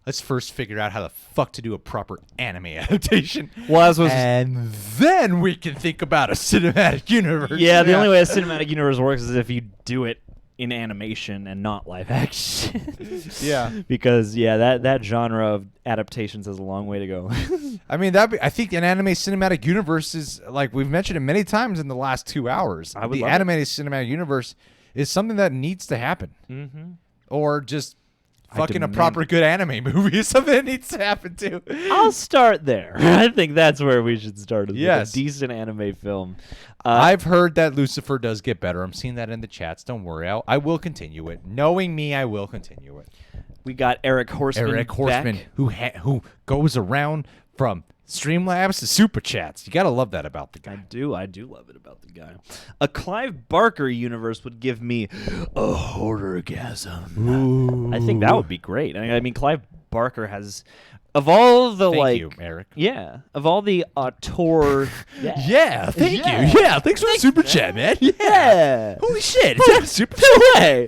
let's first figure out how the fuck to do a proper anime adaptation. Well, as was And then we can think about a cinematic universe. yeah, the only way a cinematic universe works is if you do it in animation and not live action. Yeah. Because that genre of adaptations has a long way to go. I mean, I think an anime cinematic universe is, like we've mentioned it many times in the last 2 hours. I would the love it. animated cinematic universe is something that needs to happen. Mm-hmm. Or just fucking a demand proper good anime movie is something that needs to happen too. I'll start there. I think that's where we should start. Is with Yes. a decent anime film. I've heard that Lucifer does get better. I'm seeing that in the chats. Don't worry. I will continue it. Knowing me, I will continue it. We got Eric Horseman. Eric Horseman, back. who goes around from Streamlabs to Super Chats. You got to love that about the I guy. do love it about the guy. A Clive Barker universe would give me a horrorgasm. I think that would be great. I mean, Clive Barker has, of all the Thank you, Eric. yeah, of all the auteur, Yeah, thank Yeah. you. Yeah, thanks for the Super Chat, man. yeah. Holy shit. Is that a Super Chat? No way.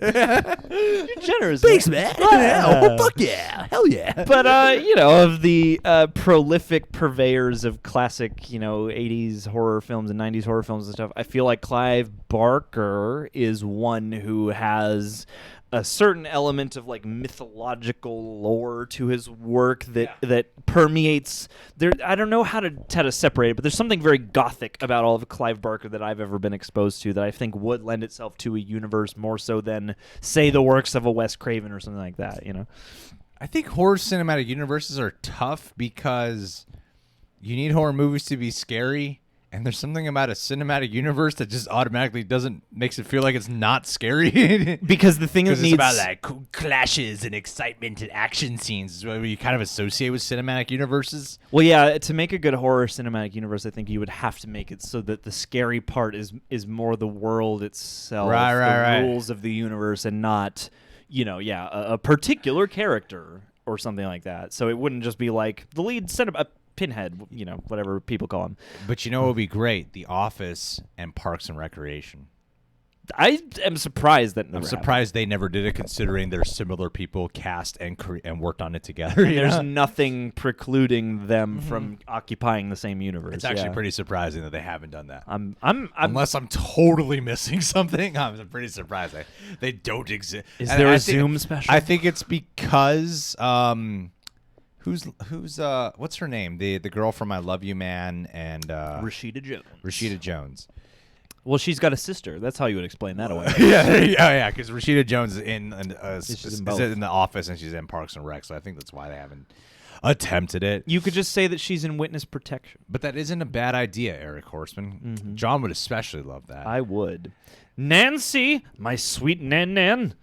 You're generous. Thanks, man. Yeah. Oh, fuck yeah. Hell yeah. But of the prolific purveyors of classic, 80s horror films and 90s horror films and stuff, I feel like Clive Barker is one who has a certain element of like mythological lore to his work that permeates there. I don't know how to separate it, but there's something very gothic about all of Clive Barker that I've ever been exposed to that I think would lend itself to a universe more so than, say, the works of a Wes Craven or something like that, I think horror cinematic universes are tough because you need horror movies to be scary, and there's something about a cinematic universe that just automatically makes it feel like it's not scary. Because the thing that Because needs it's about like clashes and excitement and action scenes is what you kind of associate with cinematic universes. Well, yeah, to make a good horror cinematic universe, I think you would have to make it so that the scary part is more the world itself, Right. rules of the universe, and not, a particular character or something like that. So it wouldn't just be like the lead Pinhead, whatever people call him. But you know what would be great? The Office and Parks and Recreation. I am surprised that I'm surprised they never did it, considering there's similar people cast and worked on it together. And there's know? nothing precluding them from occupying the same universe. It's actually pretty surprising that they haven't done that. Unless I'm totally missing something, I'm pretty surprised they don't exist. Is there a Zoom special? I think it's because who's what's her name? The girl from I Love You Man and Rashida Jones. Rashida Jones. Well, she's got a sister. That's how you would explain that away. yeah. Because Rashida Jones is in both. in The Office and she's in Parks and Rec, so I think that's why they haven't attempted it. You could just say that she's in witness protection. But that isn't a bad idea, Eric Horseman. Mm-hmm. John would especially love that. I would. Nancy, my sweet Nan.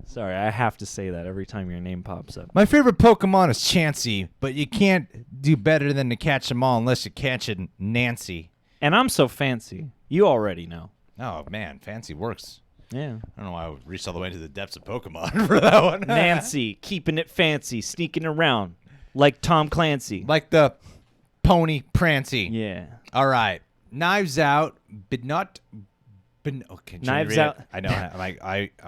Sorry, I have to say that every time your name pops up. My favorite Pokemon is Chansey, but you can't do better than to catch them all unless you catch it, Nancy. And I'm so fancy. You already know. Oh, man, fancy works. Yeah. I don't know why I reached all the way into the depths of Pokemon for that one. Nancy, keeping it fancy, sneaking around like Tom Clancy. Like the Pony Prancy. Yeah. All right. Knives Out, but not... okay, Knives Out. I know.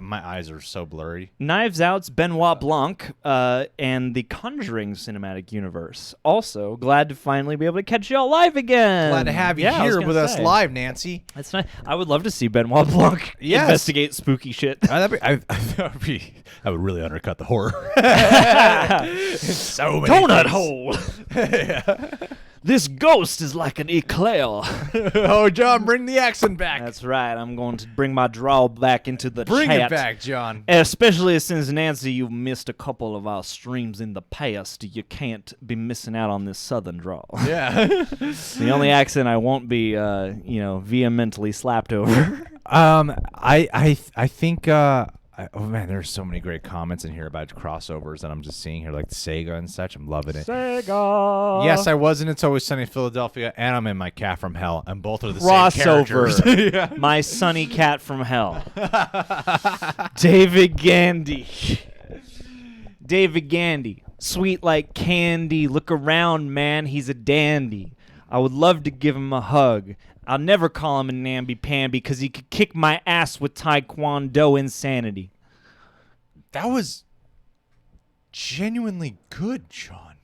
My eyes are so blurry. Knives Out's Benoit Blanc and the Conjuring cinematic universe. Also, glad to finally be able to catch y'all live again. Glad to have you here with us live, Nancy. That's nice. I would love to see Benoit Blanc investigate spooky shit. That would really undercut the horror. So many Donut things. hole. This ghost is like an eclair. Oh, John, bring the accent back. That's right. I'm going to bring my drawl back into the Bring chat. it back, John. Especially since, Nancy, you've missed a couple of our streams in the past. You can't be missing out on this southern drawl. Yeah. The only accent I won't be, vehemently slapped over. I think. Oh man, there's so many great comments in here about crossovers that I'm just seeing here, like Sega and such. I'm loving it. Sega. Yes, I was in It's Always Sunny in Philadelphia, and I'm in My Cat from Hell, and both are the Crossover. same characters. Yeah. My sunny cat from hell. David Gandy. David Gandy. Sweet like candy. Look around, man. He's a dandy. I would love to give him a hug. I'll never call him a namby-pamby because he could kick my ass with Taekwondo insanity. That was genuinely good, John.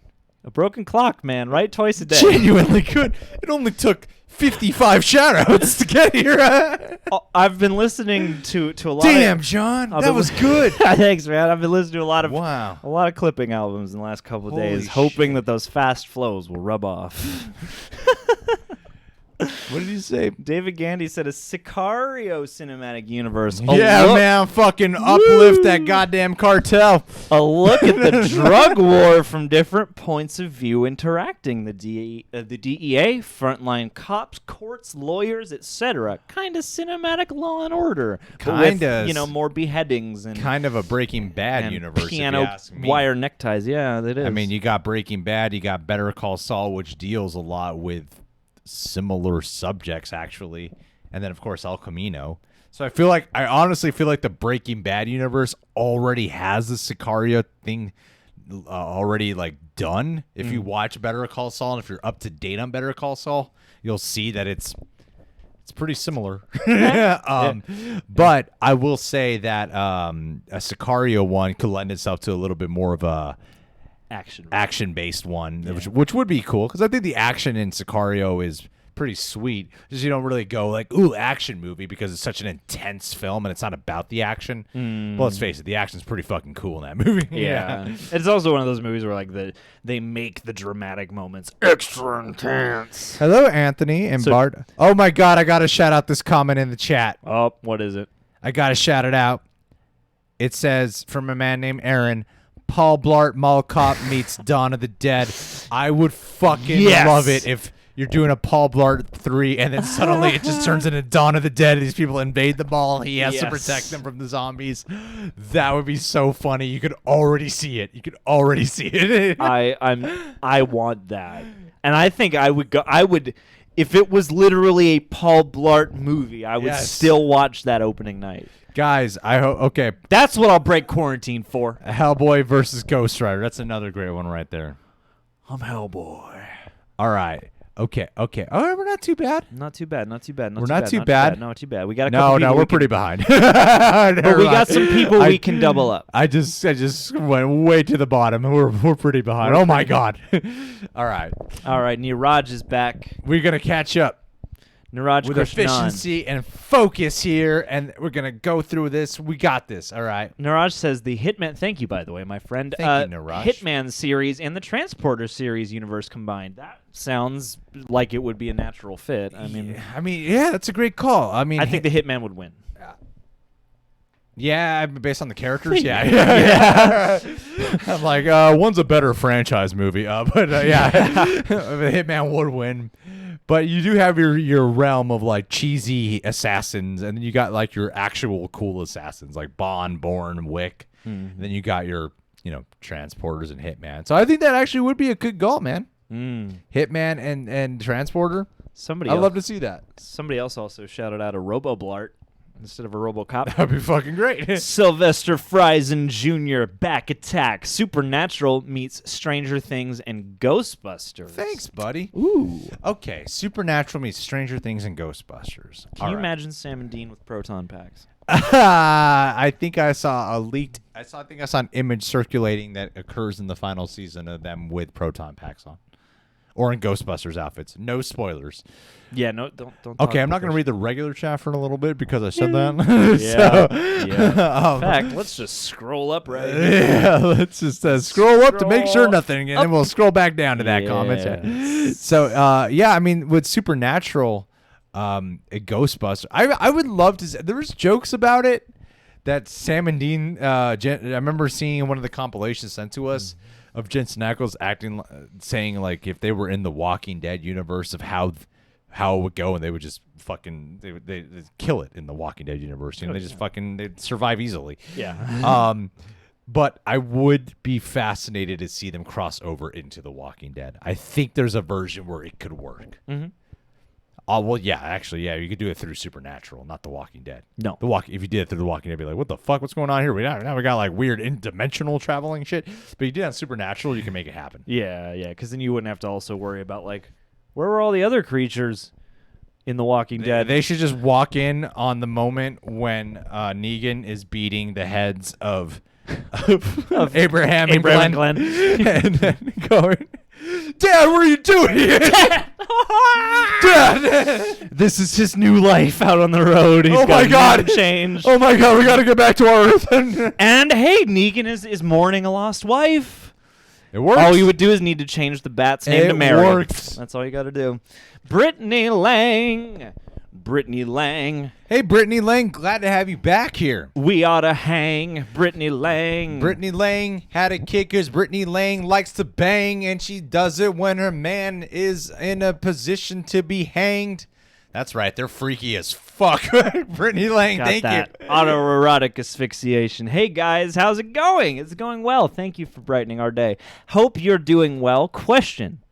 A broken clock, man. Right twice a day. Genuinely good. It only took 55 shout-outs to get here. I've been listening to a lot Damn, of... John. That was good. Thanks, man. I've been listening to a lot of clipping albums in the last couple of days, hoping that those fast flows will rub off. What did you say? David Gandy said a Sicario cinematic universe. Man, fucking uplift that goddamn cartel. A look at the drug war from different points of view interacting. The DEA, frontline cops, courts, lawyers, etc. Kind of cinematic Law and Order. Kind of. With, more beheadings and kind of a Breaking Bad and universe. Piano if you ask me. wire neckties. Yeah, that is. I mean, you got Breaking Bad, you got Better Call Saul, which deals a lot with similar subjects actually, and then of course El Camino. So I honestly feel like the Breaking Bad universe already has the Sicario thing already like done. If you watch Better Call Saul, and if you're up to date on Better Call Saul, you'll see that it's pretty similar. But I will say that a Sicario one could lend itself to a little bit more of a action-based one, which would be cool, because I think the action in Sicario is pretty sweet. Just you don't really go like, ooh, action movie, because it's such an intense film and it's not about the action. Well, let's face it, the action's pretty fucking cool in that movie. Yeah. It's also one of those movies where like they make the dramatic moments extra intense. Hello, Anthony and Bart. Oh my God, I gotta shout out this comment in the chat. Oh, what is it? I gotta shout it out. It says, from a man named Aaron, Paul Blart Mall Cop meets Dawn of the Dead. I would fucking love it if you're doing a Paul Blart 3 and then suddenly it just turns into Dawn of the Dead. These people invade the mall. He has to protect them from the zombies. That would be so funny. You could already see it. I want that. And I think I would if it was literally a Paul Blart movie, I would still watch that opening night. Guys, I hope. Okay, that's what I'll break quarantine for. Hellboy versus Ghost Rider. That's another great one right there. I'm Hellboy. All right. Okay. All right, we're not too bad. Not too bad. Not too bad. We're not too bad. Not too bad. We got a couple No, people we're we pretty can, behind. but we got some people we can double up. I just went way to the bottom. We're pretty behind. Oh my god. All right. All right, Niraj is back. We're gonna catch up Niraj with Krishnan. efficiency and focus here, and we're gonna go through this. We got this. All right. Niraj says the Hitman. Thank you, by the way, my friend. Thank you, Niraj. Hitman series and the Transporter series universe combined. That sounds like it would be a natural fit. I mean, yeah, that's a great call. I mean, I think the Hitman would win. yeah, based on the characters, yeah. I'm like, one's a better franchise movie, but yeah, the Hitman would win. But you do have your realm of like cheesy assassins, and then you got like your actual cool assassins like Bond, Bourne, Wick. And then you got your transporters and Hitman. So I think that actually would be a good goal, man. Hitman and transporter. I'd love to see that. Somebody else also shouted out a RoboBlart instead of a RoboCop. That'd be fucking great. Sylvester Friesen Jr. Back Attack. Supernatural meets Stranger Things and Ghostbusters. Thanks, buddy. Ooh. Okay, Supernatural meets Stranger Things and Ghostbusters. Can you imagine Sam and Dean with proton packs? I think I saw I think I saw an image circulating that occurs in the final season of them with proton packs on, or in Ghostbusters outfits. No spoilers. Yeah, no, don't. Okay, I'm not going to read the regular chat for a little bit because I said that. Yeah. In fact, let's just scroll up right here. Yeah, let's just scroll up to make sure nothing, and then we'll scroll back down to that comment chat. So, I mean, with Supernatural, a Ghostbuster, I would love to. There was jokes about it that Sam and Dean. I remember seeing one of the compilations sent to us of Jensen Ackles saying like if they were in the Walking Dead universe of how it would go, and they would just fucking they'd kill it in the Walking Dead universe. They just they'd survive easily. Yeah. But I would be fascinated to see them cross over into the Walking Dead. I think there's a version where it could work. Mm-hmm. Well, yeah, actually, yeah, you could do it through Supernatural, not The Walking Dead. No. If you did it through The Walking Dead, you'd be like, what the fuck? What's going on here? Now we got like weird interdimensional traveling shit. But you did it on Supernatural, you can make it happen. Yeah, because then you wouldn't have to also worry about like where were all the other creatures in The Walking Dead? They should just walk in on the moment when Negan is beating the heads of Abraham and Glenn. And then going, Dad, what are you doing here? Dad! This is his new life out on the road. He's my God. Change. Oh my God, we gotta get back to our Earth. And hey, Negan is mourning a lost wife. It works. All you would do is need to change the bat's name to Mary. It works. That's all you got to do. Brittany Lang. Hey, Brittany Lang, glad to have you back here. We ought to hang Brittany Lang. Brittany Lang had a kickers. Brittany Lang likes to bang, and she does it when her man is in a position to be hanged. That's right. They're freaky as fuck. Brittany Lang, Got thank that. you. Autoerotic asphyxiation. Hey, guys, how's it going? It's going well. Thank you for brightening our day. Hope you're doing well. Question.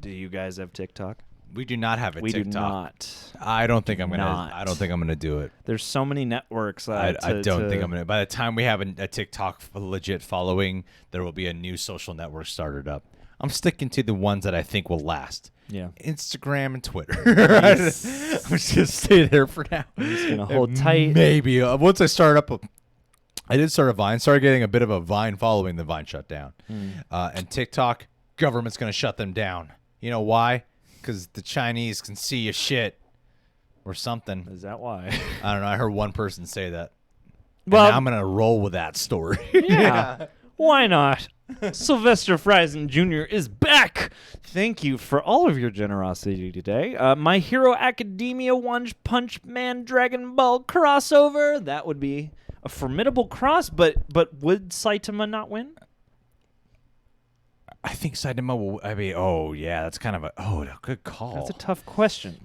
Do you guys have TikTok? We do not have a We TikTok. do not. I don't think I'm gonna. Not. I don't think I'm gonna do it. There's so many networks. I don't think I'm gonna. By the time we have a TikTok legit following, there will be a new social network started up. I'm sticking to the ones that I think will last. Yeah. Instagram and Twitter. I'm just gonna stay there for now. I'm just gonna hold tight. Maybe once I start up, I did start a Vine. Started getting a bit of a Vine following. The Vine shut down, and TikTok government's gonna shut them down. You know why? Because the Chinese can see your shit or something. Is that why? I don't know. I heard one person say that. Well, and I'm gonna roll with that story. Yeah. Why not? Sylvester Friesen Jr. is back. Thank you for all of your generosity today. My Hero Academia One Punch Man Dragon Ball crossover. That would be a formidable cross, but would Saitama not win? I think Saitama will. I mean, oh yeah, that's kind of a good call. That's a tough question.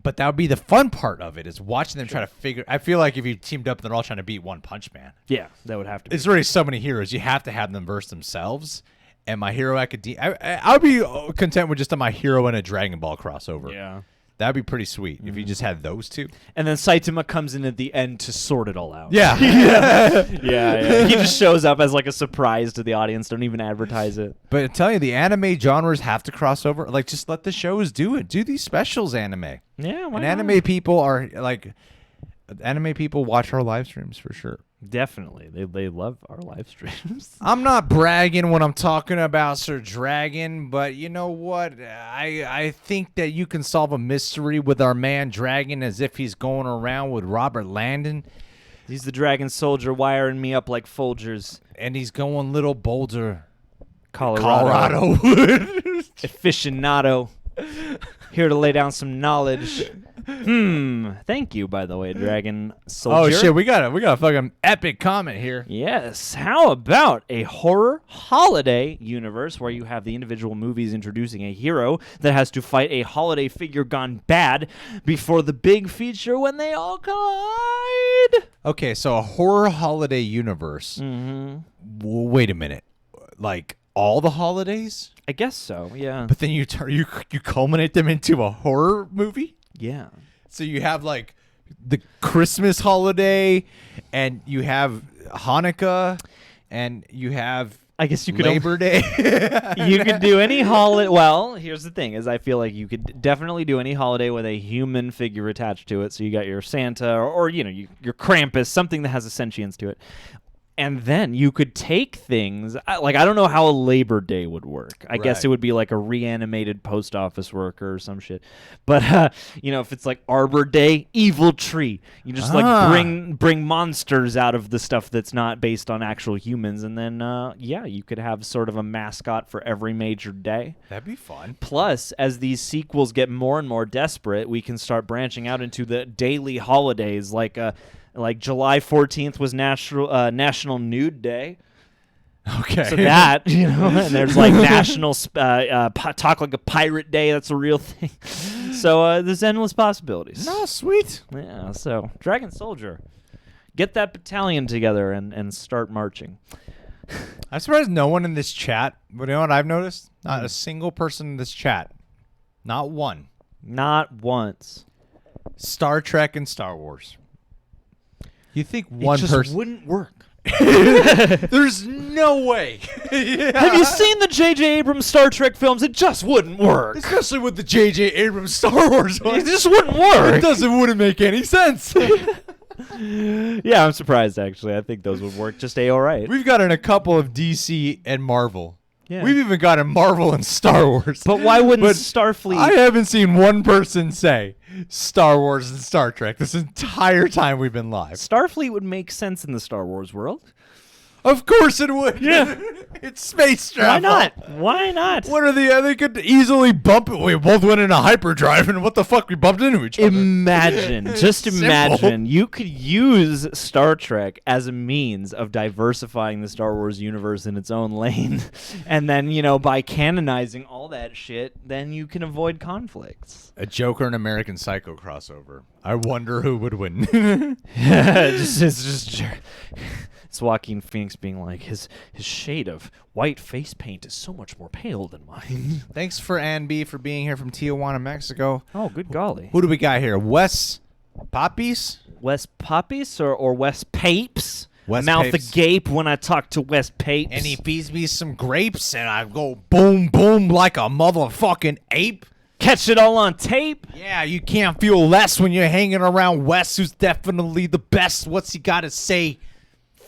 But that would be the fun part of it is watching them try to figure. I feel like if you teamed up and they're all trying to beat One Punch Man. Yeah, that would have to be. It's already so many heroes. You have to have them verse themselves. And My Hero Academia, I would be content with just a My Hero and a Dragon Ball crossover. Yeah. That'd be pretty sweet if you just had those two. And then Saitama comes in at the end to sort it all out. Yeah. Yeah. He just shows up as like a surprise to the audience. Don't even advertise it. But I tell you, the anime genres have to cross over. Like, just let the shows do it. Do these specials anime. Yeah, why And not? anime people are like, anime people watch our live streams for sure. Definitely. They love our live streams. I'm not bragging when I'm talking about Sir Dragon, but you know what? I think that you can solve a mystery with our man Dragon as if he's going around with Robert Landon. He's the dragon soldier wiring me up like Folgers. And he's going Little Boulder, Colorado. Colorado. Aficionado. Here to lay down some knowledge. Thank you, by the way, Dragon Soldier. Oh shit, we got a fucking epic comment here. Yes. How about a horror holiday universe where you have the individual movies introducing a hero that has to fight a holiday figure gone bad before the big feature when they all collide? Okay, so a horror holiday universe. Wait a minute. Like all the holidays? I guess so, yeah. But then you culminate them into a horror movie? Yeah. So you have like the Christmas holiday, and you have Hanukkah, and you have I guess you could Labor Day. You could do any holiday. Well, here's the thing: is I feel like you could definitely do any holiday with a human figure attached to it. So you got your Santa, or your Krampus, something that has a sentience to it. And then you could take things like I don't know how a Labor Day would work. I guess Right. it would be like a reanimated post office worker or some shit. But if it's like Arbor Day, evil tree. You just like bring monsters out of the stuff that's not based on actual humans, and then you could have sort of a mascot for every major day. That'd be fun. Plus, as these sequels get more and more desperate, we can start branching out into the daily holidays like July 14th was National Nude Day. Okay. So that, and there's like National Talk Like a Pirate Day. That's a real thing. So there's endless possibilities. No, sweet. Yeah, so Dragon Soldier. Get that battalion together and start marching. I'm surprised no one in this chat, but you know what I've noticed? Not a single person in this chat. Not one. Not once. Star Trek and Star Wars. You think one it just person wouldn't work. There's no way. Have you seen the J.J. Abrams Star Trek films? It just wouldn't work. Especially with the J.J. Abrams Star Wars one. It just wouldn't work. Wouldn't make any sense. Yeah, I'm surprised, actually. I think those would work just all right. We've gotten a couple of DC and Marvel. Yeah. We've even gotten Marvel and Star Wars. But why wouldn't But Starfleet... I haven't seen one person say Star Wars and Star Trek this entire time we've been live. Starfleet would make sense in the Star Wars world. Of course it would. Yeah. It's space travel. Why not? Why not? What are they could easily bump it. We both went in a hyperdrive, and what the fuck? We bumped into each other. Just Simple. imagine you could use Star Trek as a means of diversifying the Star Wars universe in its own lane. And then, by canonizing all that shit, then you can avoid conflicts. A Joker and American Psycho crossover. I wonder who would win. It's Joaquin Phoenix being like, his shade of white face paint is so much more pale than mine. Thanks for Ann B for being here from Tijuana, Mexico. Oh, good golly. Who do we got here? Wes Poppies? Wes Poppies or Wes Papes? Wes Mouth Papes. agape when I talk to Wes Papes. And he feeds me some grapes, and I go boom, boom like a motherfucking ape. Catch it all on tape. Yeah, you can't feel less when you're hanging around Wes, who's definitely the best. What's he got to say?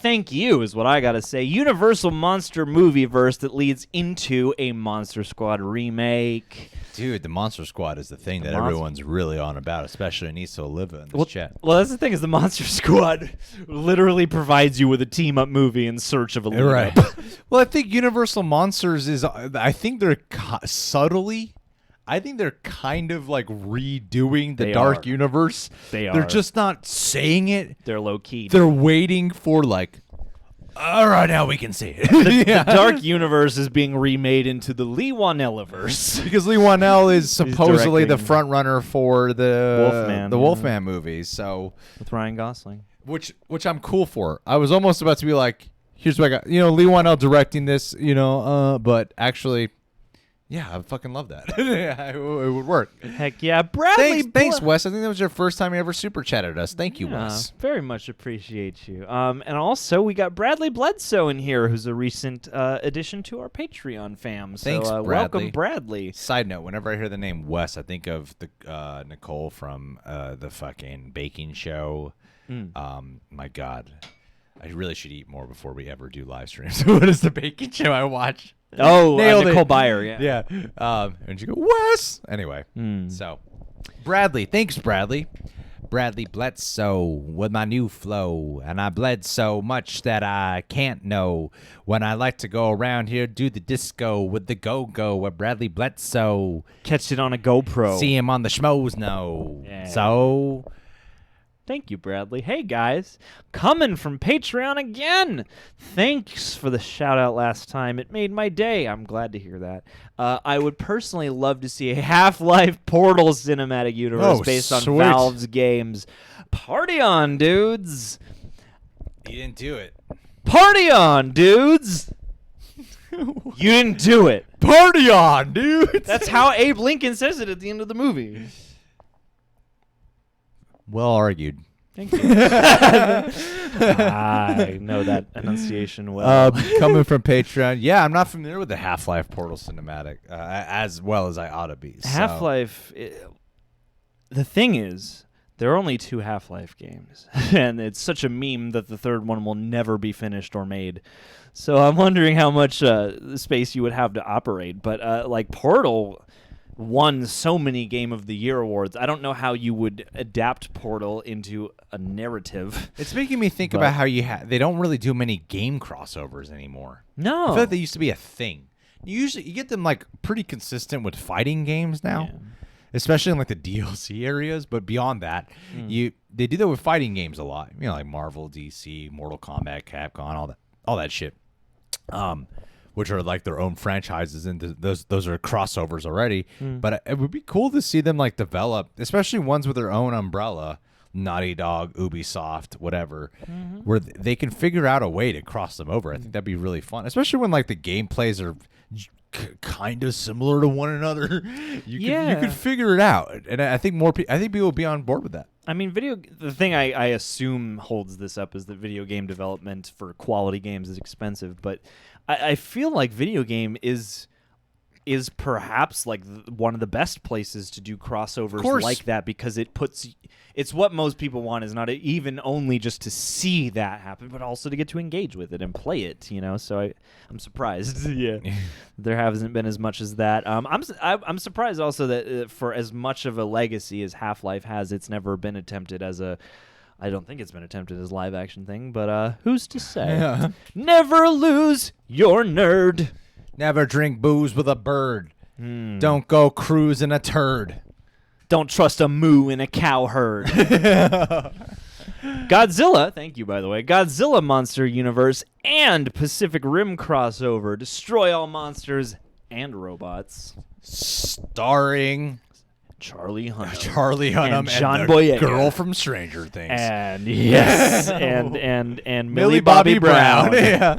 Thank you is what I gotta say. Universal Monster movie verse that leads into a Monster Squad remake. Dude, the Monster Squad is the thing that everyone's really on about, especially Anissa Oliva in this chat. Well, that's the thing is the Monster Squad literally provides you with a team-up movie in search of a lead Right. up. Well, I think Universal Monsters is, I think they're subtly, I think they're kind of like redoing the They Dark are. Universe. They They're are. just not saying it. They're low-key. They're waiting for like, all right, now we can say it. The Dark Universe is being remade into the Lee Wanella-verse. Because Lee Wanell is supposedly the directing front runner for the Wolfman, the yeah. Wolfman movies. So, With Ryan Gosling. which I'm cool for. I was almost about to be like, here's what I got. Lee Wanell directing this. But actually, Yeah, I fucking love that. It would work. Heck yeah, Bradley. Thanks, Wes. I think that was your first time you ever super chatted us. Thank you, Wes. Very much appreciate you. And also we got Bradley Bledsoe in here, who's a recent addition to our Patreon fam. So Thanks, Bradley. welcome, Bradley. Side note: whenever I hear the name Wes, I think of the Nicole from the fucking baking show. My God, I really should eat more before we ever do live streams. What is the baking show I watch? Oh, Nicole it. Byer, yeah. Yeah. And you go, Wes! Anyway, so Bradley. Thanks, Bradley. Bradley Bledsoe with my new flow. And I bled so much that I can't know when I like to go around here, do the disco with the go-go with Bradley Bledsoe. Catch it on a GoPro. See him on the schmoes, no. Yeah. So... Thank you, Bradley. Hey, guys. Coming from Patreon again. Thanks for the shout-out last time. It made my day. I'm glad to hear that. I would personally love to see a Half-Life Portal cinematic universe based on sweet. Valve's games. Party on, dudes. You didn't do it. Party on, dudes. You didn't do it. Party on, dude. That's how Abe Lincoln says it at the end of the movie. Well argued. Thank you. I know that enunciation well. Coming from Patreon. Yeah, I'm not familiar with the Half-Life Portal cinematic as well as I ought to be. So. Half-Life, the thing is, there are only 2 Half-Life games, and it's such a meme that the third one will never be finished or made. So I'm wondering how much space you would have to operate. But like Portal won so many Game of the Year awards. I don't know how you would adapt Portal into a narrative. It's making me think about how they don't really do many game crossovers anymore. No. I feel like they used to be a thing. You get them like pretty consistent with fighting games now. Yeah. Especially in like the DLC areas, but beyond that, they do that with fighting games a lot. You know, like Marvel, DC, Mortal Kombat, Capcom, all that shit. Which are like their own franchises, and those are crossovers already. But it would be cool to see them like develop, especially ones with their own umbrella, Naughty Dog, Ubisoft, whatever, where they can figure out a way to cross them over. I think that'd be really fun, especially when like the gameplays are kind of similar to one another. You could figure it out, and I think people will be on board with that. I mean, the thing I assume holds this up is that video game development for quality games is expensive, but I feel like video game is perhaps like one of the best places to do crossovers like that, because it's what most people want, is not even only just to see that happen, but also to get to engage with it and play it, you know. So I'm surprised there hasn't been as much as that. I'm surprised also that for as much of a legacy as Half-Life has, it's never been attempted as I don't think it's been attempted as a live action thing, but who's to say? Yeah. Never lose your nerd. Never drink booze with a bird. Don't go cruising a turd. Don't trust a moo in a cow herd. Godzilla, thank you, by the way. Godzilla Monster Universe and Pacific Rim crossover. Destroy all monsters and robots. Starring Charlie Hunnam. Charlie Hunnam and John the Boyega. girl from Stranger Things. And yes, and Millie Bobby Brown. Yeah.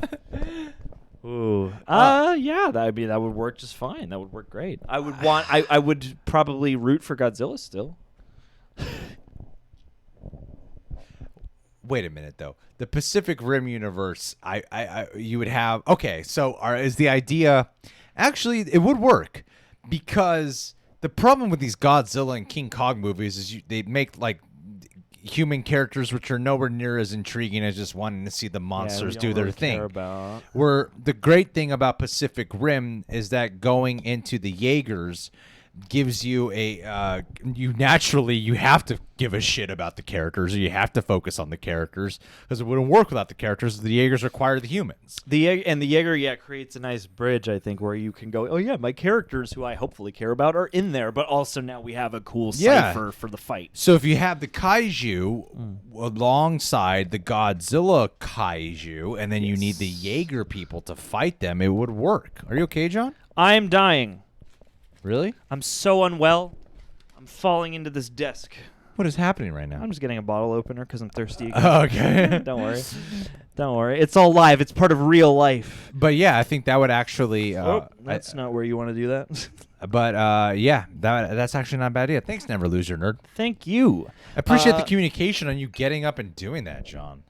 Ooh. Yeah, that would work just fine. That would work great. I would probably root for Godzilla still. Wait a minute though. The Pacific Rim universe, you would have. Okay, so is the idea actually it would work, because the problem with these Godzilla and King Kong movies is they make like human characters which are nowhere near as intriguing as just wanting to see the monsters do their thing. Where the great thing about Pacific Rim is that going into the Jaegers gives you you have to give a shit about the characters, or you have to focus on the characters, because it wouldn't work without the characters. The Jaegers require the humans. The Jaeger creates a nice bridge, I think, where you can go, oh yeah, my characters who I hopefully care about are in there, but also now we have a cool cipher for the fight. So if you have the kaiju alongside the Godzilla kaiju, and then you need the Jaeger people to fight them, it would work. Are you okay, John? I'm dying. Really? I'm so unwell. I'm falling into this desk. What is happening right now? I'm just getting a bottle opener because I'm thirsty again. Okay. Don't worry. Don't worry. It's all live. It's part of real life. But yeah, I think that would actually. That's not where you want to do that. But yeah, that's actually not a bad idea. Thanks, Never Lose Your Nerd. Thank you. I appreciate the communication on you getting up and doing that, John.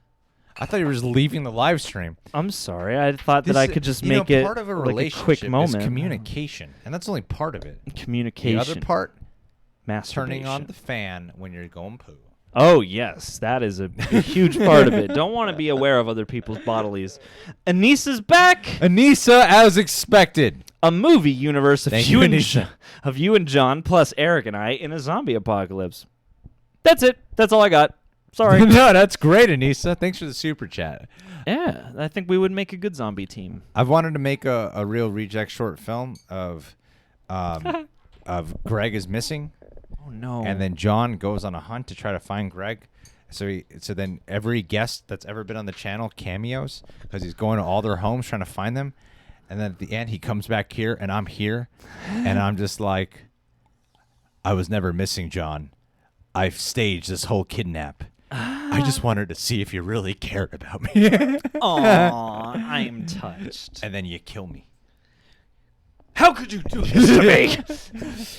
I thought you were just leaving the live stream. I'm sorry. I thought that I could just make it part of a like a relationship quick is moment. communication, and that's only part of it. Communication. The other part, Masturbation. turning on the fan when you're going poo. Oh, yes. That is a huge part of it. Don't want to be aware of other people's bodilies. Anissa's back. Anissa, as expected. A movie universe of Thank you, you, and Anisha. of you and John plus Eric and I in a zombie apocalypse. That's it. That's all I got. Sorry. No, that's great, Anissa. Thanks for the super chat. Yeah, I think we would make a good zombie team. I've wanted to make a real reject short film of Greg is missing. Oh no. And then John goes on a hunt to try to find Greg. So then every guest that's ever been on the channel cameos because he's going to all their homes trying to find them. And then at the end, he comes back here, and I'm here. And I'm just like, I was never missing, John. I've staged this whole kidnap. I just wanted to see if you really cared about me. Aw, I am touched. And then you kill me. How could you do this to me?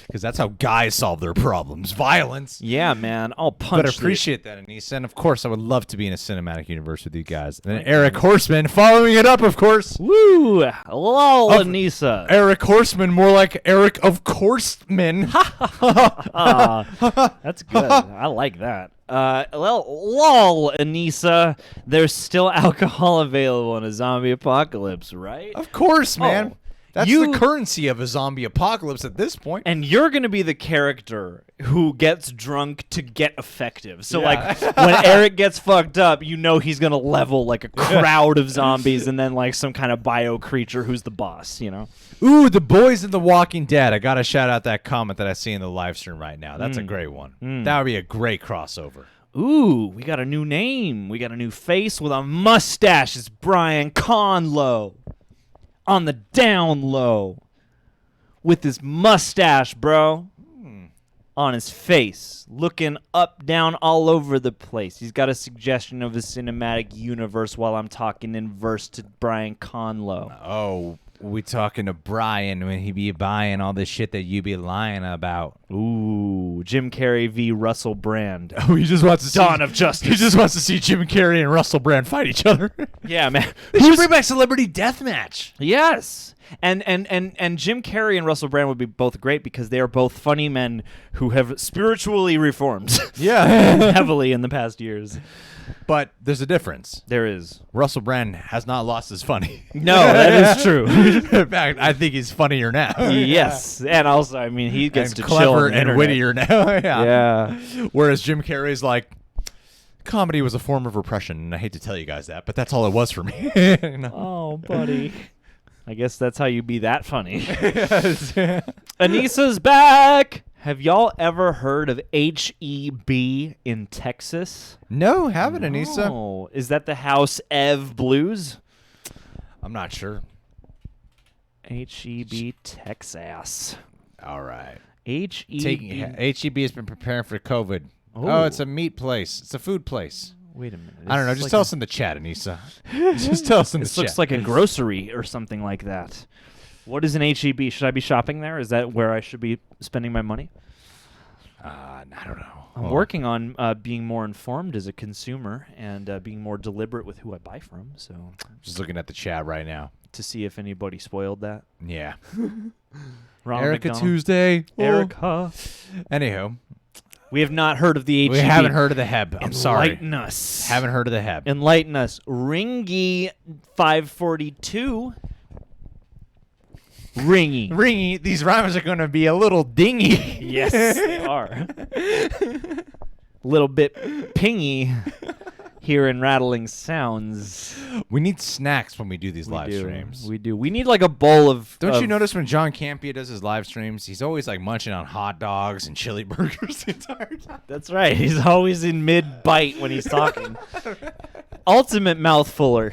Because that's how guys solve their problems. Violence. Yeah, man. I'll punch But I appreciate that, Anissa. And, of course, I would love to be in a cinematic universe with you guys. And then Eric Horseman following it up, of course. Woo! Lol, Anissa. Eric Horseman, more like Eric of Courseman. That's good. I like that. Lol, Anissa. There's still alcohol available in a zombie apocalypse, right? Of course, man. Oh, That's you- the currency of a zombie apocalypse at this point. And you're going to be the character who gets drunk to get effective. So, Yeah. like, when Eric gets fucked up, you know he's going to level, like, a crowd of zombies and then, like, some kind of bio creature who's the boss, you know? Ooh, the boys in The Walking Dead. I got to shout out that comment that I see in the live stream right now. That's a great one. That would be a great crossover. Ooh, we got a new name. We got a new face with a mustache. It's Brian Conlow. On the down low. With his mustache, bro. On his face. Looking up, down, all over the place. He's got a suggestion of a cinematic universe while I'm talking in verse to Brian Conlow. Oh, we talking to Brian when he be buying all this shit that you be lying about. Ooh, Jim Carrey v. Russell Brand. Oh, he just wants to Dawn of Justice. He just wants to see Jim Carrey and Russell Brand fight each other. Yeah, man. They should bring back Celebrity Deathmatch. Yes. And Jim Carrey and Russell Brand would be both great because they are both funny men who have spiritually reformed Yeah. heavily in the past years. But there's a difference. There is. Russell Brand has not lost his funny. No, that is true. In fact, I think he's funnier now. Yes. And also, I mean, he gets and to chill clever on the and internet. wittier now. Yeah. Yeah. Whereas Jim Carrey's like, comedy was a form of repression, and I hate to tell you guys that, but that's all it was for me. You know? Oh, buddy. I guess that's how you be that funny. Anissa's back. Have y'all ever heard of HEB in Texas? No, haven't, Anissa. Oh, is that the House Ev Blues? I'm not sure. HEB Texas. All right. HEB. HEB has been preparing for COVID. Oh. Oh, it's a meat place. It's a food place. Wait a minute. I don't know. Just tell us in the chat, Anissa. Just tell us in the This chat. looks like a grocery or something like that. What is an HEB? Should I be shopping there? Is that where I should be spending my money? I don't know. I'm working on being more informed as a consumer and being more deliberate with who I buy from. So Just looking at the chat right now. to see if anybody spoiled that. Yeah. Ronald Erica McDonald. Tuesday. Erica. Anywho, We have not heard of the HEB. we haven't heard of the Heb. I'm sorry. Enlighten us. Haven't heard of the Heb. Enlighten us. Ringy 542. Ringy. Ringy, these rhymes are going to be a little dingy. Yes, they are. Little bit pingy hearing rattling sounds. We need snacks when we do these We live do. streams. We do. We need like a bowl of. Don't you notice when John Campia does his live streams, he's always like munching on hot dogs and chili burgers the entire time? That's right. He's always in mid bite when he's talking. Ultimate mouthfuller.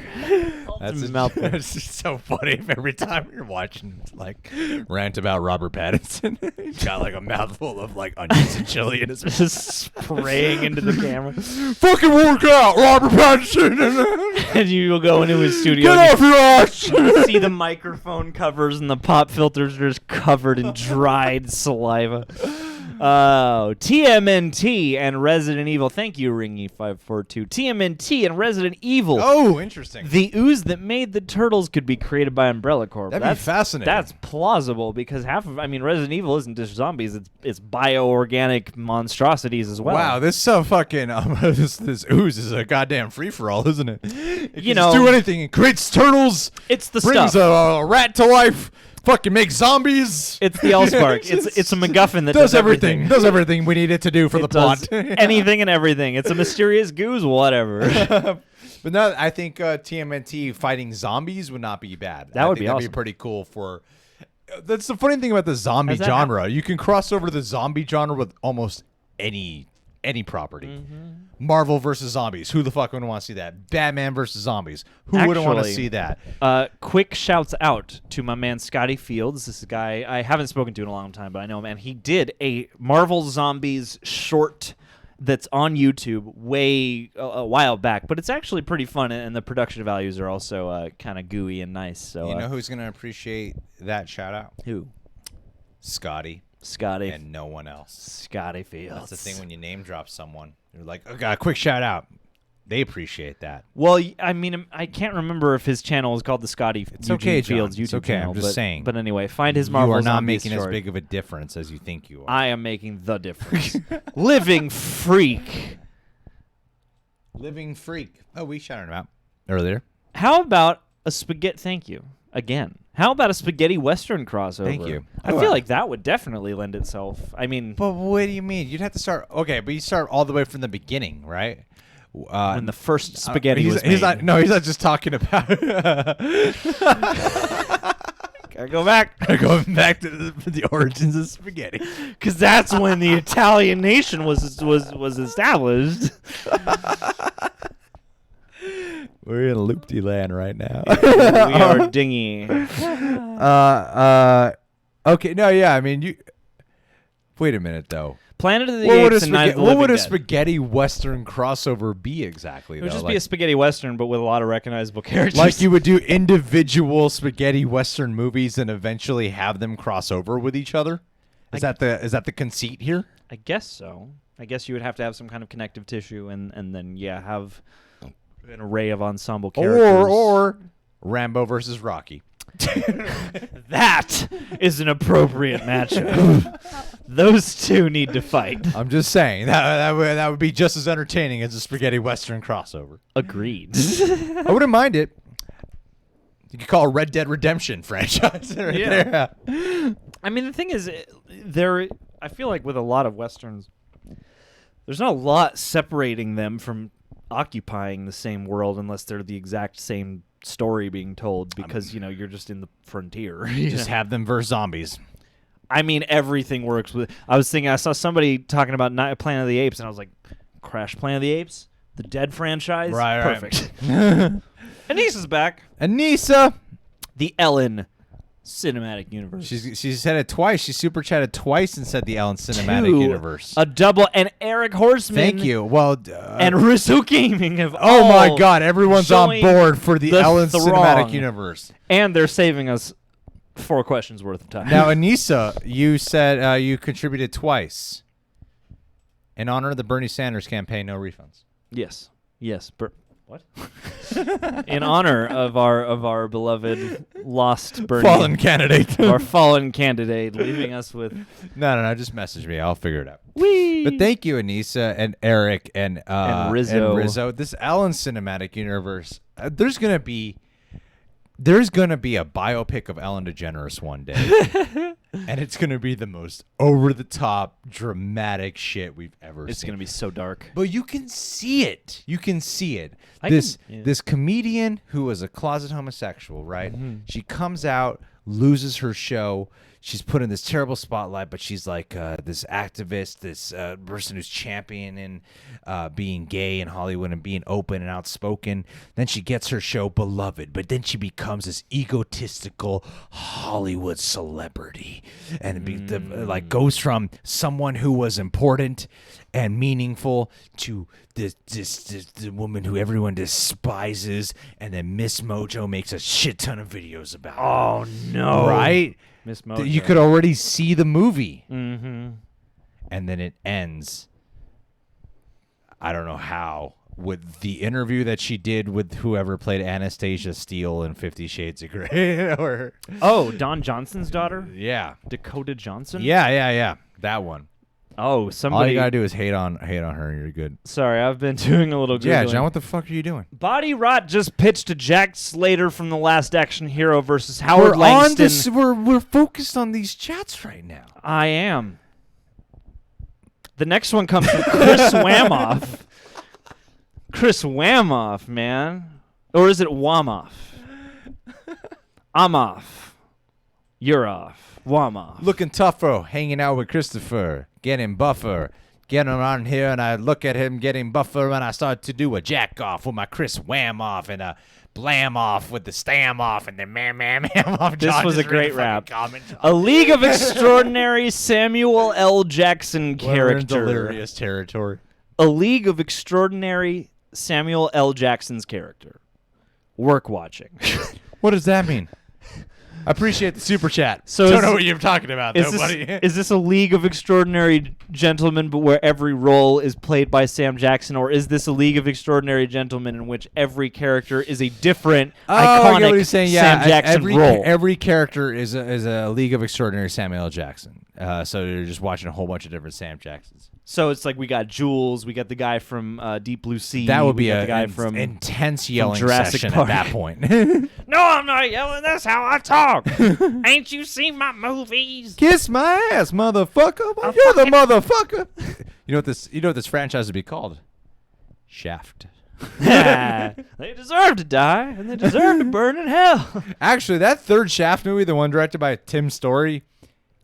That's a mouthful. It's just so funny every time you're watching like rant about Robert Pattinson. He's got like a mouthful of like onions and chili in his mouth. Just spraying into the camera. Fucking work out, Robert Pattinson. And you will go into his studio. Get and off your ass. you see the microphone covers and the pop filters are just covered in dried saliva. Oh, TMNT and Resident Evil. Thank you, Ringy542. TMNT and Resident Evil. Oh, interesting. The ooze that made the turtles could be created by Umbrella Corp. That'd be fascinating. That's plausible because Resident Evil isn't just zombies; it's bioorganic monstrosities as well. Wow, this fucking this ooze is a goddamn free for all, isn't it? It You can know- just do anything. It creates turtles. It's the brings stuff. a rat to life. Fucking makes zombies. It's the Allspark. it's a MacGuffin that does everything. Does everything we need it to do for the It does plot. anything and everything. It's a mysterious goose, whatever. But no, I think TMNT fighting zombies would not be bad. That I would think be that'd awesome. be pretty cool for. That's the funny thing about the zombie Has that genre. You can cross over to the zombie genre with almost any property. Mm-hmm. Marvel versus zombies. Who the fuck would want to see that? Batman versus zombies. Who wouldn't want to Actually, see that? Quick shouts out to my man Scotty Fields. This is a guy I haven't spoken to in a long time, but I know him. And he did a Marvel Zombies short that's on YouTube a while back, but it's actually pretty fun, and the production values are also kind of gooey and nice. So You know who's gonna appreciate that shout out? who? Scotty Scotty. and no one else. Scotty Fields. That's the thing when you name drop someone. You're like, oh, God, quick shout out. They appreciate that. Well, I mean, I can't remember if his channel is called the Scotty It's Eugene okay, John. Fields YouTube It's okay. I'm channel. just but, saying. But anyway, find his Marvel You are not Zombies making short. as big of a difference as you think you are. I am making the difference. Living freak. Living freak. Oh, we shouted him out earlier. How about a spaghetti? Thank you again. How about a spaghetti western crossover? Thank you. I feel like that would definitely lend itself. I mean, But what do you mean? You'd have to start. Okay, but you start all the way from the beginning, right? when the first spaghetti he's, was he's made. not. No, he's not just talking about. Gotta go back Going back to the origins of spaghetti. because that's when the Italian nation was established. We're in loopty land right now. We are dingy. Okay. No. Yeah. I mean, you. Wait a minute, though. Planet of the Apes and Night of the what Living would a Dead. spaghetti western crossover be exactly? It would though? just be a spaghetti western, but with a lot of recognizable characters. Like you would do individual spaghetti western movies and eventually have them cross over with each other. Is that the conceit here? I guess so. I guess you would have to have some kind of connective tissue, and then have an array of ensemble characters. Or Rambo versus Rocky. That is an appropriate matchup. Those two need to fight. I'm just saying that would be just as entertaining as a spaghetti western crossover. Agreed. I wouldn't mind it. You could call a Red Dead Redemption franchise. Right Yeah. there. I mean, the thing is, I feel like with a lot of westerns, there's not a lot separating them from occupying the same world unless they're the exact same story being told because you're just in the frontier. Just have them versus zombies. I mean, everything works with. I saw somebody talking about Planet of the Apes, and I was like, Crash Planet of the Apes, the Dead franchise, Right. perfect. Anissa's back. Anissa. The Ellen Cinematic Universe. She said it twice. She super chatted twice and said the Ellen Cinematic Two, Universe. a double, and Eric Horseman. Thank you. Well, And Rizzo Gaming have oh my all God, everyone's on joined board for the Ellen throng. Cinematic Universe. And they're saving us 4 questions worth of time. Now, Anissa, you said you contributed twice in honor of the Bernie Sanders campaign. No refunds. yes. What? In honor of our beloved lost Bernie, Fallen candidate. our fallen candidate, leaving us with No. Just message me. I'll figure it out. wee. But thank you, Anissa and Eric and Rizzo. This Ellen Cinematic Universe. There's gonna be a biopic of Ellen DeGeneres one day, and it's gonna be the most over-the-top, dramatic shit we've ever It's seen. gonna be so dark. But you can see it. You can see it. I This can- yeah. this comedian who was a closet homosexual, right? Mm-hmm. She comes out, loses her show. she's put in this terrible spotlight, but she's like this activist, this person who's championing being gay in Hollywood and being open and outspoken. Then she gets her show beloved, but then she becomes this egotistical Hollywood celebrity, and like goes from someone who was important and meaningful to this woman who everyone despises, and then Miss Mojo makes a shit ton of videos about her. Oh no! Right? Miss Mojo. You could already see the movie. Mm-hmm. And then it ends, I don't know how, with the interview that she did with whoever played Anastasia Steele in 50 Shades of Grey. Or Don Johnson's daughter, yeah. Dakota Johnson. Yeah. That one. Oh, somebody. All you gotta do is hate on her, and you're good. Sorry, I've been doing a little Googling. Yeah, John, what the fuck are you doing? Body Rot just pitched to Jack Slater from The Last Action Hero versus Howard Langston. We're focused on these chats right now. I am. The next one comes from Chris Wamoff. Chris Wamoff, man. Or is it Wamoff? I'm off. You're off. Wamoff. Looking tougher, hanging out with Christopher, getting buffer. Getting around here, and I look at him getting buffer, and I start to do a jack off with my Chris Wham off and a blam off with the stam off and the mam off. This John was a just read great the rap. fucking comment. A League of Extraordinary Samuel L. Jackson We're in character. delirious territory. A League of Extraordinary Samuel L. Jackson's character. Work watching. What does that mean? I appreciate the super chat. So Don't know what you're talking about, though, buddy. Is this a League of Extraordinary Gentlemen, but where every role is played by Sam Jackson, or is this a League of Extraordinary Gentlemen in which every character is a different, I get what you're iconic saying. Sam Jackson role? Every character is a League of Extraordinary Samuel L. Jackson. So you're just watching a whole bunch of different Sam Jacksons. So it's like we got Jules, we got the guy from Deep Blue Sea. That would we be got a the guy from intense yelling Jurassic session Park. at that point. No, I'm not yelling. That's how I talk. Ain't you seen my movies? Kiss my ass, motherfucker! You're the motherfucker. You know what this franchise would be called? Shaft. They deserve to die, and they deserve to burn in hell. Actually, that third Shaft movie, the one directed by Tim Story.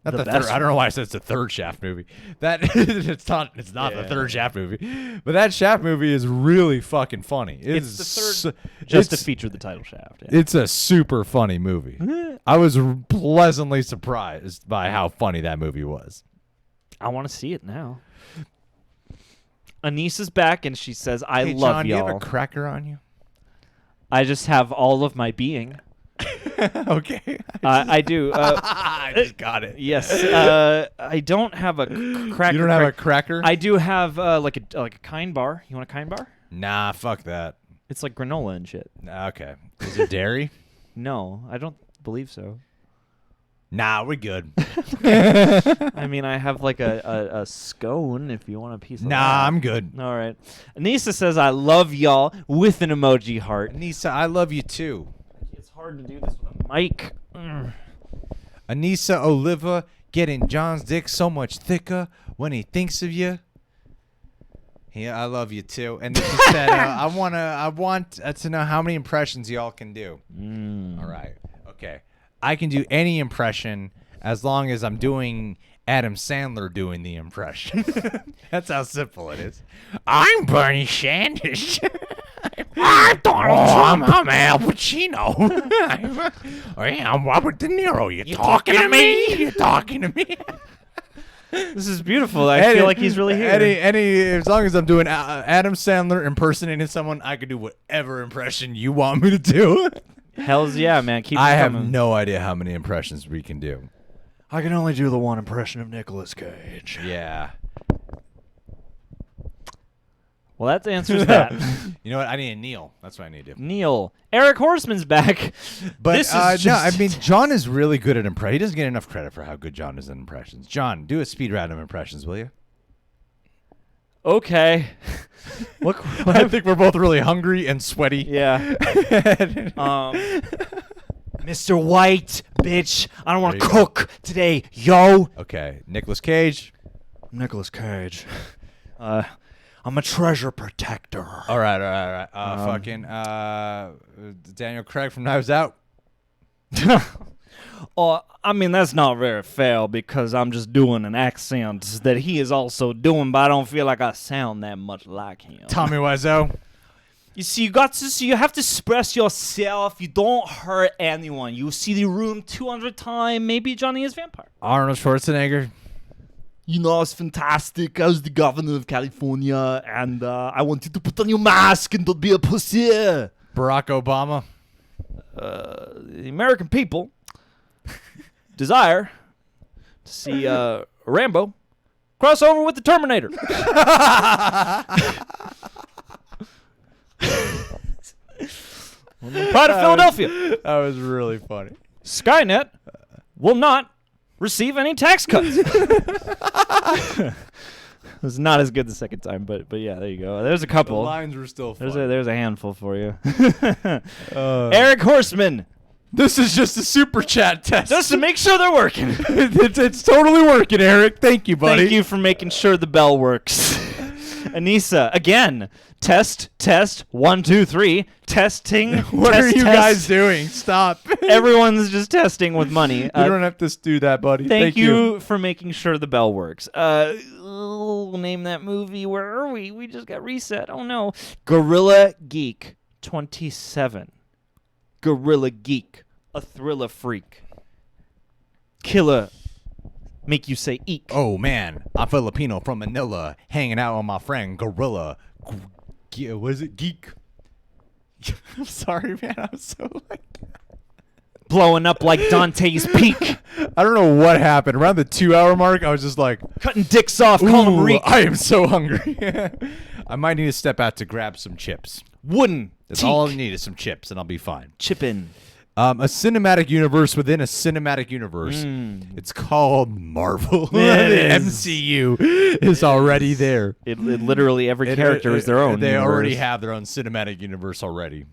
Not The the best third. I don't know why I said it's the third Shaft movie. That it's not the third Shaft movie, but that Shaft movie is really fucking funny. It's the third, It's, just to feature the title Shaft. Yeah. it's a super funny movie. I was pleasantly surprised by how funny that movie was. I want to see it now. Anissa's back, and she says, "I Hey, love John, y'all. do you have a cracker on you? I just have all of my being. Okay. I do. I just got it. Yes. I don't have a cracker. You don't have a cracker? I do have like a Kind bar. You want a Kind bar? Nah, fuck that. It's like granola and shit. Okay. Is it dairy? No, I don't believe so. Nah, we're good. I mean, I have like a scone if you want a piece of Nah, that. I'm good. All right. Anissa says, "I love y'all" with an emoji heart. Anissa, I love you too. It's hard to do this with a mic. Anissa Oliva getting John's dick so much thicker when he thinks of you. Yeah, I love you too. And then she said, I want to know how many impressions y'all can do. All right. Okay. I can do any impression as long as I'm doing Adam Sandler doing the impression. That's how simple it is. I'm Bernie Sanders. I'm Donald Trump. I'm Al Pacino. I'm Robert De Niro. You talking to me? You talking to me? This is beautiful. I feel like he's really here. As long as I'm doing Adam Sandler impersonating someone, I can do whatever impression you want me to do. Hells yeah, man. Keep I it have coming. no idea how many impressions we can do. I can only do the one impression of Nicolas Cage. Yeah. Well, that answers that. You know what? I need a Neil. That's what I need to do. Neil. Eric Horseman's back. But this is no, just... I mean, John is really good at impressions. He doesn't get enough credit for how good John is at impressions. John, do a speed round of impressions, will you? Okay. Look, I think we're both really hungry and sweaty. yeah. Mr. White, bitch. I don't want to There you go. cook today, yo. Okay, Nicolas Cage. Nicolas Cage. I'm a treasure protector. All right. Daniel Craig from Knives Out. I mean, that's not very fair because I'm just doing an accent that he is also doing, but I don't feel like I sound that much like him. Tommy Wiseau. You see, you have to express yourself. You don't hurt anyone. You see the room 200 times. Maybe Johnny is vampire. Arnold Schwarzenegger. You know, it's fantastic. I was the governor of California, and I want you to put on your mask and don't be a pussy. Barack Obama. The American people desire to see Rambo cross over with the Terminator. Pride of Philadelphia. That was really funny. Skynet will not receive any tax cuts. It was not as good the second time, but yeah, there you go. There's a The couple. lines were still funny. There's a handful for you. Eric Horseman, This is just a super chat test. just to make sure they're working. it's totally working, Eric. Thank you, buddy. Thank you for making sure the bell works. Anissa, again, test, 1, 2, 3, testing. What test, are you test. guys doing? Stop. Everyone's just testing with money. You don't have to do that, buddy. Thank you for making sure the bell works. We'll name that movie. Where are we? We just got reset. Oh no. Gorilla Geek 27. Gorilla Geek, a thriller freak. Killer, make you say eek. Oh, man. I'm Filipino from Manila, hanging out with my friend Gorilla. What is it? Geek. I'm sorry, man. I'm so like... Blowing up like Dante's Peak. I don't know what happened. Around the 2-hour mark, I was just like, Cutting dicks off, calling them ooh, reek. I am so hungry. I might need to step out to grab some chips. Wooden. That's teak. all I need is some chips, and I'll be fine. Chippin'. A cinematic universe within a cinematic universe. It's called Marvel. The Yes. MCU is already there. It literally, every character is their own They already universe. have their own cinematic universe already.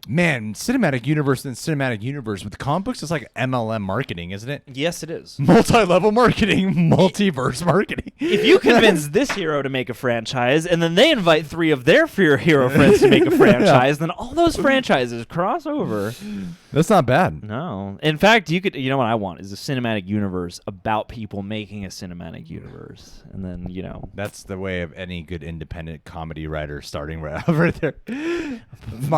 Man, cinematic universe and cinematic universe with comic books is like MLM marketing, isn't it? Yes, it is. Multi-level marketing, multiverse marketing. If you convince this hero to make a franchise, and then they invite 3 of their hero friends to make a franchise, then all those franchises cross over. That's not bad. No. In fact, you know what I want is a cinematic universe about people making a cinematic universe. And then, That's the way of any good independent comedy writer starting right over there.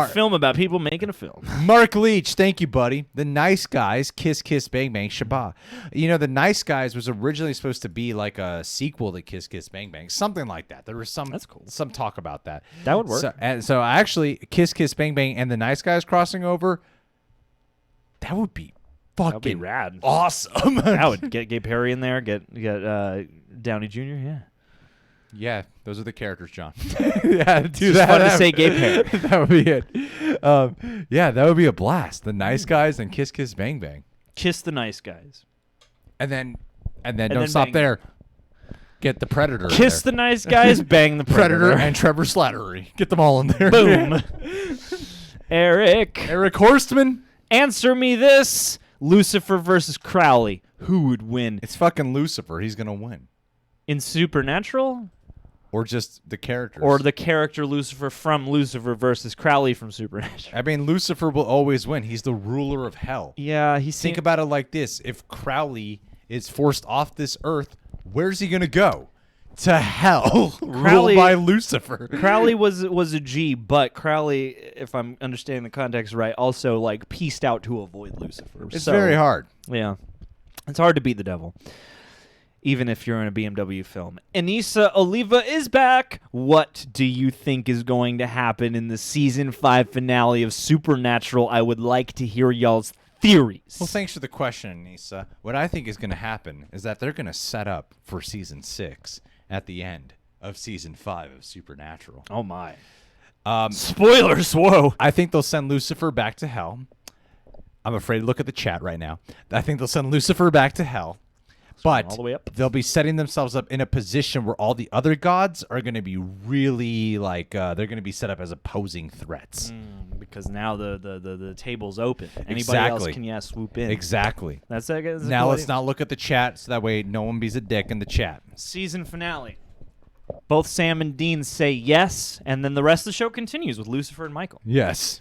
film about people making a film. Mark Leach, thank you, buddy. The Nice Guys, Kiss Kiss Bang Bang, Shabbat. You know, The Nice Guys was originally supposed to be like a sequel to Kiss Kiss Bang Bang, something like that. There was That's cool. some talk about that. That would work. So actually, Kiss Kiss Bang Bang and The Nice Guys crossing over, that would be That would fucking be rad. awesome. That would get Gay Perry in there, get Downey Jr., yeah. Yeah, those are the characters, John. Yeah, do Just that. fun to say Gay Perry. That would be it. Yeah, that would be a blast. The Nice Guys and Kiss Kiss Bang Bang. Kiss the Nice Guys. And then don't then stop bang. there. Get the Predator. Kiss the Nice Guys, bang the Predator Predator. and Trevor Slattery. Get them all in there. Boom. Eric, Eric Horstman. answer me this. Lucifer versus Crowley. Who would win? It's fucking Lucifer. He's gonna win. In Supernatural? Or just the characters. Or the character Lucifer from Lucifer versus Crowley from Supernatural? I mean, Lucifer will always win. He's the ruler of hell. Yeah, Think about it like this: if Crowley is forced off this earth, where's he gonna go? To hell, Crowley- ruled by Lucifer. Crowley was a G, but Crowley, if I'm understanding the context right, also like pieced out to avoid Lucifer. It's So, very hard. Yeah, it's hard to beat the devil, even if you're in a BMW film. Anissa Oliva is back. What do you think is going to happen in the season 5 finale of Supernatural? I would like to hear y'all's theories. Well, thanks for the question, Nisa. What I think is going to happen is that they're going to set up for season 6 at the end of season 5 of Supernatural. Oh my! Spoilers! Whoa! I think they'll send Lucifer back to hell. I'm afraid to look at the chat right now. I think they'll send Lucifer back to hell. But all the way up. they'll be setting themselves up in a position where all the other gods are going to be really like they're going to be set up as opposing threats. Because now the table's open. Anybody Exactly. else can swoop in. Exactly. That's a Now cool let's idea. not look at the chat so that way no one be's a dick in the chat. Season finale. Both Sam and Dean say yes, and then the rest of the show continues with Lucifer and Michael. Yes.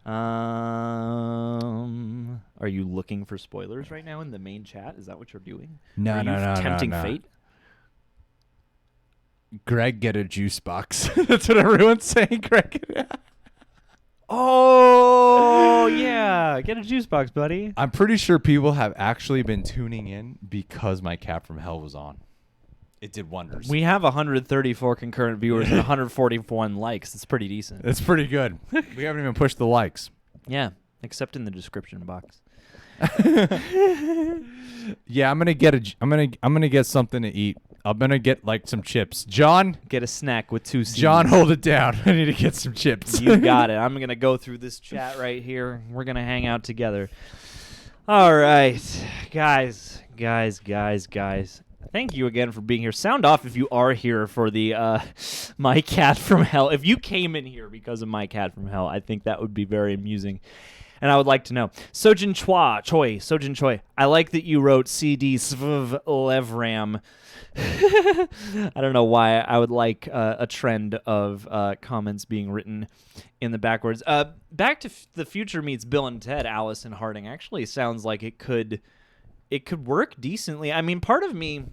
Are you looking for spoilers right now in the main chat? Is that what you're doing? No, Are you no, tempting no. fate? Greg, get a juice box. That's what everyone's saying, Greg. Oh, yeah. Get a juice box, buddy. I'm pretty sure people have actually been tuning in because my Cat from Hell was on. It did wonders. We have 134 concurrent viewers and 141 likes. It's pretty decent. It's pretty good. We haven't even pushed the likes. Yeah, except in the description box. Yeah, I'm gonna get something to eat. I'm gonna get like some chips. John, Get a snack with 2 C's. John, hold it down. I need to get some chips. You got it. I'm going to go through this chat right here. We're going to hang out together. All right. Guys. Thank you again for being here. Sound off if you are here for the My Cat from Hell. If you came in here because of My Cat from Hell, I think that would be very amusing. And I would like to know. Sojin Choi. I like that you wrote CD Svv Levram. I don't know why I would like a trend of comments being written in the backwards. Back to the Future meets Bill and Ted. Allison Harding actually sounds like it could work decently. I mean, part of me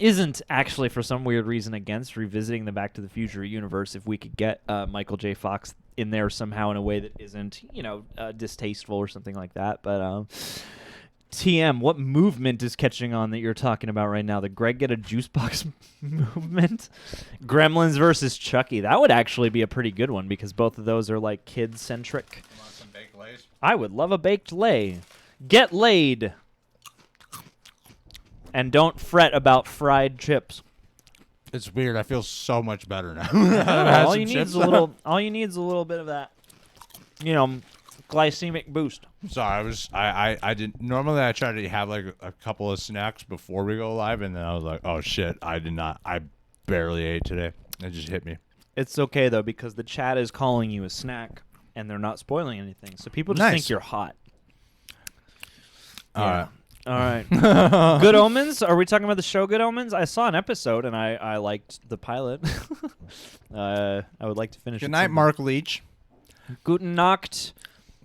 isn't actually for some weird reason against revisiting the Back to the Future universe if we could get Michael J. Fox in there somehow in a way that isn't distasteful or something like that. But TM, what movement is catching on that you're talking about right now? The Greg get a juice box movement? Gremlins versus Chucky. That would actually be a pretty good one because both of those are like kid-centric. Want some baked lays? I would love a baked lay. Get laid. And don't fret about fried chips. It's weird. I feel so much better now. All you need is a little. All you need is a little bit of that, glycemic boost. Sorry, I didn't. Normally, I try to have like a couple of snacks before we go live, and then I was like, oh shit, I did not. I barely ate today. It just hit me. It's okay though because the chat is calling you a snack, and they're not spoiling anything, so people just think you're hot. All right. All right. Good Omens? Are we talking about the show Good Omens? I saw an episode and I liked the pilot. I would like to finish Good it night, someday. Mark Leach. Guten Nacht.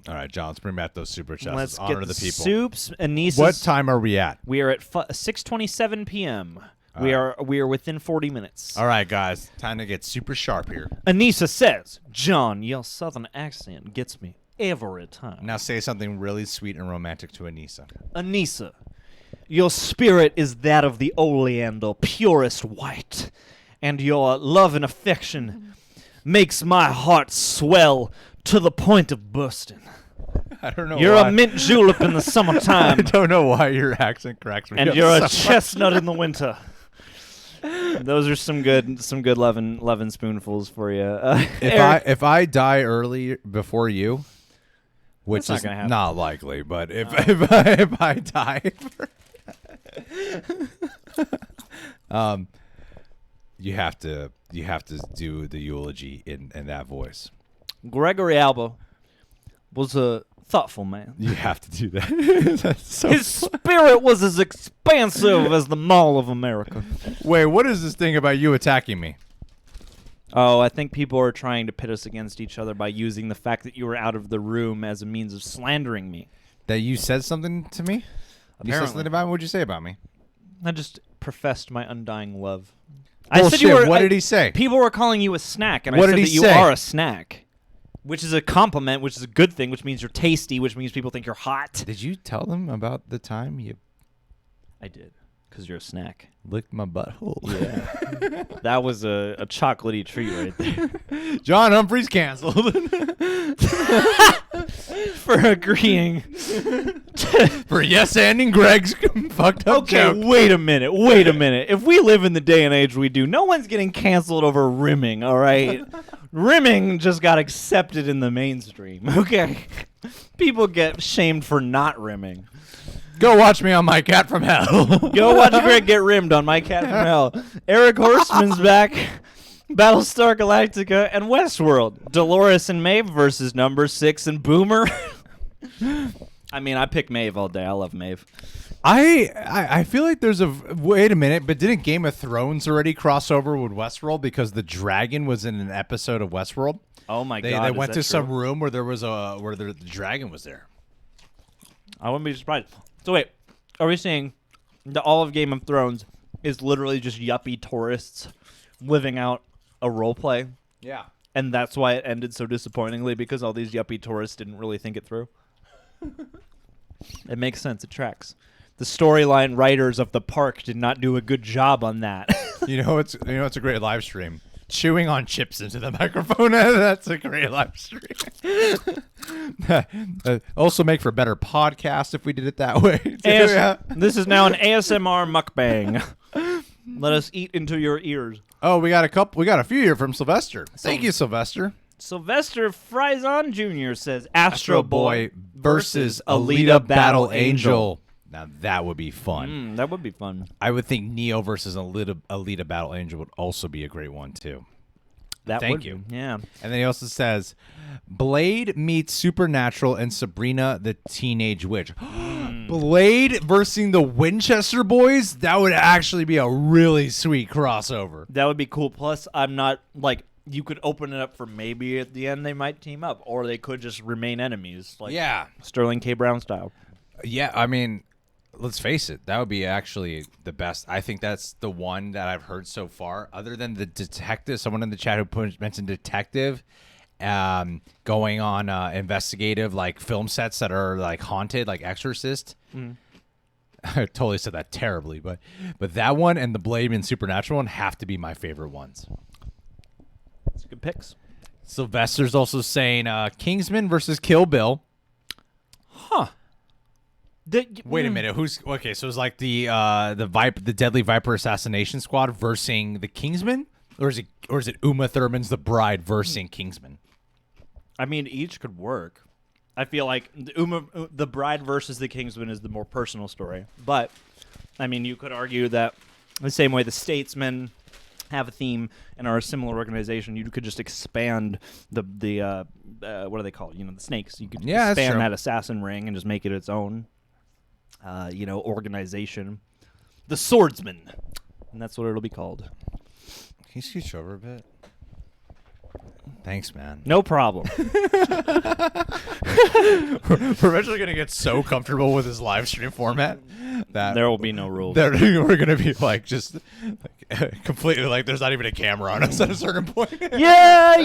All right, John, let's bring back those super chats. Let's Honor get the people. soups. Anissa. What time are we at? We are at 6:27 p.m. All We right. are within 40 minutes. All right, guys, time to get super sharp here. Anissa says, John, your southern accent gets me every time. Now say something really sweet and romantic to Anissa. Anissa, your spirit is that of the oleander, purest white, and your love and affection makes my heart swell to the point of bursting. I don't know. You're why. a mint julep in the I summertime, don't know why your accent cracks me and up you're a so much. chestnut in the winter. Those are some good lovin' spoonfuls for you. If I die early before you, which That's not is gonna happen. not likely, but if I die, you have to do the eulogy in that voice. Gregory Alba was a thoughtful man. You have to do that. That's so His spirit was as expansive as the Mall of America. Wait, what is this thing about you attacking me? Oh, I think people are trying to pit us against each other by using the fact that you were out of the room as a means of slandering me. That you said something to me? You said Apparently. something about me? What'd you say about me? I just professed my undying love. Bullshit. What did he say? People were calling you a snack, and What I said did that he you say? are a snack, which is a compliment, which is a good thing, which means you're tasty, which means people think you're hot. Did you tell them about the time you I did, because you're a snack. licked my butthole? Yeah. That was a chocolatey treat right there. John Humphrey's canceled. For agreeing. For yes-anding Greg's fucked up Okay, joke. wait a minute. If we live in the day and age we do, no one's getting canceled over rimming, all right? Rimming just got accepted in the mainstream, okay? People get shamed for not rimming. Go watch me on My Cat from Hell. Go watch Greg get rimmed on My Cat from Hell. Eric Horseman's back. Battlestar Galactica and Westworld. Dolores and Maeve versus Number 6 and Boomer. I mean, I pick Maeve all day. I love Maeve. I feel like there's wait a minute, but didn't Game of Thrones already cross over with Westworld because the dragon was in an episode of Westworld? Oh my They god! is went that to some true? room where there was the dragon was there. I wouldn't be surprised. So wait, are we saying the all of Game of Thrones is literally just yuppie tourists living out a role play, Yeah. and that's why it ended so disappointingly because all these yuppie tourists didn't really think it through? It makes sense. It tracks. The storyline writers of the park did not do a good job on that. It's a great live stream. Chewing on chips into the microphone. That's a great live stream. Also make for a better podcast if we did it that way. too, yeah. This is now an ASMR mukbang. Let us eat into your ears. Oh, we got a few here from Sylvester. Thank you, Sylvester. Sylvester Frison Jr. says Astro Boy versus Alita Battle Angel. Now that would be fun. That would be fun. I would think Neo versus Alita Battle Angel would also be a great one too. Thank you. Yeah. And then he also says, Blade meets Supernatural and Sabrina the Teenage Witch. Blade versus the Winchester Boys? That would actually be a really sweet crossover. That would be cool. Plus, I'm not like you could open it up for maybe at the end they might team up, or they could just remain enemies, like Sterling K. Brown style. Yeah, I mean, let's face it, that would be actually the best. I think that's the one that I've heard so far, other than the detective. Someone in the chat who mentioned detective, going on investigative like film sets that are like haunted, like Exorcist. I totally said that terribly, but that one and the Blade and Supernatural one have to be my favorite ones. That's good picks. Sylvester's also saying Kingsman versus Kill Bill. Huh. Wait a minute. Who's okay? So it's like the Deadly Viper Assassination Squad versus the Kingsman, or is it Uma Thurman's The Bride versus Kingsman? I mean, each could work. I feel like the Bride versus the Kingsman is the more personal story, but I mean, you could argue that the same way the Statesmen have a theme and are a similar organization, you could just expand the what are they called? The snakes. You could expand that assassin ring and just make it its own. Organization, the Swordsman, and that's what it'll be called. Can you scooch over a bit? Thanks, man. No problem. We're eventually gonna get so comfortable with this live stream format that There will be no rules. we're gonna be like just completely like there's not even a camera on us at a certain point. Yeah,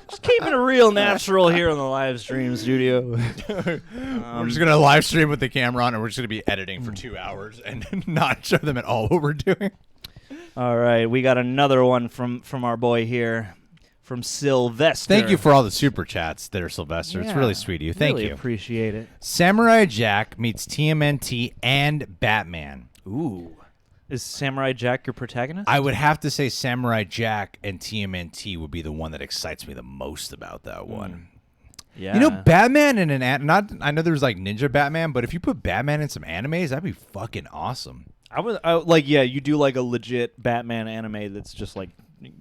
just keeping it real natural here in the live stream studio. We're just gonna live stream with the camera on, and we're just gonna be editing for 2 hours and not show them at all what we're doing. All right, we got another one from our boy here, from Sylvester. Thank you for all the super chats there, Sylvester. It's really sweet of you. Thank really you. Appreciate it. Samurai Jack meets TMNT and Batman. Ooh. Is Samurai Jack your protagonist? I would have to say Samurai Jack and TMNT would be the one that excites me the most about that one. Yeah. Batman in I know there's like Ninja Batman, but if you put Batman in some animes, that'd be fucking awesome. You do like a legit Batman anime that's just like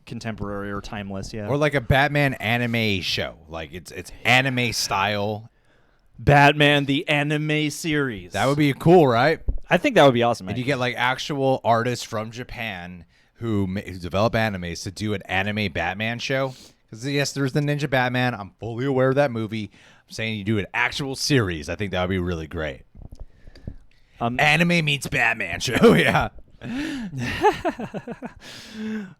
contemporary or timeless, yeah. Or like a Batman anime show. Like it's anime style. Batman the anime series. That would be cool, right? I think that would be awesome. And you get like actual artists from Japan who develop animes to do an anime Batman show. Because yes, there's the Ninja Batman. I'm fully aware of that movie. I'm saying you do an actual series. I think that would be really great. Anime meets Batman show, yeah.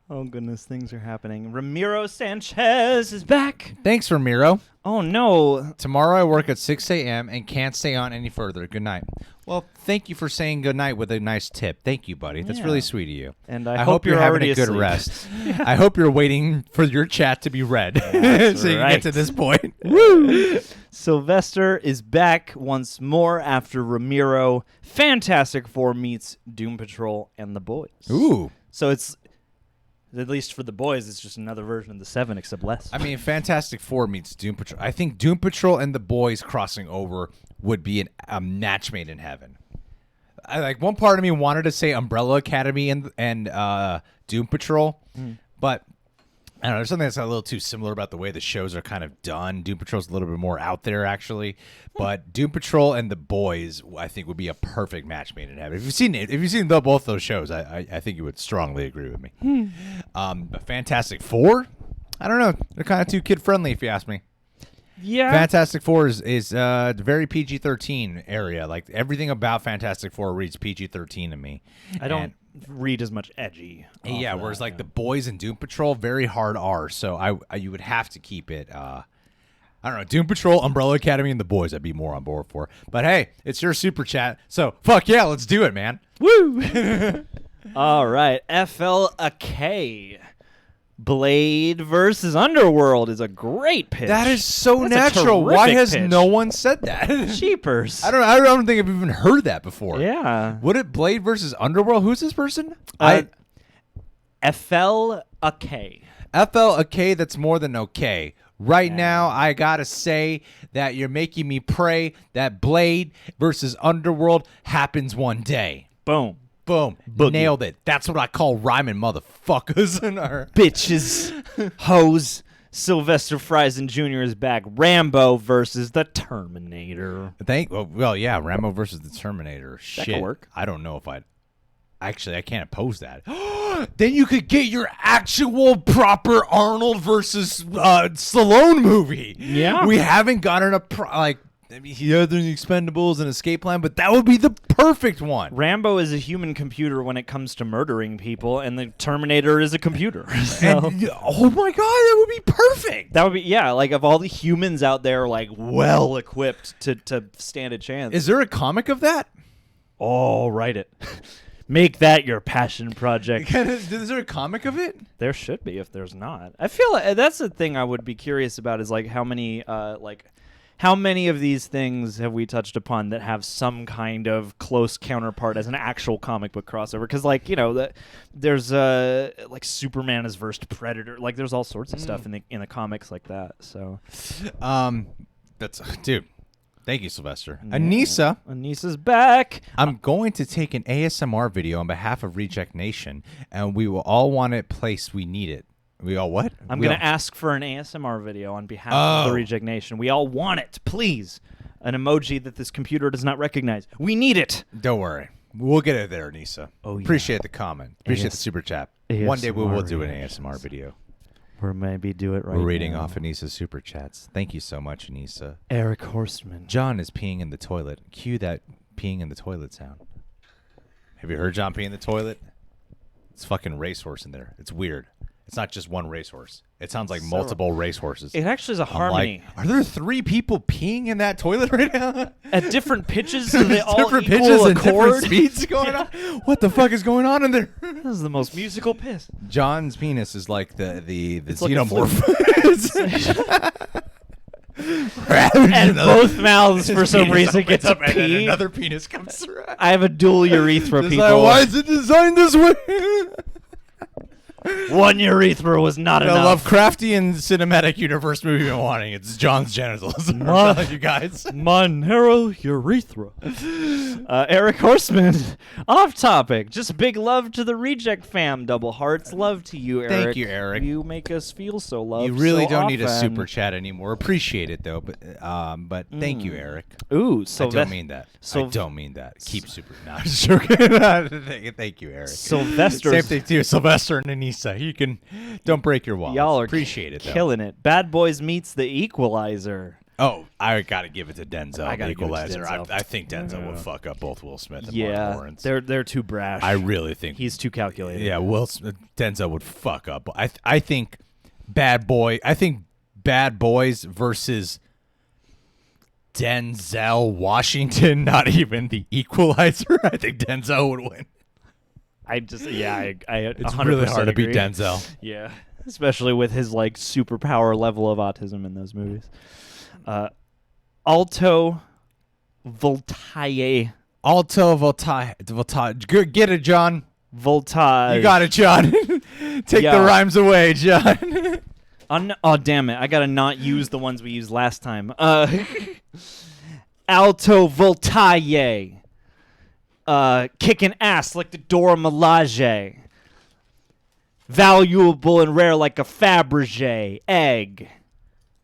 Oh goodness, things are happening. Ramiro Sanchez is back. Thanks, Ramiro. Oh no. Tomorrow I work at 6 a.m. and can't stay on any further. Good night. Well, thank you for saying good night with a nice tip. Thank you, buddy. That's really sweet of you. And I hope you're having a good asleep. rest. I hope you're waiting for your chat to be read so you can get to this point. Woo! Sylvester is back once more after Ramiro. Fantastic Four meets Doom Patrol and the Boys. Ooh. So it's, at least for the Boys, it's just another version of the Seven, except less. I mean, Fantastic Four meets Doom Patrol. I think Doom Patrol and the Boys crossing over would be a match made in heaven. One part of me wanted to say Umbrella Academy and Doom Patrol, but I don't know. There's something that's a little too similar about the way the shows are kind of done. Doom Patrol's a little bit more out there, actually, but Doom Patrol and the Boys, I think, would be a perfect match made in heaven. If you've seen both those shows, I think you would strongly agree with me. But Fantastic Four, I don't know. They're kind of too kid friendly, if you ask me. Yeah. Fantastic Four is very PG-13 area. Like everything about Fantastic Four reads PG-13 to me. I don't read as much edgy. Yeah, whereas like the Boys and Doom Patrol, very hard R. So you would have to keep it. I don't know, Doom Patrol, Umbrella Academy, and the Boys. I'd be more on board for. But hey, it's your super chat, so fuck yeah, let's do it, man. Woo! All right, FLAK. Blade versus Underworld is a great pitch. That is so That's a natural. Why terrific has pitch. no one said that? Cheapers. I don't think I've even heard that before. Yeah. Would it Blade versus Underworld? Who's this person? FLAK. FLAK, that's more than okay. Right now, I gotta say that you're making me pray that Blade versus Underworld happens one day. Boom. Boom. Boogie. Nailed it. That's what I call rhyming motherfuckers. Bitches. Hoes. Sylvester Friesen Jr. is back. Rambo versus the Terminator. Well, yeah, Rambo versus the Terminator. Shit. could work. I don't know if I'd... Actually, I can't oppose that. Then you could get your actual proper Arnold versus Stallone movie. Yeah. We haven't gotten he had the Expendables and Escape Plan, but that would be the perfect one. Rambo is a human computer when it comes to murdering people, and the Terminator is a computer. So And, oh my god, that would be perfect. that would be, yeah, like of all the humans out there, like well equipped to stand a chance. Is there a comic of that? Oh, write it. Make that your passion project. Is there a comic of it? There should be if there's not. I feel like that's the thing I would be curious about is like how many of these things have we touched upon that have some kind of close counterpart as an actual comic book crossover? Because there's like Superman is versus Predator. Like there's all sorts of stuff in the comics like that. So, That's dude. Thank you, Sylvester. Anissa. Anissa's back. I'm going to take an ASMR video on behalf of Reject Nation, and we will all want it placed. We need it. We all what? I'm going to ask for an ASMR video on behalf of the Reject Nation. We all want it, please. An emoji that this computer does not recognize. We need it. Don't worry. We'll get it there, Anissa. Oh, yeah. Appreciate the comment. Appreciate the super chat. One day we will do an ASMR video. Or maybe do it right We're reading now. off Anissa's super chats. Thank you so much, Anissa. Eric Horstman. John is peeing in the toilet. Cue that peeing in the toilet sound. Have you heard John pee in the toilet? It's fucking racehorse in there. It's weird. It's not just one racehorse. It sounds like multiple racehorses. It actually is a harmony. Like, are there 3 people peeing in that toilet right now? At different pitches, so they all different equal pitches a and different chord. speeds going on. What the fuck is going on in there? This is the most musical piss. John's penis is like the It's like a xenomorph. And both mouths, for some reason, get to and then pee. another penis comes through. I have a dual urethra, It's people. like, why is it designed this way? One urethra was not The enough. Lovecraftian cinematic universe movie you've been wanting. It's John's genitals. I'm telling you guys. My narrow urethra. Eric Horstman, off topic. Just big love to the Reject fam. Double hearts. Love to you, Eric. Thank you, Eric. You make us feel so loved. You really so don't need a often. super chat anymore. Appreciate it though, but thank you, Eric. Ooh, I don't mean that. I don't mean that. Keep super. No, I'm just joking. Thank you, Eric. Sylvester. Same thing too, Sylvester and Anissa. You can don't break your walls. Y'all are appreciate it. Though. killing it. Bad Boys meets The Equalizer. Oh, I gotta give it to Denzel. I The gotta give it to Equalizer. Denzel. I think Denzel would fuck up both Will Smith and Martin Yeah, Lawrence. they're too brash. I really think He's too calculated. Yeah, Denzel would fuck up. I think Bad Boys versus Denzel Washington, not even The Equalizer. I think Denzel would win. I It's 100% really hard to agree. beat Denzel. Yeah, especially with his like superpower level of autism in those movies. Alto Voltaire. Get it, John. Voltage. You got it, John. Take Yeah. the rhymes away, John. Oh, damn it. I got to not use the ones we used last time. Alto Voltaire. Kicking ass like the Dora Milaje. Valuable and rare like a Fabergé. Egg.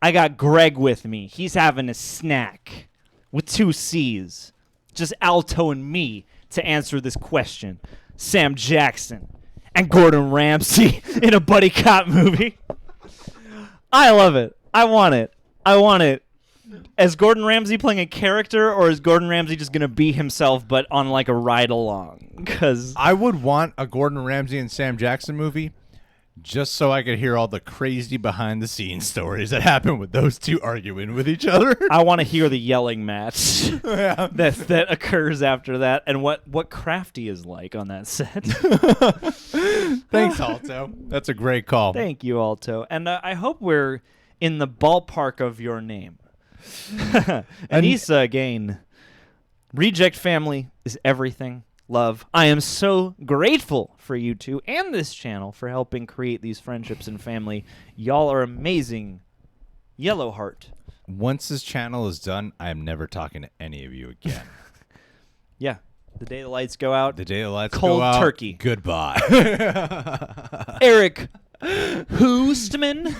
I got Greg with me. He's having a snack. With 2 C's. Just Alto and me to answer this question. Sam Jackson and Gordon Ramsay in a buddy cop movie. I love it. I want it. I want it. Is Gordon Ramsay playing a character, or is Gordon Ramsay just gonna be himself, but on like a ride along? Because I would want a Gordon Ramsay and Sam Jackson movie, just so I could hear all the crazy behind the scenes stories that happen with those two arguing with each other. I want to hear the yelling match Yeah. that occurs after that, and what Crafty is like on that set. Thanks, Alto. That's a great call. Thank you, Alto. And I hope we're in the ballpark of your name. Anissa again. Reject family is everything. Love. I am so grateful for you two and this channel for helping create these friendships and family. Y'all are amazing. Yellow heart. Once this channel is done, I am never talking to any of you again. Yeah. The day the lights go out. The day the lights Cold go out, turkey. Goodbye. Eric Hoostman.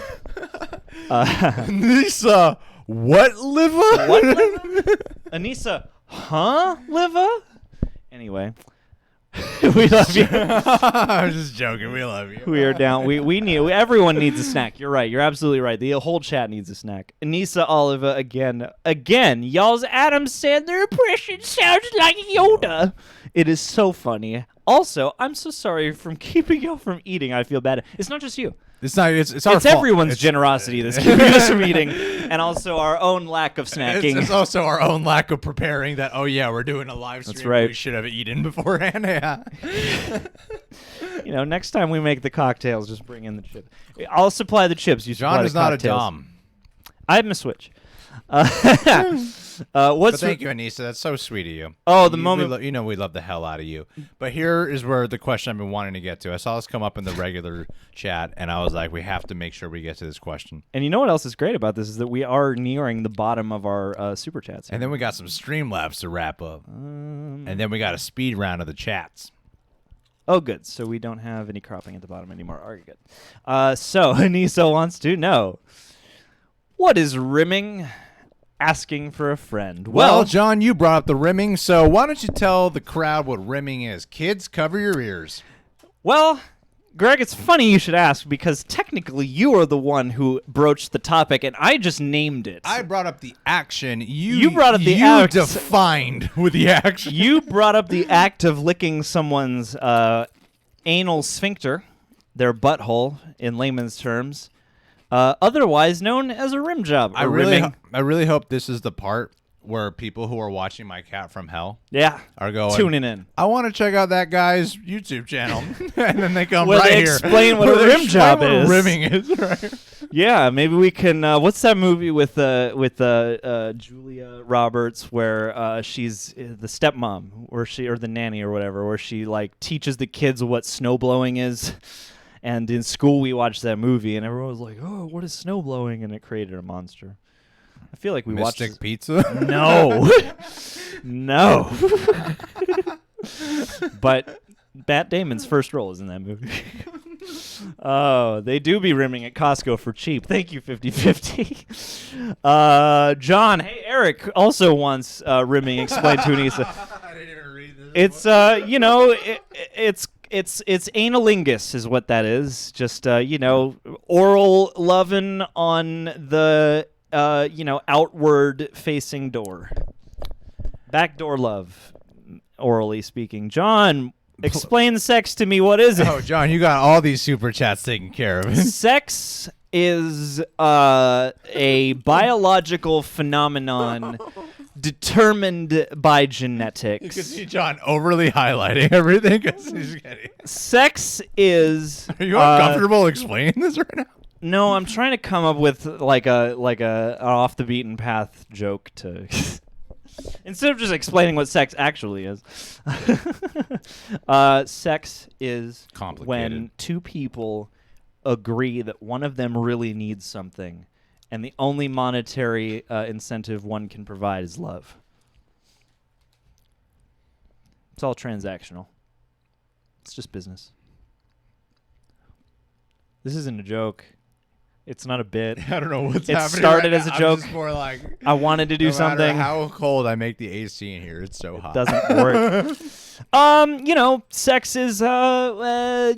Lisa, what liver? What, Liva? Anissa, huh, Liva? Anyway, we love you. I'm just joking. We love you. We are down. We need. Everyone needs a snack. You're right. You're absolutely right. The whole chat needs a snack. Anissa Oliva again. Y'all's Adam Sandler impression sounds like Yoda. It is so funny. Also, I'm so sorry from keeping y'all from eating. I feel bad. It's not just you. It's not. It's our It's fault. everyone's generosity that's keeping us from eating, and also our own lack of snacking. It's also our own lack of preparing that, oh, yeah, we're doing a live stream. That's right. We should have eaten beforehand. Yeah. You know, next time we make the cocktails, just bring in the chips. I'll supply the chips. You supply John the is not a cocktails. dom. I'm a switch. But What's thank you, Anissa. That's so sweet of you. Oh, the You- moment- we we love the hell out of you. But here is where the question I've been wanting to get to. I saw this come up in the regular chat, and I was like, we have to make sure we get to this question. And you know what else is great about this is that we are nearing the bottom of our super chats. And then we got some Streamlabs to wrap up. And then we got a speed round of the chats. Oh, good. So we don't have any cropping at the bottom anymore. All right, good. So Anissa wants to know, what is rimming? Asking for a friend. Well, John, you brought up the rimming, so why don't you tell the crowd what rimming is? Kids, cover your ears. Well, Greg, it's funny you should ask because technically you are the one who broached the topic, and I just named it. I brought up the action. You brought up the you act. defined with the action. You brought up the act of licking someone's anal sphincter, their butthole, in layman's terms, otherwise known as a rim job. I or really, rimming. I really hope this is the part where people who are watching My Cat from Hell Yeah. are going, Tuning in. I want to check out that guy's YouTube channel. And then they come Where right they here. explain what Where a they rim explain job what is. rimming is, right? Yeah, maybe we can. What's that movie with Julia Roberts where she's the stepmom, or the nanny or whatever, where she like teaches the kids what snow blowing is. And in school we watched that movie, and everyone was like, "Oh, what is snow blowing?" And it created a monster. I feel like we Mystic watched. Pizza? No, no. But Matt Damon's first role is in that movie. Oh, they do be rimming at Costco for cheap. Thank you, 50/50. John, hey, Eric also wants rimming explained to Anissa. I didn't even read this. It's it's analingus is what that is. Just oral lovin' on the outward facing door. Backdoor love, orally speaking. John, explain sex to me. What is it? Oh, John, you got all these super chats taken care of. Sex is a biological phenomenon determined by You can genetics. see John overly highlighting everything because he's getting. Sex is. Are you uncomfortable explaining this right now? No, I'm trying to come up with like a off the beaten path joke to. Instead of just explaining what sex actually is. Sex is Complicated. when two people agree that one of them really needs something, and the only monetary incentive one can provide is love. It's all transactional. It's just business. This isn't a joke. It's not a bit. I don't know what's It happening. started right as now. a joke. I'm just more like, I wanted to do no matter something. how cold I make the AC in here, it's so hot. Doesn't work. Sex is the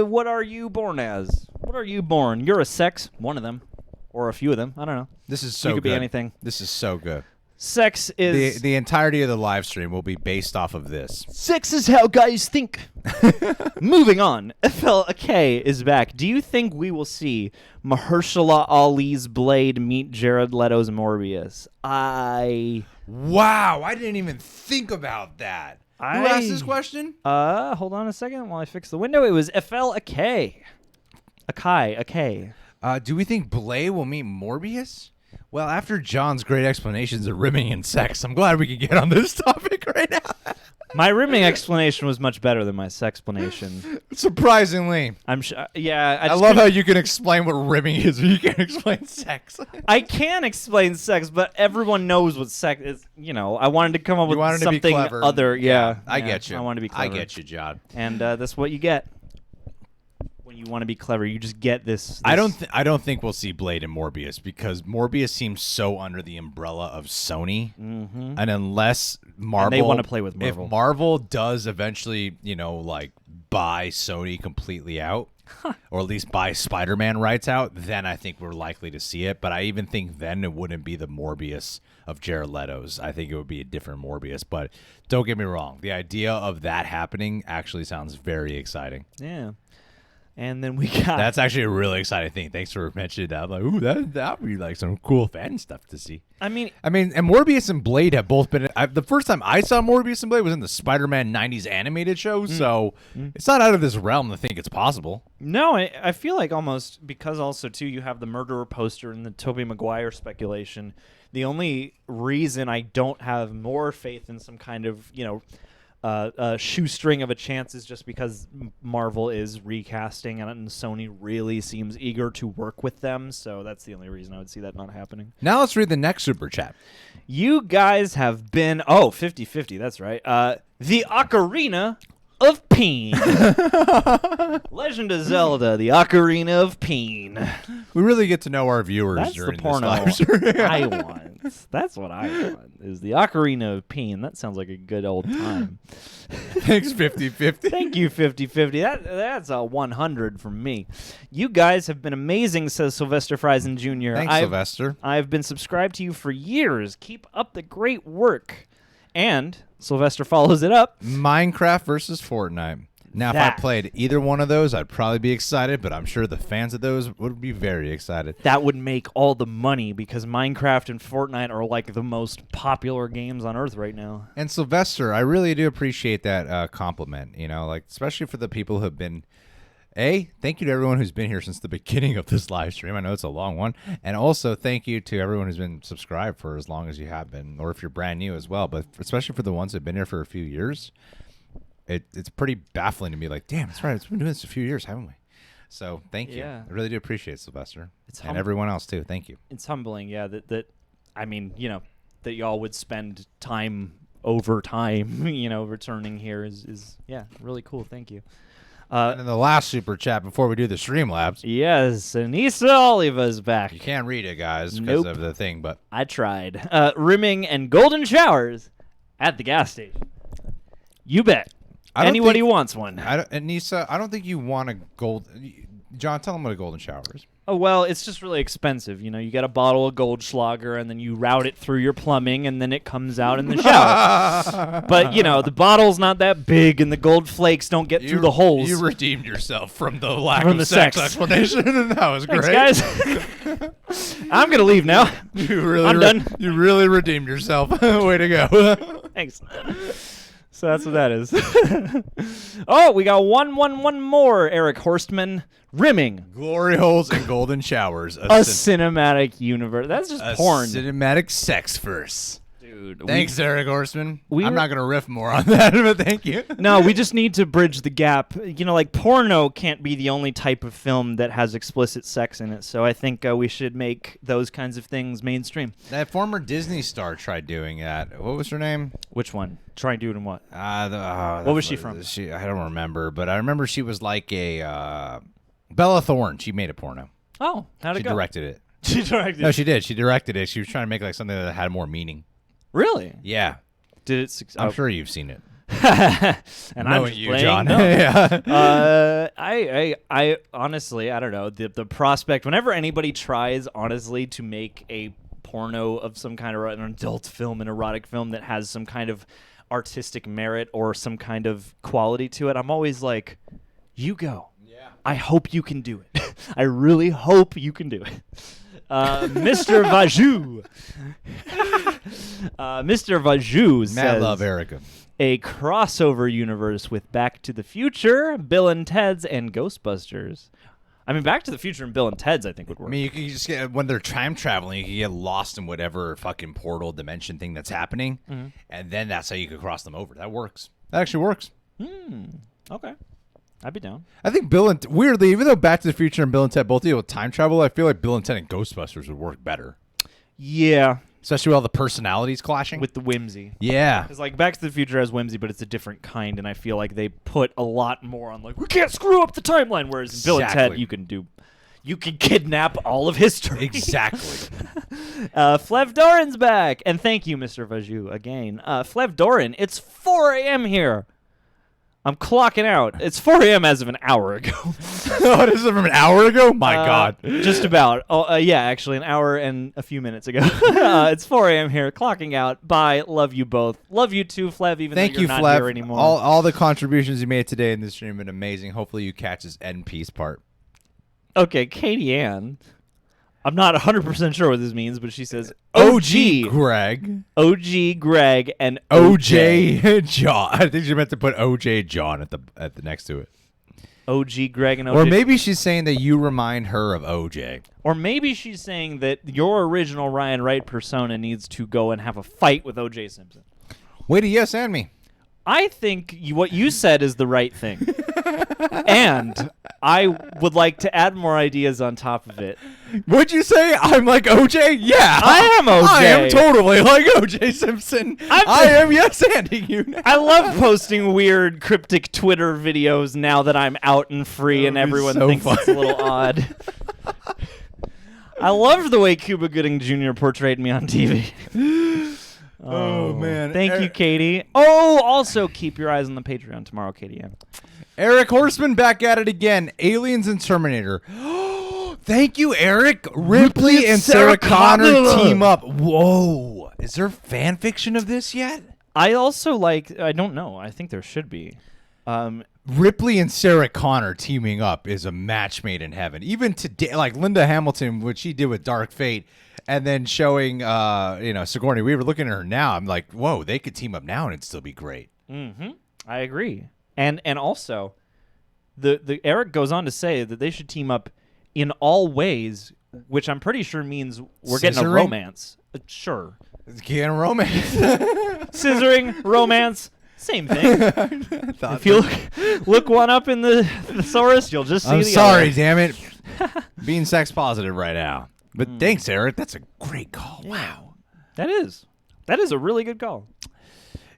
what are you born as? What are you born? You're a sex. One of them, or a few of them. I don't know. This is so You could good. be anything. This is so good. Sex is The entirety of the live stream will be based off of this. sex is how guys think. Moving on, FLK is back. Do you think we will see Mahershala Ali's Blade meet Jared Leto's Morbius? Wow, I didn't even think about that. Who asked this question? Hold on a second while I fix the window. It was FLK. Akai. Do we think Blade will meet Morbius? Well, after John's great explanations of rimming and sex, I'm glad we could get on this topic right now. My rimming explanation was much better than my sexplanation. Surprisingly. I'm sure. Yeah, I love how you can explain what rimming is, but you can't explain sex. I can explain sex, but everyone knows what sex is. You know, I wanted to come up You with wanted to be something clever. other. Yeah, I get you. I want to be clever. I get you, John. And that's what you get when you want to be clever. You just get this. I don't think we'll see Blade and Morbius because Morbius seems so under the umbrella of Sony, and unless Marvel, And they want to play with Marvel. If Marvel does eventually, like buy Sony completely out, or at least buy Spider-Man rights out, then I think we're likely to see it. But I even think then it wouldn't be the Morbius of Jared Leto's. I think it would be a different Morbius. But don't get me wrong, the idea of that happening actually sounds very exciting. Yeah. And then we got. That's actually a really exciting thing. Thanks for mentioning that. I'm like, ooh, that would be like some cool fan stuff to see. I mean, and Morbius and Blade have both been. The first time I saw Morbius and Blade was in the Spider-Man '90s animated show, so it's not out of this realm to think it's possible. No, I feel like almost because also too you have the murderer poster and the Tobey Maguire speculation. The only reason I don't have more faith in some kind of shoestring of a chance is just because Marvel is recasting and Sony really seems eager to work with them. So that's the only reason I would see that not happening. Now let's read the next super chat. You guys have been 50-50. That's right. The Ocarina of Peen. Legend of Zelda: The Ocarina of Peen. We really get to know our viewers That's during the porno this live stream. I want. That's what I want. Is the Ocarina of Peen. That sounds like a good old time. Thanks, 50-50. Thank you, 50-50. That's a 100 from me. You guys have been amazing, says Sylvester Friesen Jr. Thanks, Sylvester. I've been subscribed to you for years. Keep up the great work. And Sylvester follows it up. Minecraft versus Fortnite. Now, if I played either one of those, I'd probably be excited, but I'm sure the fans of those would be very excited. That would make all the money because Minecraft and Fortnite are like the most popular games on Earth right now. And Sylvester, I really do appreciate that compliment, especially for the people who have been... thank you to everyone who's been here since the beginning of this live stream. I know it's a long one. And also thank you to everyone who's been subscribed for as long as you have been, or if you're brand new as well. But especially for the ones that have been here for a few years, it's pretty baffling to me. Like, damn, that's right. It's been doing this a few years, haven't we? So thank you. Yeah. I really do appreciate it, Sylvester. It's and everyone else, too. Thank you. It's humbling, yeah, that y'all would spend time over time, returning here is really cool. Thank you. And then the last super chat before we do the Streamlabs. Yes, Anissa Oliva's back. You can't read it, guys, because of the thing, but I tried. Rimming and golden showers at the gas station. You bet. Anybody wants one. Anissa, I don't think you want a gold... John, tell them what a golden shower is. Oh, well, it's just really expensive. You get a bottle of Goldschlager, and then you route it through your plumbing, and then it comes out in the shower. But, the bottle's not that big, and the gold flakes don't get through the holes. You redeemed yourself from the lack From of the sex sex. explanation, and that was great. Thanks, guys. I'm going to leave now. I'm done. You really redeemed yourself. Way to go. Thanks. So that's what that is. Oh, we got one more. Eric Horstman. Rimming. Glory holes and golden showers. A cinematic universe. That's just porn. Cinematic sex verse. Dude. Thanks, Eric Horstman. we I'm were- not going to riff more on that, but thank you. No, we just need to bridge the gap. Porno can't be the only type of film that has explicit sex in it. So I think we should make those kinds of things mainstream. That former Disney star tried doing that. What was her name? Which one? Try and do it in what? What was she from? I don't remember, but I remember she was like a Bella Thorne. She made a porno. Oh, how'd it She go? directed it. She directed No, she did. She directed it. She was trying to make like something that had more meaning. Really? Yeah. Did it succeed? I'm sure you've seen it. and I'm Knowing just you, playing John. dumb. Yeah. I honestly, I don't know. The prospect, whenever anybody tries, honestly, to make a porno of some kind of an adult film, an erotic film that has some kind of artistic merit or some kind of quality to it, I'm always like, you go. Yeah. I hope you can do it. I really hope you can do it. Mr. Vajou. Mr. Vajou says, Mad love, Erica. a crossover universe with Back to the Future, Bill and Ted's, and Ghostbusters. I mean, Back to the Future and Bill and Ted's, I think, would work. I mean, you can just get, when they're time traveling, you can get lost in whatever fucking portal dimension thing that's happening, and then that's how you could cross them over. That works. That actually works. Okay. I'd be down. I think Bill and weirdly, even though Back to the Future and Bill and Ted both deal with time travel, I feel like Bill and Ted and Ghostbusters would work better, Yeah, especially with all the personalities clashing. with the whimsy. Yeah, Because, like, Back to the Future has whimsy, but it's a different kind, and I feel like they put a lot more on, like, we can't screw up the timeline, whereas in Bill and Ted, Exactly. you can kidnap all of history. exactly. Flev Doran's back, and thank you, Mr. Vajou, again. Flev Doran, it's 4 a.m. here. I'm clocking out. It's 4 a.m. as of an hour ago. What is it from an hour ago? My God. Just about. Oh, yeah, actually, an hour and a few minutes ago. It's 4 a.m. here, clocking out. Bye. Love you both. Love you too, Flev, even Thank though you, you're not Flev. here anymore. All the contributions you made today in this stream have been amazing. Hopefully, you catch this end piece part. Okay, Katie Ann. I'm not 100% sure what this means, but she says OG Greg. OG Greg and OJ John. I think she meant to put OJ John at the next to it. OG Greg and OJ. Or maybe she's saying that you remind her of OJ. Or maybe she's saying that your original Ryan Wright persona needs to go and have a fight with OJ Simpson. Way to yes and me. I think what you said is the right thing. And I would like to add more ideas on top of it. Would you say I'm like OJ? Yeah. I am OJ. I am totally like OJ Simpson. I am yes anding you now. I love posting weird cryptic Twitter videos now that I'm out and free and That would be everyone so thinks fun. it's a little odd. I loved the way Cuba Gooding Jr. portrayed me on TV. Oh, man. Thank you, Katie. Oh, also keep your eyes on the Patreon tomorrow, Katie Ann. Eric Horseman back at it again. Aliens and Terminator. Thank you, Eric. Ripley and Sarah Connor team up. Whoa. Is there fan fiction of this yet? I also like, I don't know. I think there should be. Ripley and Sarah Connor teaming up is a match made in heaven. Even today, like Linda Hamilton, what she did with Dark Fate, and then showing, Sigourney Weaver, looking at her now, I'm like, whoa, they could team up now and it'd still be great. Mm-hmm. I agree. And also, the Eric goes on to say that they should team up in all ways, which I'm pretty sure means we're getting a Scissoring? romance. Sure. Getting romance. Scissoring, romance, same thing. If you look one up in the thesaurus, you'll just see I'm the sorry, other. damn it. Being sex positive right now. But thanks, Eric. That's a great call. Wow. That is a really good call.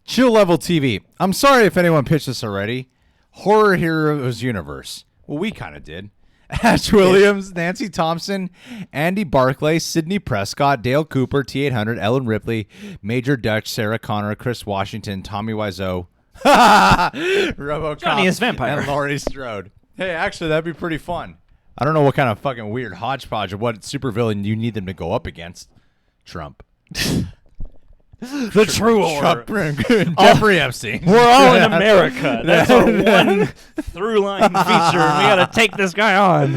Chill Level TV. I'm sorry if anyone pitched this already. Horror Heroes Universe. Well, we kind of did. Ash Williams, Nancy Thompson, Andy Barclay, Sidney Prescott, Dale Cooper, T-800, Ellen Ripley, Major Dutch, Sarah Connor, Chris Washington, Tommy Wiseau, RoboCop, Johnny is Vampire. and Laurie Strode. Hey, actually, that'd be pretty fun. I don't know what kind of fucking weird hodgepodge of what supervillain you need them to go up against. Trump. The true horror. Jeffrey Epstein. We're all in America. That's our one through line feature. And we got to take this guy on.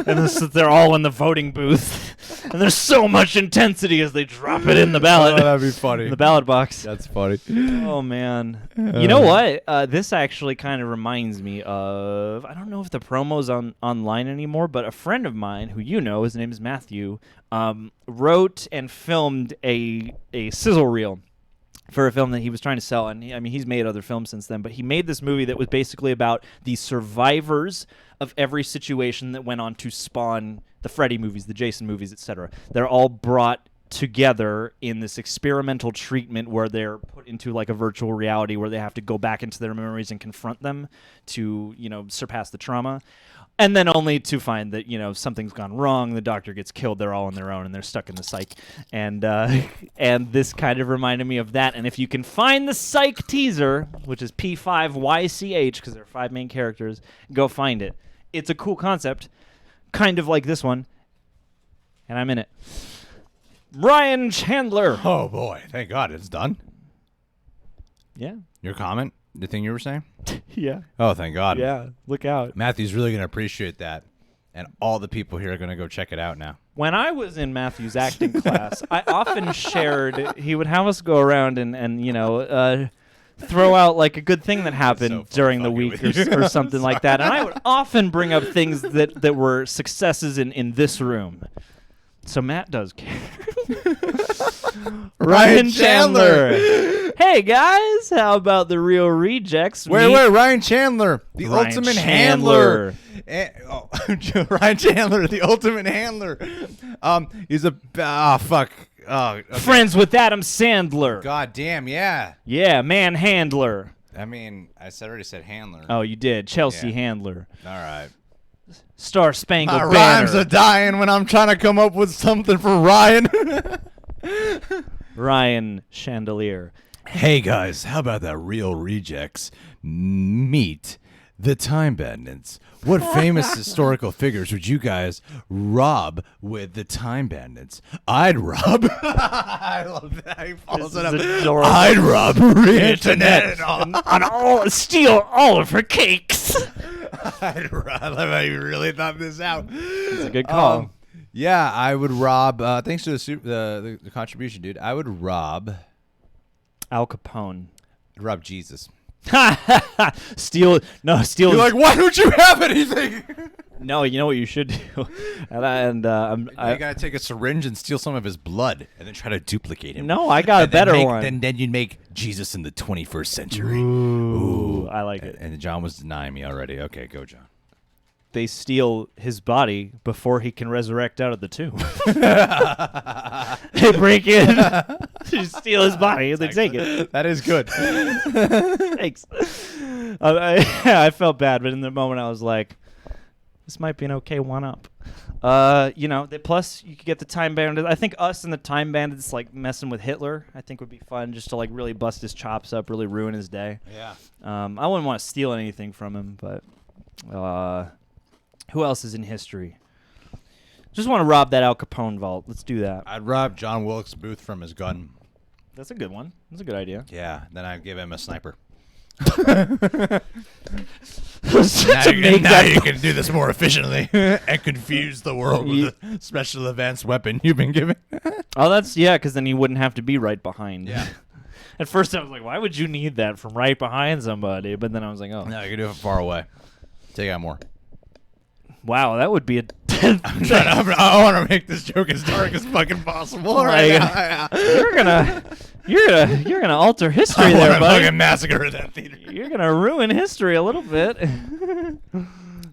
And they're all in the voting booth. And there's so much intensity as they drop it in the ballot. Oh, that'd be funny. In the ballot box. That's funny. Oh, man. You know what? This actually kind of reminds me of, I don't know if the promo's online anymore, but a friend of mine who you know, his name is Matthew, wrote and filmed a sizzle reel for a film that he was trying to sell. And he's made other films since then, but he made this movie that was basically about the survivors of every situation that went on to spawn the Freddy movies, the Jason movies, etc. They're all brought together in this experimental treatment where they're put into like a virtual reality where they have to go back into their memories and confront them to, surpass the trauma. And then only to find that, something's gone wrong, the doctor gets killed, they're all on their own, and they're stuck in the psych. And and this kind of reminded me of that. And if you can find the psych teaser, which is P5YCH, because there are 5 main characters, go find it. It's a cool concept, kind of like this one. And I'm in it. Ryan Chandler. Oh, boy. Thank God it's done. Yeah. Your comment? The thing you were saying? Yeah. Oh, thank God. Yeah. Look out. Matthew's really going to appreciate that. And all the people here are going to go check it out now. When I was in Matthew's acting class, I often shared, he would have us go around and throw out like a good thing that happened so during the fucking week with you. or something like that. And I would often bring up things that were successes in this room. So Matt does care. Ryan Chandler. Hey guys, how about the real rejects? Wait, Ryan Chandler, the Ryan ultimate Chandler. handler. Ryan Chandler, the ultimate handler. He's a fuck. Oh, okay. Friends with Adam Sandler. God damn, yeah. Yeah, man handler. I mean, already said handler. Oh, you did. Chelsea Yeah. Handler. All right. Star Spangled My Banner. rhymes are dying when I'm trying to come up with something for Ryan. Ryan Chandelier. Hey guys, how about that real rejects? Meet the Time Bandits. What famous historical figures would you guys rob with the Time Bandits? I'd rob. I love that. He follows it up. is adorable. I'd rob Antoinette On all, steal all of her cakes. I'd rob. I love how you really thought this out. It's a good call. Yeah, I would rob. Thanks to the contribution, dude. I would rob. Al Capone. I'd rob Jesus. Steal. You're like, why don't you have anything? No, you know what you should do. You gotta take a syringe and steal some of his blood, and then try to duplicate him. No, I got a better one. Then you'd make Jesus in the 21st century. Ooh, I like it. And John was denying me already. Okay, go, John. They steal his body before he can resurrect out of the tomb. They break in, steal his body, and they take it. That is good. Thanks. I felt bad, but in the moment I was like, this might be an okay one-up. Plus you could get the Time Bandits. I think us and the Time Bandits like messing with Hitler, I think would be fun just to like really bust his chops up, really ruin his day. Yeah. I wouldn't want to steal anything from him, but who else is in history? Just want to rob that Al Capone vault. Let's do that. I'd rob John Wilkes Booth from his gun. That's a good one. That's a good idea. Yeah, then I'd give him a sniper. To Now make you that can do this more efficiently and confuse the world with the special events weapon you've been given. Oh, that's because then you wouldn't have to be right behind. Yeah. At first I was like, why would you need that from right behind somebody? But then I was like, oh. No, you can do it from far away. Take out more. Wow, that would be a... I want to make this joke as dark as fucking possible. You're gonna alter history I there, want to buddy. fucking massacre that theater. You're gonna ruin history a little bit.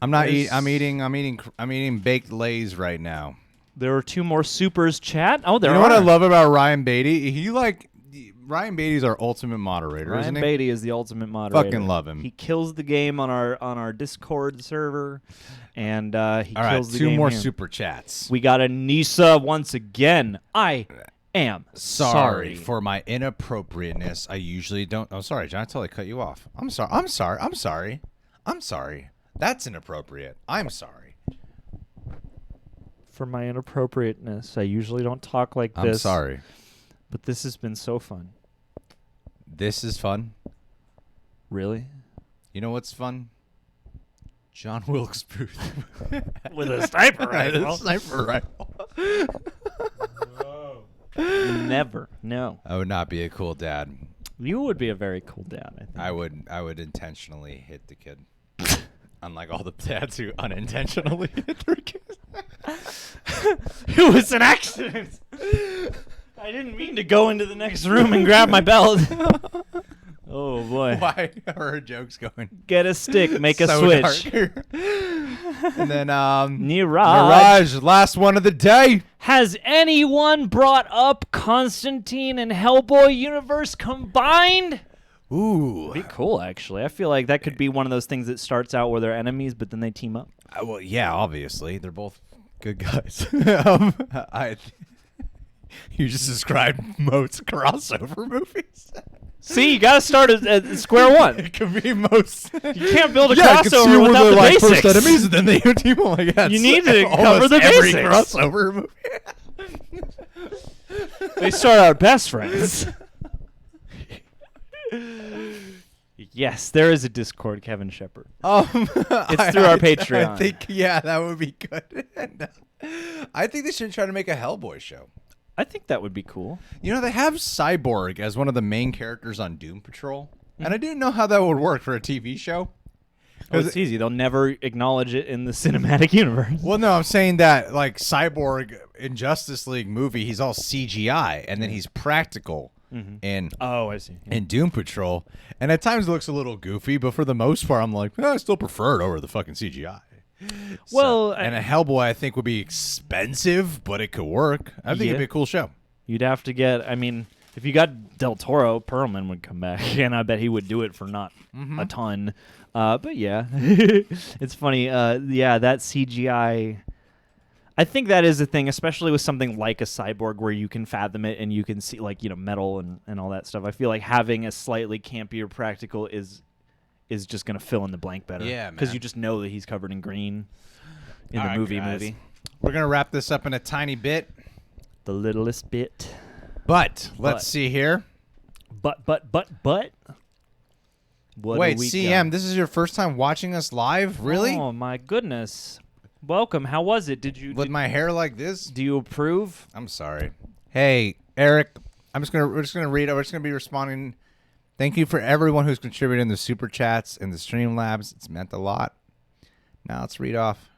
I'm not eating. I'm eating baked Lays right now. There are 2 more supers chat. Oh, there You know are. what I love about Ryan Beatty? Ryan Beatty's our ultimate moderator, Ryan isn't he? Beatty is the ultimate moderator. Fucking love him. He kills the game on our Discord server, and he All right, kills the 2 game more here. super chats. We got a Nisa once again. I am sorry for my inappropriateness. I usually don't. Oh, sorry, John. I totally cut you off. I'm sorry. That's inappropriate. I'm sorry. For my inappropriateness. I usually don't talk like this. I'm sorry. But this has been so fun. This is fun. Really? You know what's fun? John Wilkes Booth. With a sniper A sniper rifle. Never. No. I would not be a cool dad. You would be a very cool dad, I think. I would intentionally hit the kid. Unlike all the dads who unintentionally hit their kids. It was an accident. I didn't mean to go into the next room and grab my belt. Oh, boy. Why are her jokes going? Get a stick. Make a so switch. dark? And then Niraj. Mirage, last one of the day. Has anyone brought up Constantine and Hellboy universe combined? Ooh. Be cool, actually. I feel like that could be one of those things that starts out where they're enemies, but then they team up. Well, yeah, obviously. They're both good guys. You just described most crossover movies. See, you gotta start at square one. It could be most. You can't build a I can see crossover where without they're the like basics. first enemies, and then they team up. Like, You need to almost cover the every basics. crossover movie. They start out best friends. Yes, there is a Discord, Kevin Shepard. It's through our Patreon. I think, yeah, that would be good. I think they should try to make a Hellboy show. I think that would be cool. You know, they have Cyborg as one of the main characters on Doom Patrol, and I didn't know how that would work for a TV show. Oh, it's easy. They'll never acknowledge it in the cinematic universe. Well, no, I'm saying that, like, Cyborg in Justice League movie, he's all CGI, and then he's practical in I see. Yeah. in Doom Patrol, and at times it looks a little goofy, but for the most part, I'm like, I still prefer it over the fucking CGI. Well, And a Hellboy, I think, would be expensive, but it could work. I think it'd be a cool show. You'd have to get, I mean, if you got Del Toro, Perlman would come back, and I bet he would do it for not a ton. But yeah, it's funny. Yeah, that CGI, I think that is a thing, especially with something like a Cyborg where you can fathom it and you can see, like, you know, metal and all that stuff. I feel like having a slightly campier practical is just going to fill in the blank better. Yeah, because man. you just know that he's covered in green in All the right, movie. guys. We're going to wrap this up in a tiny bit. The littlest bit. But let's see here. But. What Wait, do we CM, got? this is your first time watching us live? Really? Oh my goodness! Welcome. How was it? Did you? With my hair like this? Do you approve? I'm sorry. Hey, Eric, we're just gonna read. We're just gonna be responding. Thank you for everyone who's contributed in the super chats and the Streamlabs. It's meant a lot. Now let's read off.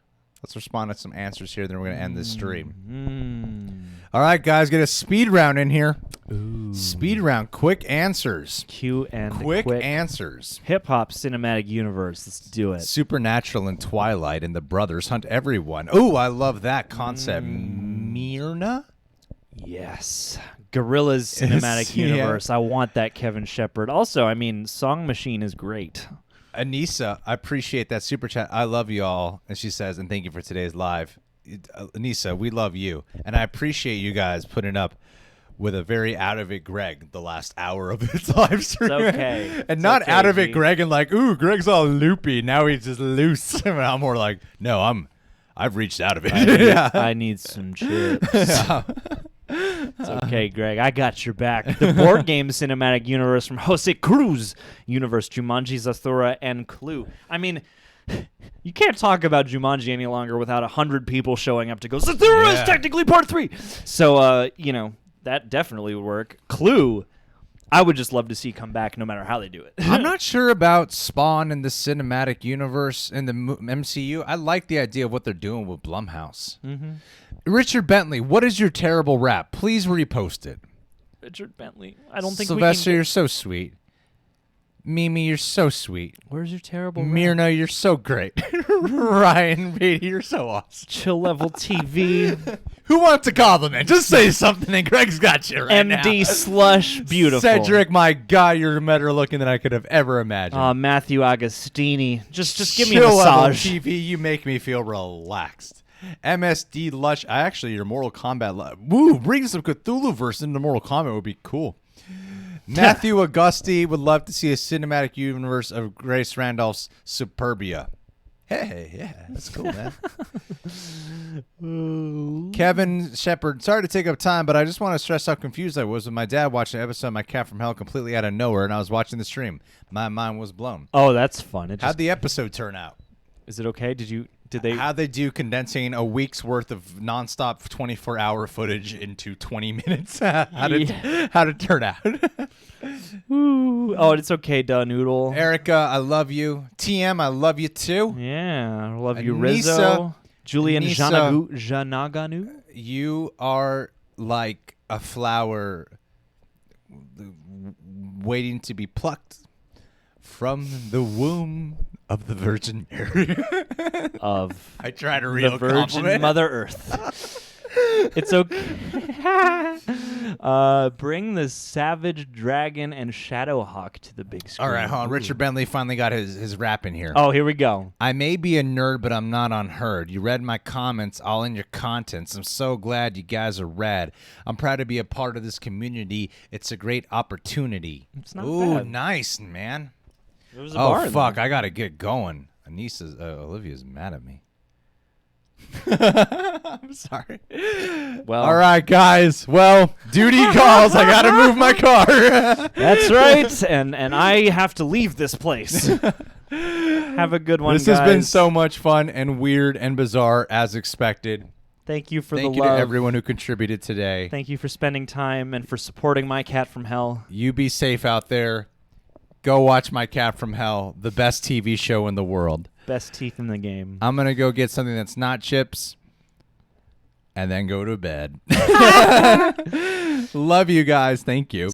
Let's respond to some answers here. Then we're gonna end this stream. All right, guys, get a speed round in here. Ooh. Speed round, quick answers. Q and Quick answers. Hip hop cinematic universe. Let's do it. Supernatural and Twilight and the brothers hunt everyone. Oh, I love that concept. Myrna? Yes. Gorilla's cinematic Yeah. universe. I want that, Kevin Shepard. Also, I mean, Song Machine is great. Anissa, I appreciate that super chat. I love you all. And she says, and thank you for today's live. Anissa, we love you. And I appreciate you guys putting up with a very out of it Greg the last hour of this live stream. It's okay. And It's not okay, out of it G. Greg and like, ooh, Greg's all loopy. Now he's just loose. And I'm more like, no, I've reached out of it. I need some chips. It's okay, Greg. I got your back. The board game cinematic universe from Jose Cruz universe, Jumanji, Zathura, and Clue. I mean, you can't talk about Jumanji any longer without 100 people showing up to go, Zathura is technically part 3. So, you know, that definitely would work. Clue, I would just love to see come back no matter how they do it. I'm not sure about Spawn in the cinematic universe in the MCU. I like the idea of what they're doing with Blumhouse. Richard Bentley, what is your terrible rap? Please repost it. Richard Bentley. I don't think Sylvester, we can you're so sweet. Mimi, you're so sweet. Where's your terrible rap? Myrna, you're so great. Ryan Beatty, you're so awesome. Chill Level TV. Who wants a compliment? Just say something and Greg's got you right now. MD Slush. Beautiful. Cedric, my God, you're better looking than I could have ever imagined. Matthew Agostini. Just give me a Chill Level massage. TV, you make me feel relaxed. MSD Lush, actually, your Mortal Kombat. Woo, bringing some Cthulhu verse into Mortal Kombat would be cool. Matthew Augusti would love to see a cinematic universe of Grace Randolph's Superbia. Hey, yeah, that's cool, man. Kevin Shepard, sorry to take up time, but I just want to stress how confused I was when my dad watched an episode of My Cat from Hell completely out of nowhere, and I was watching the stream. My mind was blown. Oh, that's fun. How'd the episode turn out? Is it okay? Did they? How'd they do condensing a week's worth of nonstop 24-hour footage into 20 minutes? How'd it turn out? Ooh. Oh, it's okay, Duh Noodle. Erica, I love you. TM, I love you too. Yeah, I love you, Anissa- Rizzo. Julian Anissa- Janaganu. You are like a flower waiting to be plucked from the womb of the Virgin Mary. Of I try to read the a Virgin compliment. Mother Earth. It's okay. Bring the Savage Dragon and Shadowhawk to the big screen. All right, hold on. Ooh. Richard Bentley finally got his rap in here. Oh, here we go. I may be a nerd, but I'm not unheard. You read my comments, all in your contents. I'm so glad you guys are rad. I'm proud to be a part of this community. It's a great opportunity. It's not Ooh, bad. nice, man. There was a bar Oh, in fuck. there. I got to get going. Olivia's mad at me. I'm sorry. Well, All right, guys. Well, duty calls. I got to move my car. that's right. And I have to leave this place. Have a good one, This guys. has been so much fun and weird and bizarre as expected. Thank you for Thank the you love. to everyone who contributed today. Thank you for spending time and for supporting My Cat from Hell. You be safe out there. Go watch My Cat from Hell, the best TV show in the world. Best teeth in the game. I'm going to go get something that's not chips and then go to bed. Love you guys. Thank you.